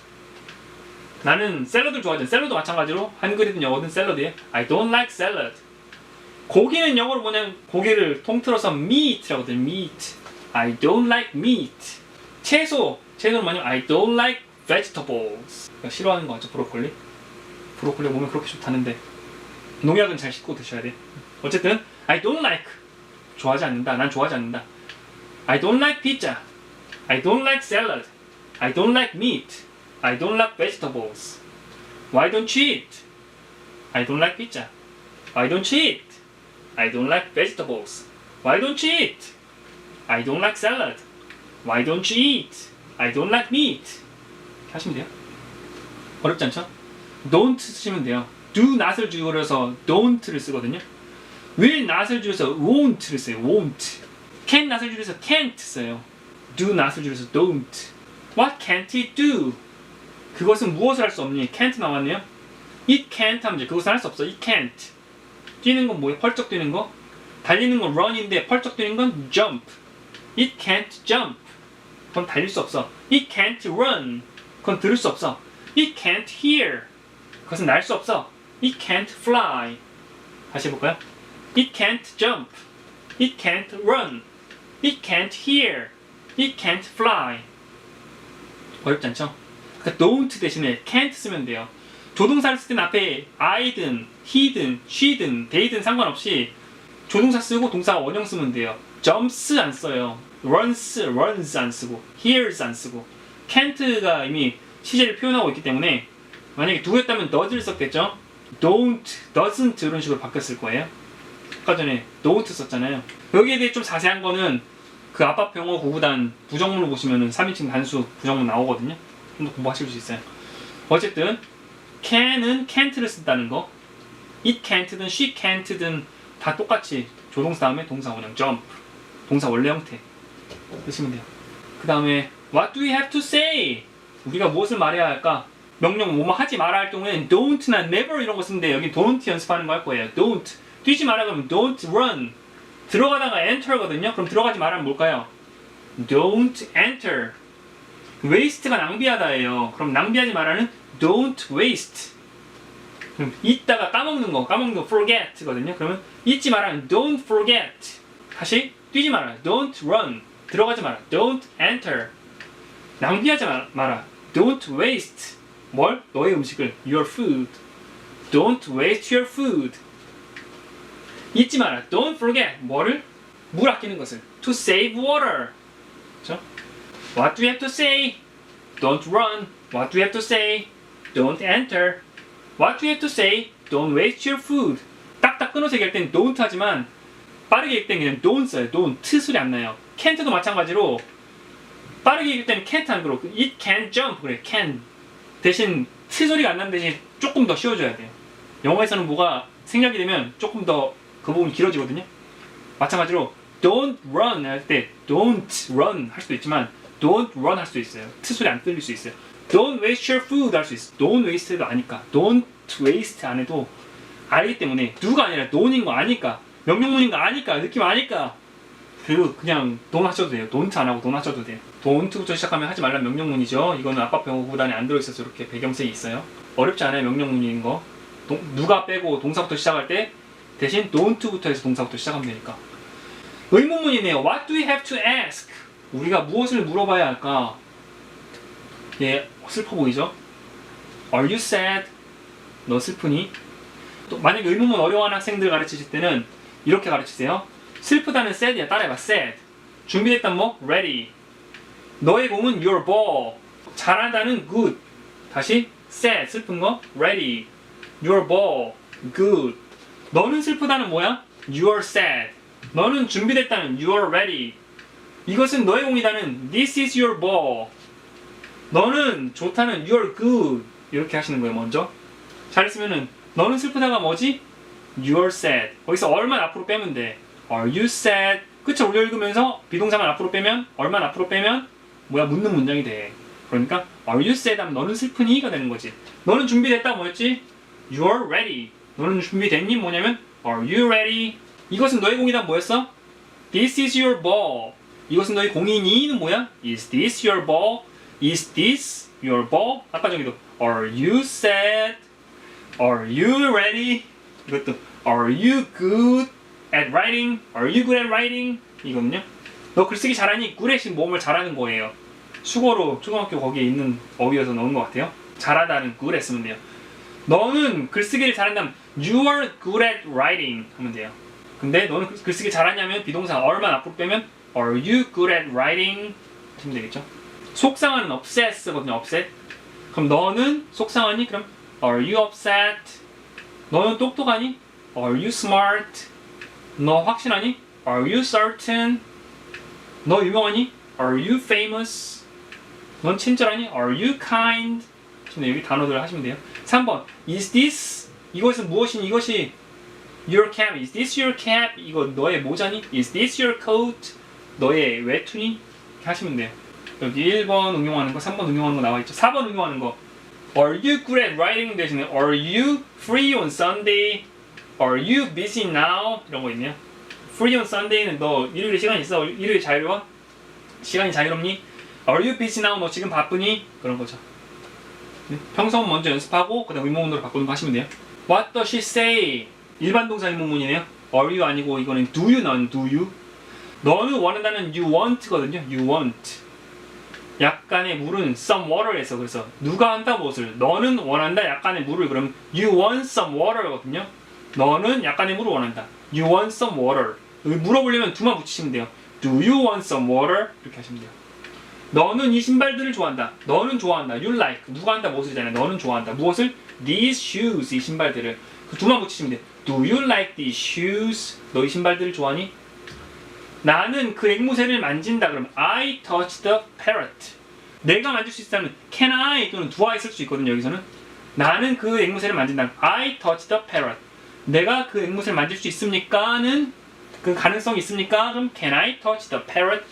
나는 샐러드를 좋아하지 않아. 샐러드 마찬가지로 한글이든 영어든 샐러드에 I don't like salad. 고기는 영어로 뭐냐면 고기를 통틀어서 meat라고 하거든요. meat. I don't like meat. 채소는 뭐냐면 I don't like vegetables. 싫어하는 거 같죠? 브로콜리가 몸에 그렇게 좋다는데 농약은 잘 씻고 드셔야 돼. 어쨌든 I don't like. 좋아하지 않는다. 난 좋아하지 않는다. I don't like pizza. I don't like salad. I don't like meat. I don't like vegetables. Why don't you eat? I don't like pizza. Why don't you eat? I don't like vegetables. Why don't you eat? I don't like salad. Why don't you eat? I don't like meat. 이렇게 하시면 돼요. 어렵지 않죠? don't 쓰시면 돼요. do not을 줄여서 don't를 쓰거든요. will not을 줄여서 won't를 써요. won't. can not을 줄여서 can't 써요. do not을 줄여서 don't. What can't it do? 그것은 무엇을 할 수 없니? can't 나왔네요. It can't 하면 이제 그것은 할 수 없어. It can't. 뛰는 건 뭐예요? 펄쩍 뛰는 거. 달리는 건 run인데 펄쩍 뛰는 건 jump. It can't jump. 그건 달릴 수 없어. It can't run. 그건 들을 수 없어. It can't hear. 그것은 날 수 없어. It can't fly. 다시 해볼까요? It can't jump. It can't run. It can't hear. It can't fly. 어렵지 않죠? 그러니까 don't 대신에 can't 쓰면 돼요. 조동사를 쓸 때는 앞에 I든, he든, she든, they든 상관없이 조동사 쓰고 동사 원형 쓰면 돼요. jumps 안 써요. runs 안 쓰고 hears 안 쓰고 can't가 이미 시제를 표현하고 있기 때문에 만약에 두였다면 does를 썼겠죠. don't, doesn't 이런 식으로 바뀌었을 거예요. 아까 전에 don't 썼잖아요. 여기에 대해 좀 자세한 거는 그 아빠 영어 구구단 부정문을 보시면은 3인칭 단수 부정문 나오거든요. 좀 더 공부하실 수 있어요. 어쨌든 can은 can't를 쓴다는 거, it can't든 she can't든 다 똑같이 조동사 다음에 동사 원형 jump, 동사 원래 형태 쓰시면 돼요. 그 다음에 what do we have to say? 우리가 무엇을 말해야 할까? 명령 뭐뭐 하지 마라 할 경우에는 don't나 never 이런 거 쓰는데 여기 don't 연습하는 거 할 거예요. don't 뛰지 마라 그러면 don't run. 들어가다가 enter거든요. 그럼 들어가지 말라면 뭘까요? don't enter. waste가 낭비하다예요. 그럼 낭비하지 말라는 don't waste. 그럼 잊다가 까먹는 거 forget거든요. 그러면 잊지 마라는 don't forget. 다시 뛰지 마라 don't run. 들어가지 마라 don't enter. 낭비하지 마라 don't waste. 뭘? 너의 음식을 your food. don't waste your food. 잊지 마라 don't forget. 뭐를? 물 아끼는 것을 to save water. 그렇죠? What do you have to say? Don't run. What do you have to say? Don't enter. What do you have to say? Don't waste your food. 딱딱 끊어서 얘기할 땐 don't 하지만 빠르게 얘기할 땐 그냥 don't 써요. don't 소리 안 나요. can't도 마찬가지로 빠르게 얘기할 때는 can't 안 그러고 it can jump 그래 can 대신 트 소리가 안 나는 대신 조금 더 쉬워져야 돼요. 영어에서는 뭐가 생략이 되면 조금 더 그 부분이 길어지거든요. 마찬가지로 don't run 할 때 don't run 할 수도 있지만 don't run 할 수도 있어요. 트 소리 안 들릴 수 있어요. don't waste your food 할 수 있어. don't waste도 아니까 don't waste 안 해도 알기 때문에 do가 아니라 don'인 거 아니까 명령문인 거 아니까 느낌 아니까 그냥 don't 하셔도 돼요. don't 안 하고 don't 하셔도 돼요. don't부터 시작하면 하지 말라는 명령문이죠. 이거는 아빠 영어 구단에 안 들어있어서 이렇게 배경색이 있어요. 어렵지 않아요. 명령문인 거. 누가 빼고 동사부터 시작할 때 대신 don't부터 해서 동사부터 시작하면 되니까. 의문문이네요. What do we have to ask? 우리가 무엇을 물어봐야 할까? 예, 슬퍼 보이죠? Are you sad? 너 슬프니? 또 만약에 의문문 어려워하는 학생들 가르치실 때는 이렇게 가르치세요. 슬프다는 sad이야. 따라해봐. sad. 준비됐다는 뭐? ready. 너의 공은 your ball. 잘한다는 good. 다시 sad. 슬픈 거? ready. your ball. good. 너는 슬프다는 뭐야? you are sad. 너는 준비됐다는 you are ready. 이것은 너의 공이다는 this is your ball. 너는 좋다는 you are good. 이렇게 하시는 거예요. 먼저 잘했으면은 너는 슬프다가 뭐지? you are sad. 거기서 얼만 앞으로 빼면 돼. are you sad? 끝을 올려 읽으면서 비동사만 앞으로 빼면 얼만 앞으로 빼면 뭐야? 묻는 문장이 돼. 그러니까 are you sad 하면 너는 슬프니?가 되는 거지. 너는 준비됐다 뭐였지? you are ready. 너는 준비됐니? 뭐냐면 are you ready? 이것은 너의 공이다 뭐였어? this is your ball. 이것은 너의 공이니는 뭐야? is this your ball? is this your ball? 아까 저기도 are you sad? are you ready? 이것도 are you good at writing? are you good at writing? 이거는요. 너 글쓰기 잘하니? good이 몸을 잘하는 거예요. 수거로 초등학교 거기에 있는 어휘여서 넣은 것 같아요. 잘하다는 good 쓰면 돼요. 너는 글쓰기를 잘한다면 you are good at writing 하면 돼요. 근데 너는 글쓰기 잘하냐면 비동사 are만 앞으로 빼면 are you good at writing 하시면 되겠죠. 속상하는 upset거든요. upset. 그럼 너는 속상하니? 그럼 are you upset? 너는 똑똑하니? are you smart? 너 확신하니? are you certain? 너 유명하니? are you famous? 넌 친절하니? are you kind? 여기 단어들을 하시면 돼요. 3번 is this? 이것은 무엇이니? 이것이 your cap. is this your cap? 이거 너의 모자니? is this your coat? 너의 외투니? 이렇게 하시면 돼요. 여기 1번 응용하는 거, 3번 응용하는 거 나와 있죠. 4번 응용하는 거. Are you good at writing 대신에 Are you free on Sunday? Are you busy now? 이런 거 있네요. Free on Sunday는 너 일요일에 시간 있어? 일요일 자유로워? 시간이 자유롭니? Are you busy now? 너 지금 바쁘니? 그런 거죠. 네? 평소문 먼저 연습하고 그다음 의문문으로 바꾸는 거 하시면 돼요. What does she say? 일반 동사 의문문이네요. Are you 아니고 이거는 do you 넌 do you? 너는 원한다는 you want거든요. You want. 약간의 물은 some water에서 그래서 누가 한다 무엇을 너는 원한다 약간의 물을 그럼 you want some water거든요. 너는 약간의 물을 원한다. You want some water. 물어보려면 do만 붙이시면 돼요. Do you want some water? 이렇게 하시면 돼요. 너는 이 신발들을 좋아한다. 너는 좋아한다. You like. 누가 한다 무엇이잖아요. 너는 좋아한다. 무엇을? These shoes. 이 신발들을. 그 do만 붙이시면 돼요. Do you like these shoes? 너 이 신발들을 좋아하니? 나는 그 앵무새를 만진다. 그럼 I touch the parrot. 내가 만질 수 있다면 can I 또는 do I 쓸 수 있거든요. 여기서는 나는 그 앵무새를 만진다. I touch the parrot. 내가 그 앵무새를 만질 수 있습니까?는 그 가능성이 있습니까? 그럼 can I touch the parrot?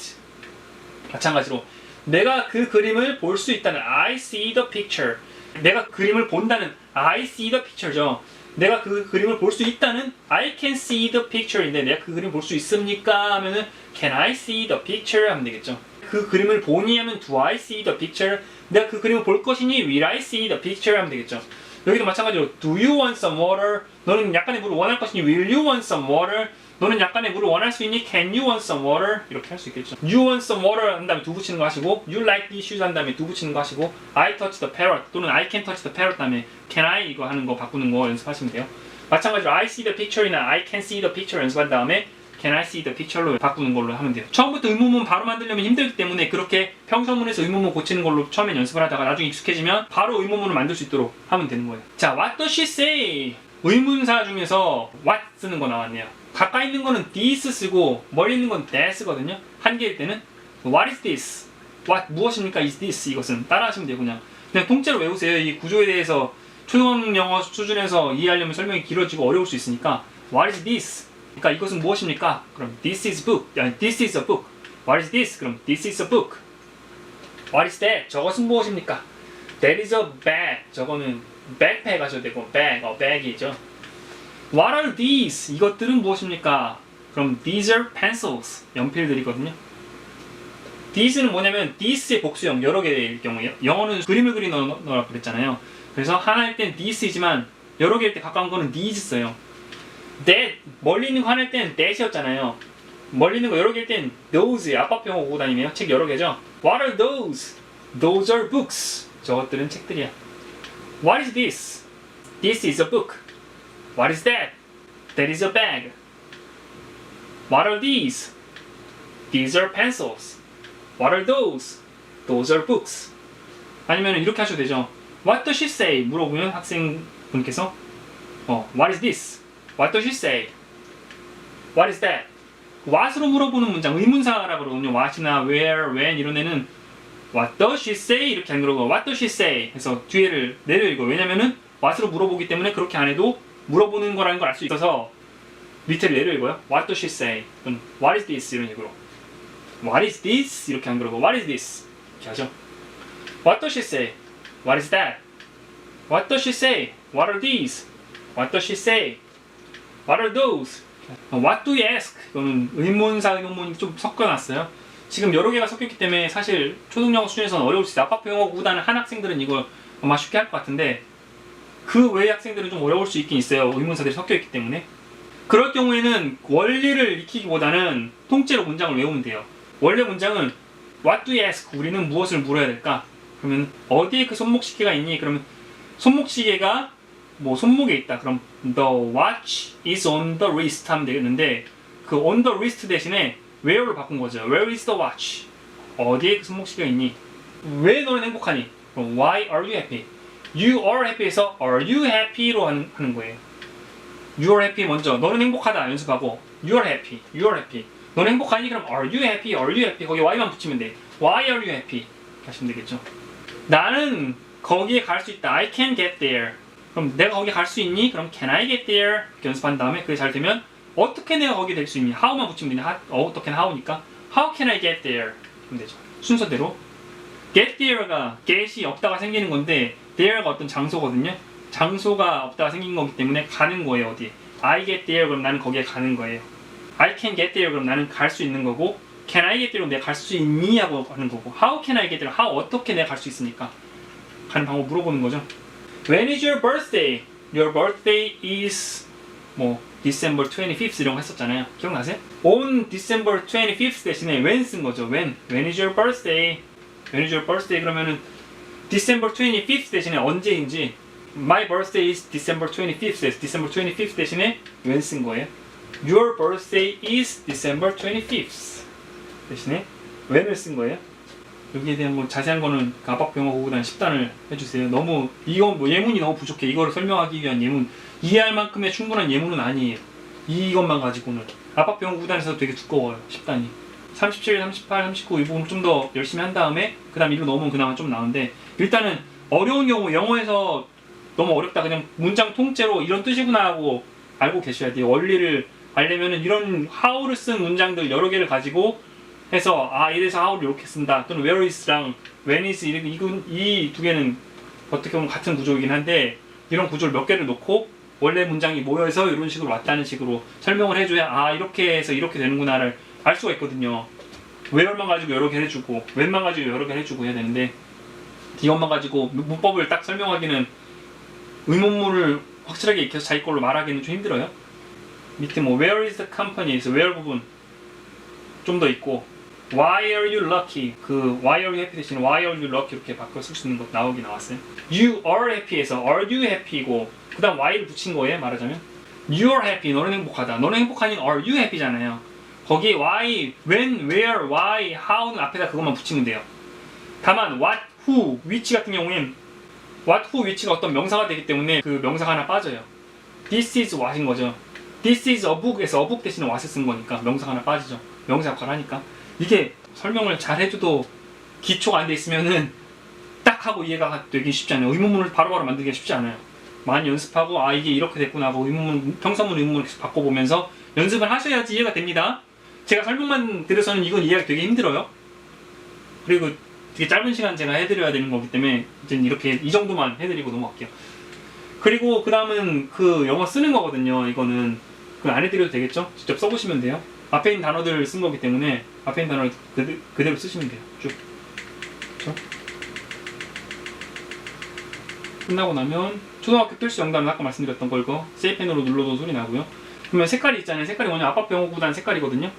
마찬가지로 내가 그 그림을 볼 수 있다는 I see the picture. 내가 그림을 본다는 I see the picture죠. 내가 그 그림을 볼 수 있다는 I can see the picture인데 내가 그 그림을 볼 수 있습니까? 하면은 can I see the picture? 하면 되겠죠. 그 그림을 보니 하면 do I see the picture? 내가 그 그림을 볼 것이니 will I see the picture? 하면 되겠죠. 여기도 마찬가지로 do you want some water? 너는 약간의 물을 원할 것이니 will you want some water? 너는 약간의 물을 원할 수 있니? Can you want some water? 이렇게 할 수 있겠죠. You want some water 한 다음에 do 붙이는 거 하시고 You like these shoes 한 다음에 do 붙이는 거 하시고 I touch the parrot 또는 I can touch the parrot 다음에 Can I 이거 하는 거 바꾸는 거 연습하시면 돼요. 마찬가지로 I see the picture이나 I can see the picture 연습한 다음에 Can I see the picture로 바꾸는 걸로 하면 돼요. 처음부터 의문문 바로 만들려면 힘들기 때문에 그렇게 평서문에서 의문문 고치는 걸로 처음엔 연습을 하다가 나중에 익숙해지면 바로 의문문을 만들 수 있도록 하면 되는 거예요. 자, What does she say? 의문사 중에서 what 쓰는 거 나왔네요. 가까이 있는 거는 this 쓰고 멀리 있는 건 that 쓰거든요. 한 개일 때는 what is this? what 무엇입니까? is this? 이것은 따라하시면 돼요. 그냥 통째로 외우세요. 이 구조에 대해서 초등 영어 수준에서 이해하려면 설명이 길어지고 어려울 수 있으니까 what is this? 그러니까 이것은 무엇입니까? 그럼 this is book. 아니 this is a book. what is this? 그럼 this is a book. what is that? 저것은 무엇입니까? that is a bag. 저거는 backpack 하셔도 되고 bag, bag이죠. What are these? 이것들은 무엇입니까? 그럼 these are pencils. 연필들이거든요. these는 뭐냐면 these의 복수형 여러 개일 경우에요. 영어는 그림을 그리너라고 그랬잖아요. 그래서 하나일 땐 these이지만 여러 개일 때 가까운 거는 these 써요. that 멀리 있는 거 하나일 땐 that이었잖아요. 멀리 있는 거 여러 개일 땐 those 아빠표 오고 다니네요. 책 여러 개죠. What are those? Those are books. 저것들은 책들이야. What is this? This is a book. What is that? That is a bag. What are these? These are pencils. What are those? Those are books. 아니면 이렇게 하셔도 되죠. What does she say? 물어보면 학생분께서 What is this? What does she say? What is that? what으로 물어보는 문장 의문사라고 그러거든요. what이나 where, when 이런 애는 What does she say? 이렇게 안 그러고 What does she say? 해서 뒤에를 내려 읽어요. 왜냐면은 what으로 물어보기 때문에 그렇게 안 해도 물어보는 거라는 걸 알 수 있어서 밑에를 내려 읽어요. What does she say? What is this? 이런 식으로 What is this? 이렇게 안 그러고 What is this? 이렇게 하죠. What does she say? What is that? What does she say? What are these? What does she say? What are those? What do you ask? 이거는 의문사 의문문이 좀 섞여놨어요. 지금 여러 개가 섞였기 때문에 사실 초등영어 수준에서는 어려울 수 있어요. 아빠표 영어 구다는 한 학생들은 이걸 아마 쉽게 할 것 같은데 그 외의 학생들은 좀 어려울 수 있긴 있어요. 의문사들이 섞여있기 때문에. 그럴 경우에는 원리를 익히기보다는 통째로 문장을 외우면 돼요. 원래 문장은 What do you ask? 우리는 무엇을 물어야 될까? 그러면 어디에 그 손목시계가 있니? 그러면 손목시계가 뭐 손목에 있다. 그럼 The watch is on the wrist 하면 되겠는데 그 on the wrist 대신에 where로 바꾼 거죠. Where is the watch? 어디에 그 손목시계가 있니? 왜 너는 행복하니? 그럼 Why are you happy? You are happy에서 Are you happy로 하는 거예요. You are happy 먼저 너는 행복하다 연습하고 You are happy, You are happy. 너는 행복하니? 그럼 Are you happy, Are you happy? 거기 Y만 붙이면 돼. Why are you happy? 이렇게 하시면 되겠죠. 나는 거기에 갈 수 있다. I can get there. 그럼 내가 거기 갈 수 있니? 그럼 Can I get there? 이렇게 연습한 다음에 그게 잘 되면 어떻게 내가 거기 될 수 있니? How만 붙이면 되냐? 어떻게 how니까 How can I get there? 그럼 되죠. 순서대로. get there가 get이 없다가 생기는 건데 there가 어떤 장소거든요. 장소가 없다가 생긴 거기 때문에 가는 거예요. 어디에? I get there 그럼 나는 거기에 가는 거예요. I can get there 그럼 나는 갈 수 있는 거고 can I get there 그럼 내가 갈 수 있니? 하고 하는 거고 how can I get there? how 어떻게 내가 갈 수 있습니까? 가는 방법 물어보는 거죠. When is your birthday? Your birthday is 뭐 December 25th 이런 거 했었잖아요. 기억나세요? On December 25th 대신에 when 쓴 거죠. When is your birthday? When is your birthday? 그러면은 December 25th 대신에 언제인지 My birthday is December 25th 에서 December 25th 대신에 when 쓴 거예요. Your birthday is December 25th 대신에 when을 쓴 거예요. 여기에 대한 뭐 자세한 거는 아빠병어 고구단 10단을 해주세요. 너무 이거 뭐 예문이 너무 부족해. 이거를 설명하기 위한 예문 이해할 만큼의 충분한 예문은 아니에요. 이것만 가지고는 아빠병어 고구단에서 되게 두꺼워요. 10단이 37, 38, 39 이 부분 좀 더 열심히 한 다음에 그 다음 1로 넘으면 그나마 좀 나은데 일단은 어려운 경우 영어에서 너무 어렵다 그냥 문장 통째로 이런 뜻이구나 하고 알고 계셔야 돼요. 원리를 알려면은 이런 how를 쓴 문장들 여러 개를 가지고 해서 이래서 how를 이렇게 쓴다 또는 where is랑 when is 이 두 개는 어떻게 보면 같은 구조이긴 한데 이런 구조를 몇 개를 놓고 원래 문장이 모여서 이런 식으로 왔다는 식으로 설명을 해줘야 이렇게 해서 이렇게 되는구나를 알 수가 있거든요. where만 가지고 여러 개 해주고 when만 가지고 여러 개 해주고 해야 되는데 이것만 가지고 문법을 딱 설명하기는 의문문을 확실하게 익혀서 자기 걸로 말하기는 좀 힘들어요. 밑에 뭐 where is the company에서 where 부분 좀 더 있고 why are you lucky 그 why are you happy 대신 why are you lucky 이렇게 바꿔 쓸 수 있는 것 나왔어요. you are happy에서 are you happy고 그 다음 y를 붙인 거예요. 말하자면 you are happy 너는 행복하다. 너는 행복하니 are you happy잖아요. 거기에 why, when, where, why, how는 앞에다 그것만 붙이면 돼요. 다만 what, who, which 같은 경우엔 what, who, which가 어떤 명사가 되기 때문에 그 명사가 하나 빠져요. This is what인 거죠. This is a book에서 a book 대신에 what을 쓴 거니까 명사가 하나 빠지죠. 명사 역할을 하니까. 이게 설명을 잘 해줘도 기초가 안 돼 있으면은 딱 하고 이해가 되기 쉽지 않아요. 의문문을 바로바로 만들기가 쉽지 않아요. 많이 연습하고 이게 이렇게 됐구나 하고 평서문 의문문을 계속 바꿔보면서 연습을 하셔야지 이해가 됩니다. 제가 설명만 드려서는 이건 이해하기 되게 힘들어요. 그리고 되게 짧은 시간 제가 해드려야 되는 거기 때문에 이제 이렇게 이 정도만 해드리고 넘어갈게요. 그리고 그 다음은 그 영어 쓰는 거거든요. 이거는 그 안 해드려도 되겠죠? 직접 써보시면 돼요. 앞에 있는 단어들을 쓴 거기 때문에 앞에 있는 단어를 그대로 쓰시면 돼요. 쭉. 그렇죠? 끝나고 나면 초등학교 필수 영단은 아까 말씀드렸던 거 이거 세이펜으로 눌러도 소리 나고요. 그러면 색깔이 있잖아요. 색깔이 뭐냐? 아빠병어 구단 색깔이거든요.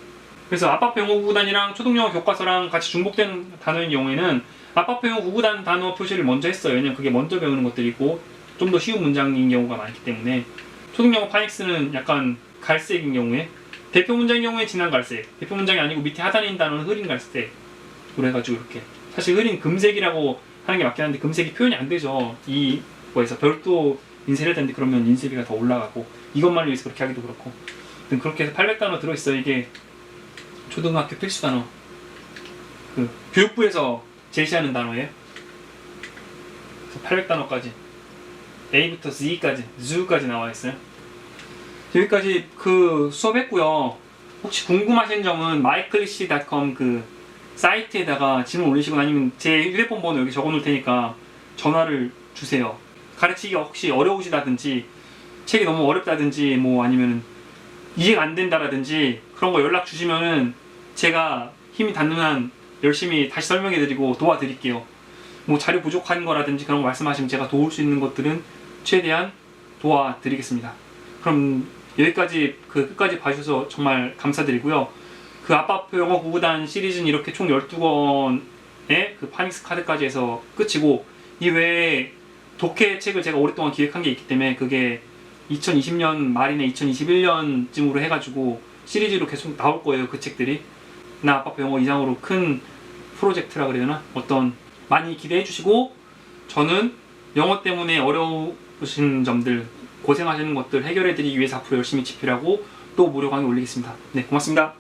그래서 아빠병어 구구단이랑 초등영어 교과서랑 같이 중복된 단어인 경우에는 아빠병어 구구단 단어 표시를 먼저 했어요. 왜냐면 그게 먼저 배우는 것들이고 좀 더 쉬운 문장인 경우가 많기 때문에 초등영어 파닉스는 약간 갈색인 경우에 대표 문장인 경우에 진한 갈색 대표 문장이 아니고 밑에 하단에 있는 단어는 흐린 갈색으로 해가지고 이렇게 사실 흐린 금색이라고 하는 게 맞긴 한데 금색이 표현이 안 되죠. 이 거에서 별도 인쇄를 해야 되는데 그러면 인쇄비가 더 올라가고 이것만을 위해서 그렇게 하기도 그렇고 그렇게 해서 800단어 들어있어요. 이게 초등학교 필수 단어 그 교육부에서 제시하는 단어예요. 그래서 800단어까지 A부터 Z까지 나와 있어요. 여기까지 그 수업했고요. 혹시 궁금하신 점은 myclish.com 그 사이트에다가 질문 올리시거나 아니면 제 휴대폰 번호 여기 적어놓을 테니까 전화를 주세요. 가르치기가 혹시 어려우시다든지 책이 너무 어렵다든지 뭐 아니면은 이해가 안 된다라든지 그런 거 연락 주시면은 제가 힘이 닿는 한 열심히 다시 설명해드리고 도와드릴게요. 뭐 자료 부족한 거라든지 그런 거 말씀하시면 제가 도울 수 있는 것들은 최대한 도와드리겠습니다. 그럼 여기까지 끝까지 봐주셔서 정말 감사드리고요. 그 아빠표 영어 구구단 시리즈는 이렇게 총 12권의 그 파닉스 카드까지 해서 끝이고 이 외에 독해 책을 제가 오랫동안 기획한 게 있기 때문에 그게 2020년 말이나 2021년쯤으로 해가지고 시리즈로 계속 나올 거예요. 그 책들이 나 아빠표 영어 이상으로 큰 프로젝트라 그래야 되나? 많이 기대해 주시고 저는 영어 때문에 어려우신 점들 고생하시는 것들 해결해 드리기 위해서 앞으로 열심히 집필하고 또 무료 강의 올리겠습니다. 네, 고맙습니다.